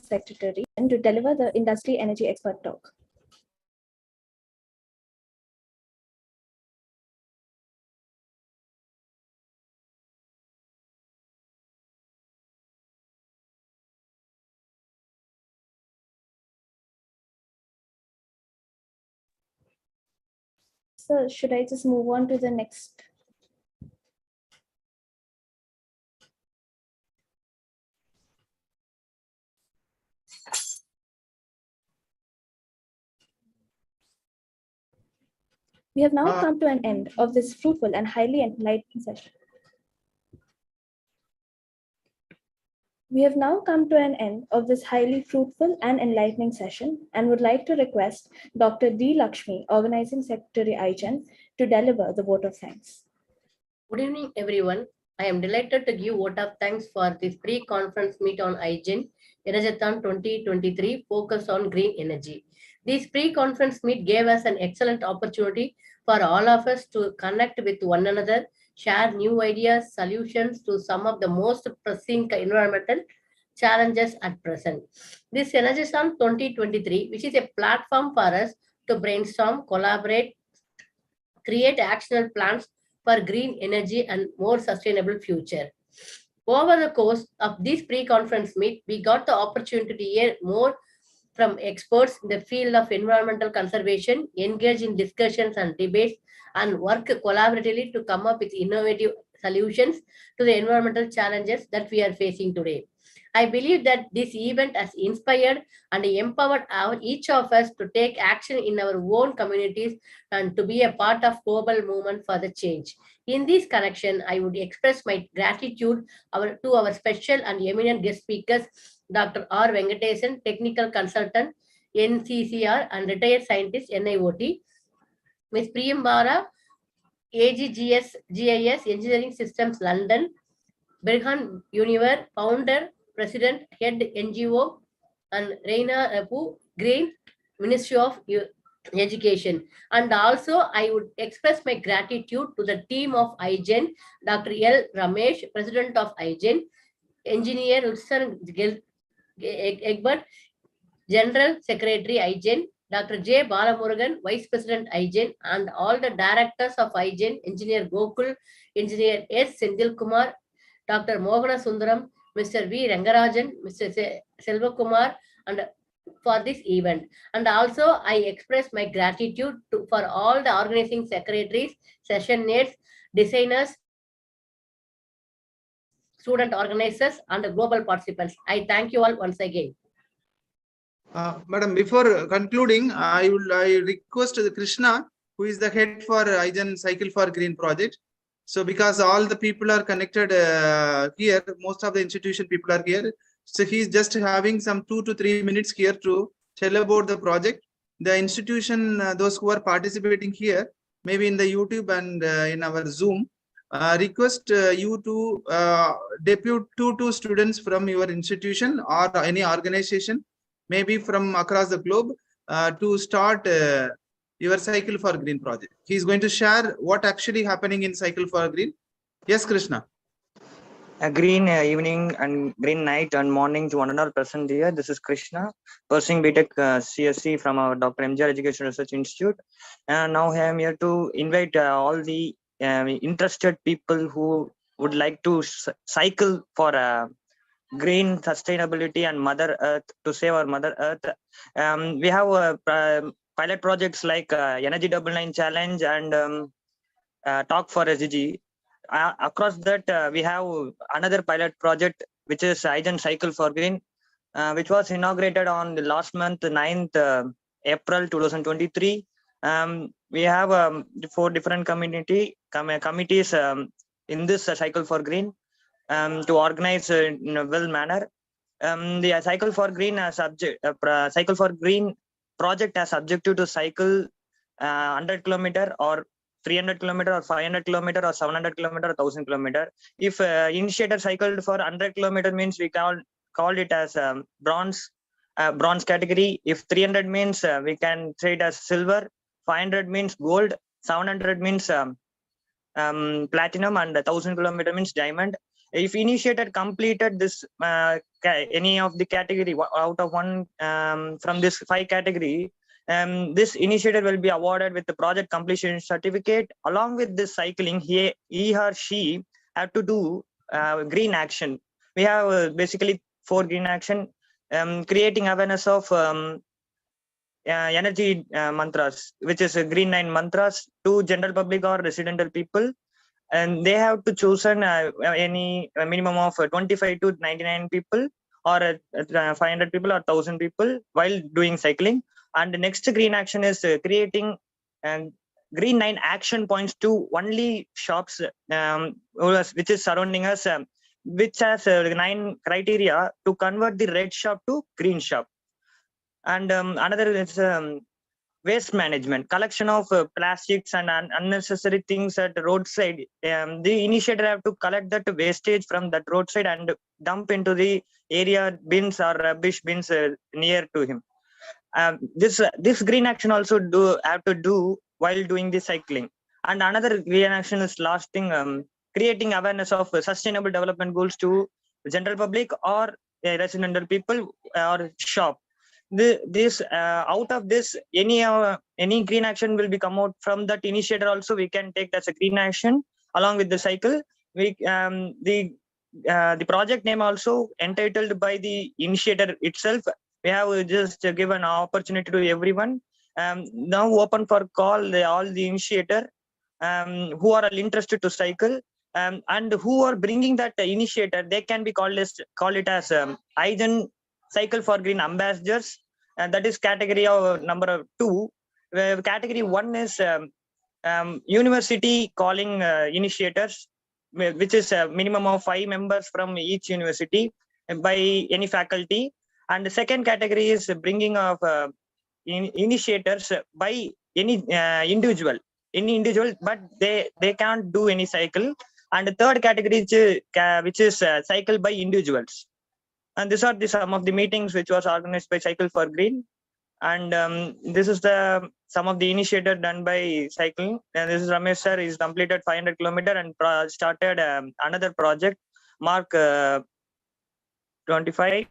Secretary, to deliver the Industry Energy Expert Talk. So should I just move on to the next? We have now come to an end of this fruitful and highly enlightening session. We have now come to an end of this highly fruitful and enlightening session and would like to request Dr. D. Lakshmi, Organizing Secretary IGEN, to deliver the vote of thanks. Good evening, everyone. I am delighted to give vote of thanks for this pre-conference meet on IGEN, ENERGATHON 2023, focused on green energy. This pre-conference meet gave us an excellent opportunity for all of us to connect with one another, share new ideas, solutions to some of the most pressing environmental challenges at present. This ENERGATHON 2023, which is a platform for us to brainstorm, collaborate, create actionable plans for green energy and more sustainable future. Over the course of this pre-conference meet, we got the opportunity to hear more from experts in the field of environmental conservation, engage in discussions and debates, and work collaboratively to come up with innovative solutions to the environmental challenges that we are facing today. I believe that this event has inspired and empowered each of us to take action in our own communities and to be a part of global movement for the change. In this connection, I would express my gratitude to our special and eminent guest speakers, Dr. R. Venkatesan, Technical Consultant, NCCR, and Retired Scientist, NIOT, Ms. Priyambara, AGGS, GIS, Engineering Systems, London, Berhan Univer, Founder, President, Head NGO, and Reina Rapu, Green, Ministry of Education. And also, I would express my gratitude to the team of IGEN, Dr. L. Ramesh, President of IGEN, Engineer Utsan Egbert, General Secretary IGEN, Dr. J. Balamurugan, Vice President IGEN, and all the directors of IGEN, Engineer Gokul, Engineer S. Sendil Kumar, Dr. Mohana Sundaram, Mr. V. Rangarajan, Mr. Selva Kumar, and for this event. And also, I express my gratitude for all the organizing secretaries, session aides, designers, student organizers, and the global participants. I thank you all once again. Madam, before concluding, I request Krishna, who is the head for IGEN Cycle for Green project. So because all the people are connected here, most of the institution people are here. So he's just having some 2 to 3 minutes here to tell about the project. The institution, those who are participating here, maybe in the YouTube and in our Zoom, request you to depute two students from your institution or any organization, maybe from across the globe, to start your Cycle for Green project. He's going to share what actually happening in Cycle for Green. Yes, Krishna. A green evening and green night and morning to one and all present here. This is Krishna, pursuing BTech CSC from our Dr. MGR Education Research Institute. And now I am here to invite all the interested people who would like to cycle for green sustainability and Mother Earth, to save our Mother Earth. We have pilot projects like Energy 99 Challenge and Talk for SDG. Across that, we have another pilot project, which is IGEN Cycle for Green, which was inaugurated on the last month, 9th April 2023. we have 4 different committees in this cycle for green to organize in a well manner. The cycle for green cycle for green project has objective to cycle 100 kilometer or 300 kilometer or 500 kilometer or 700 kilometer or 1000 kilometer. If initiator cycled for 100 kilometer means we call it as bronze category. If 300 means we can say it as silver, 500 means gold, 700 means platinum, and 1000 kilometer means diamond. If initiator completed this any of the category out of one from this 5 category, this initiator will be awarded with the project completion certificate. Along with this cycling, he or she have to do green action. We have basically 4 green action: creating awareness of energy mantras, which is green 9 mantras to general public or residential people, and they have to choose any minimum of 25 to 99 people or 500 people or 1000 people while doing cycling. And the next green action is creating green 9 action points to only shops which is surrounding us, which has 9 criteria to convert the red shop to green shop. And another is waste management, collection of plastics and unnecessary things at the roadside. The initiator have to collect that wastage from that roadside and dump into the area bins or rubbish bins near to him. This green action also have to do while doing the cycling. And another green action is last thing, creating awareness of sustainable development goals to general public or residential people or shop. This out of this, any green action will be come out from that initiator. Also, we can take as a green action along with the cycle. We the project name also entitled by the initiator itself. We have just given an opportunity to everyone. Now open for call all the initiator who are interested to cycle and who are bringing that initiator. They can be call it as IGEN cycle for green ambassadors, and that is category of number 2. Category 1 is university calling initiators, which is a minimum of 5 members from each university by any faculty. And the second category is bringing of initiators by any individual, but they can't do any cycle. And the third category is, which is cycle by individuals. And these are some of the meetings which was organized by Cycle for Green. And this is some of the initiative done by cycling. And this is Ramesh sir. He's completed 500 kilometer and started another project, Mark 25.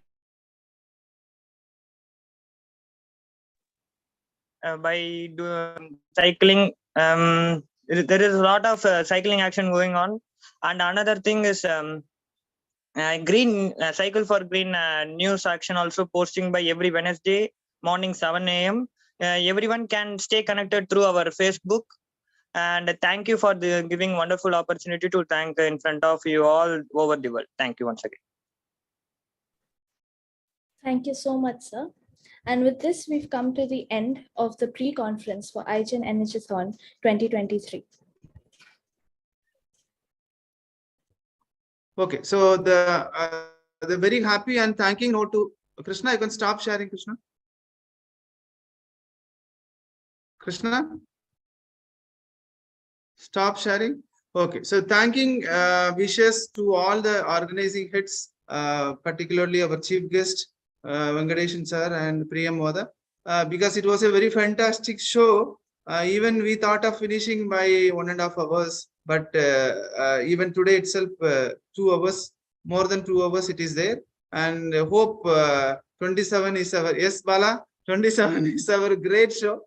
By cycling, there is a lot of cycling action going on. And another thing is green cycle for green news action also posting by every Wednesday morning 7 a.m. Everyone can stay connected through our Facebook. And thank you for giving wonderful opportunity to thank in front of you all over the world. Thank you once again. Thank you so much, sir. And with this, we've come to the end of the pre-conference for IGEN ENERGATHON 2023. Okay, so the very happy and thanking note to Krishna. You can stop sharing, Krishna. Krishna, stop sharing. Okay, so thanking wishes to all the organizing heads, particularly our chief guest, Venkadeshan sir and Priyam Moda, because it was a very fantastic show. Even we thought of finishing by 1.5 hours, but even today itself, 2 hours, more than 2 hours it is there. And hope 27 is our, yes Bala, 27 is our great show.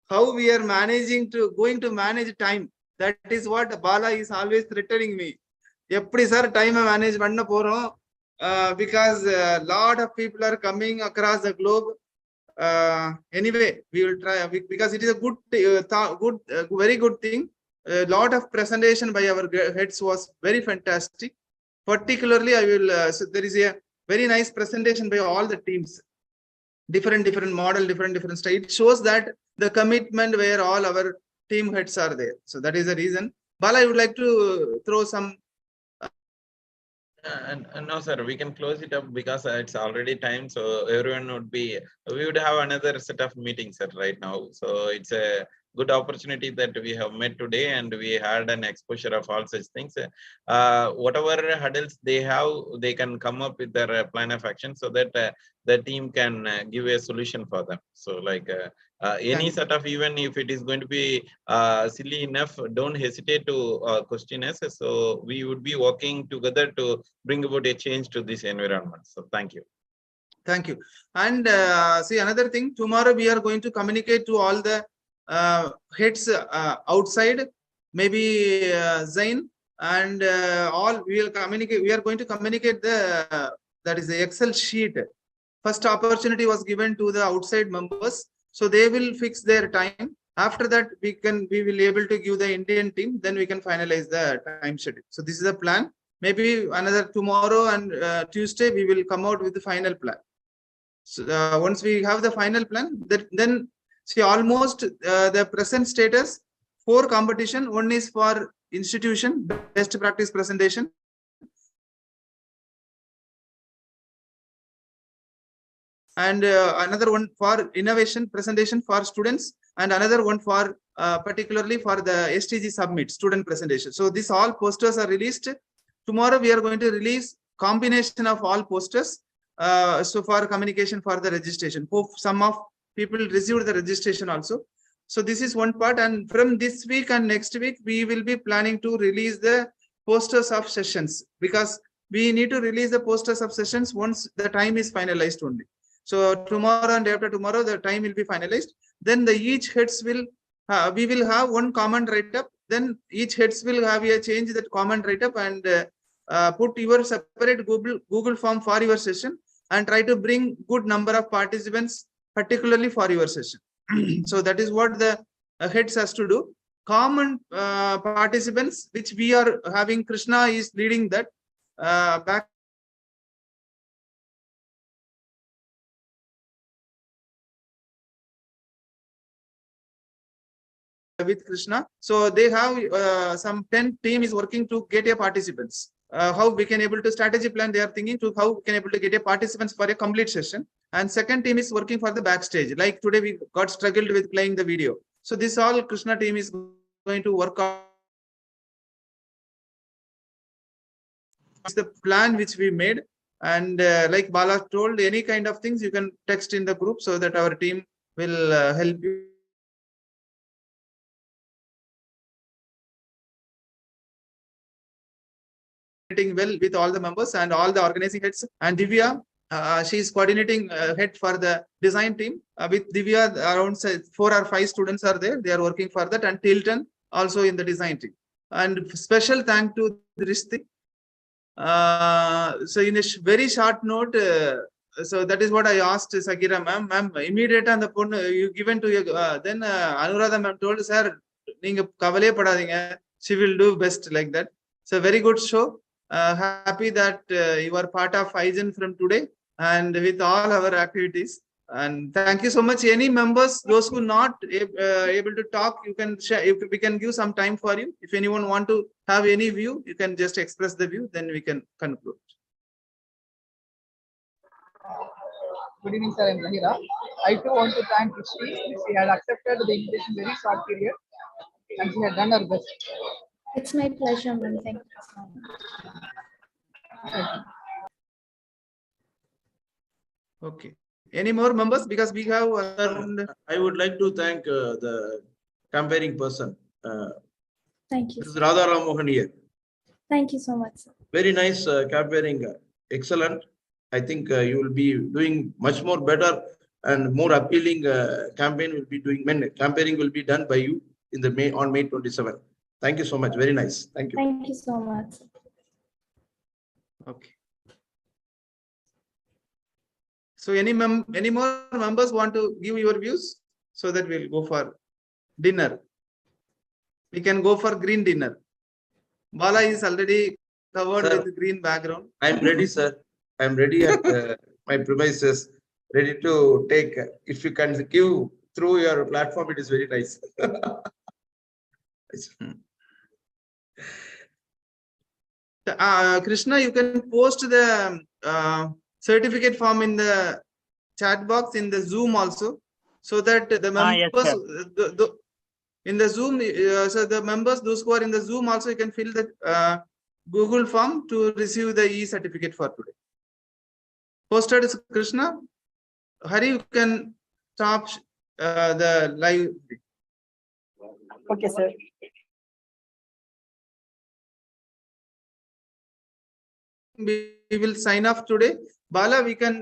How we are going to manage time. That is what Bala is always threatening me. Eppadi sir time manage panna porom, because a lot of people are coming across the globe. Anyway, we will try, because it is a good, very good thing. A lot of presentation by our heads was very fantastic. Particularly, I will. So there is a very nice presentation by all the teams. Different model, different style. It shows that the commitment where all our team heads are there. So that is the reason. Bala, I would like to throw some. And no, sir, we can close it up because it's already time. So everyone we would have another set of meetings right now. So it's a good opportunity that we have met today, and we had an exposure of all such things. Whatever hurdles they have, they can come up with their plan of action so that the team can give a solution for them. So like any sort of, even if it is going to be silly enough, don't hesitate to question us. So we would be working together to bring about a change to this environment. So thank you. Thank you. And see, another thing, tomorrow we are going to communicate to all the heads outside, maybe Zain, and all we will communicate. We are going to communicate the that is the Excel sheet. First opportunity was given to the outside members, so they will fix their time. After that, we will be able to give the Indian team. Then we can finalize the time schedule. So this is the plan. Maybe another tomorrow and Tuesday we will come out with the final plan. So once we have the final plan, then see, almost the present status, 4 competition. One is for institution best practice presentation. And another one for innovation presentation for students, and another one for particularly for the STG submit student presentation. So these all posters are released. Tomorrow we are going to release combination of all posters. So for communication for the registration, hope some of people received the registration also. So this is one part, and from this week and next week we will be planning to release the posters of sessions, because we need to release the posters of sessions once the time is finalized only. So tomorrow and after tomorrow the time will be finalized. Then the each heads will we will have one comment write-up. Then each heads will have a change that comment write-up and put your separate Google form for your session, and try to bring good number of participants, particularly for your session. So that is what the heads has to do. Common participants, which we are having, Krishna is leading that back. With Krishna, so they have some 10 team is working to get a participants. How we can able to strategy plan, they are thinking to how we can able to get a participants for a complete session. And second team is working for the backstage, like today we got struggled with playing the video. So this all Krishna team is going to work on. It's the plan which we made, and like Bala told, any kind of things you can text in the group so that our team will help you. Well with all the members and all the organizing heads, and Divya, she is coordinating head for the design team. With Divya, around 4 or 5 students are there. They are working for that, and Tilton also in the design team. And special thank to Drishti. So in a very short note, so that is what I asked Sakira ma'am. Immediate on the phone you given to your then Anuradha ma'am told, sir, neenga kavale padadinga, she will do best, like that. So very good show. Happy that you are part of IGEN from today and with all our activities. And thank you so much. Any members, those who not able to talk, you can share. If we can give some time for you. If anyone want to have any view, you can just express the view. Then we can conclude. Good evening, sir. I'm Lahira. I too want to thank Krishna. She had accepted the invitation very short period, and she had done her best. It's my pleasure, ma'am. Thank you so much. Okay. Any more members? Because we have. I would like to thank the campaigning person. Thank you. This is Radha Ram Mohan here. Thank you so much, sir. Very nice campaigning. Excellent. I think you will be doing much more better and more appealing campaign will be doing. Campaigning will be done by you in the on May 27th. Thank you so much. Very nice. Thank you. Thank you so much. Okay. So any more members want to give your views, so that we'll go for dinner. We can go for green dinner. Bala is already covered Sir, with the green background. I'm ready, sir. I'm ready at my premises, ready to take. If you can give through your platform, it is very nice. Krishna, you can post the certificate form in the chat box in the Zoom also, so that the members Yes, in the Zoom, so the members, those who are in the Zoom also, you can fill the Google form to receive the e-certificate for today. Posted is Krishna. Hari, you can stop the live. Okay, sir. We will sign off today. Bala, we can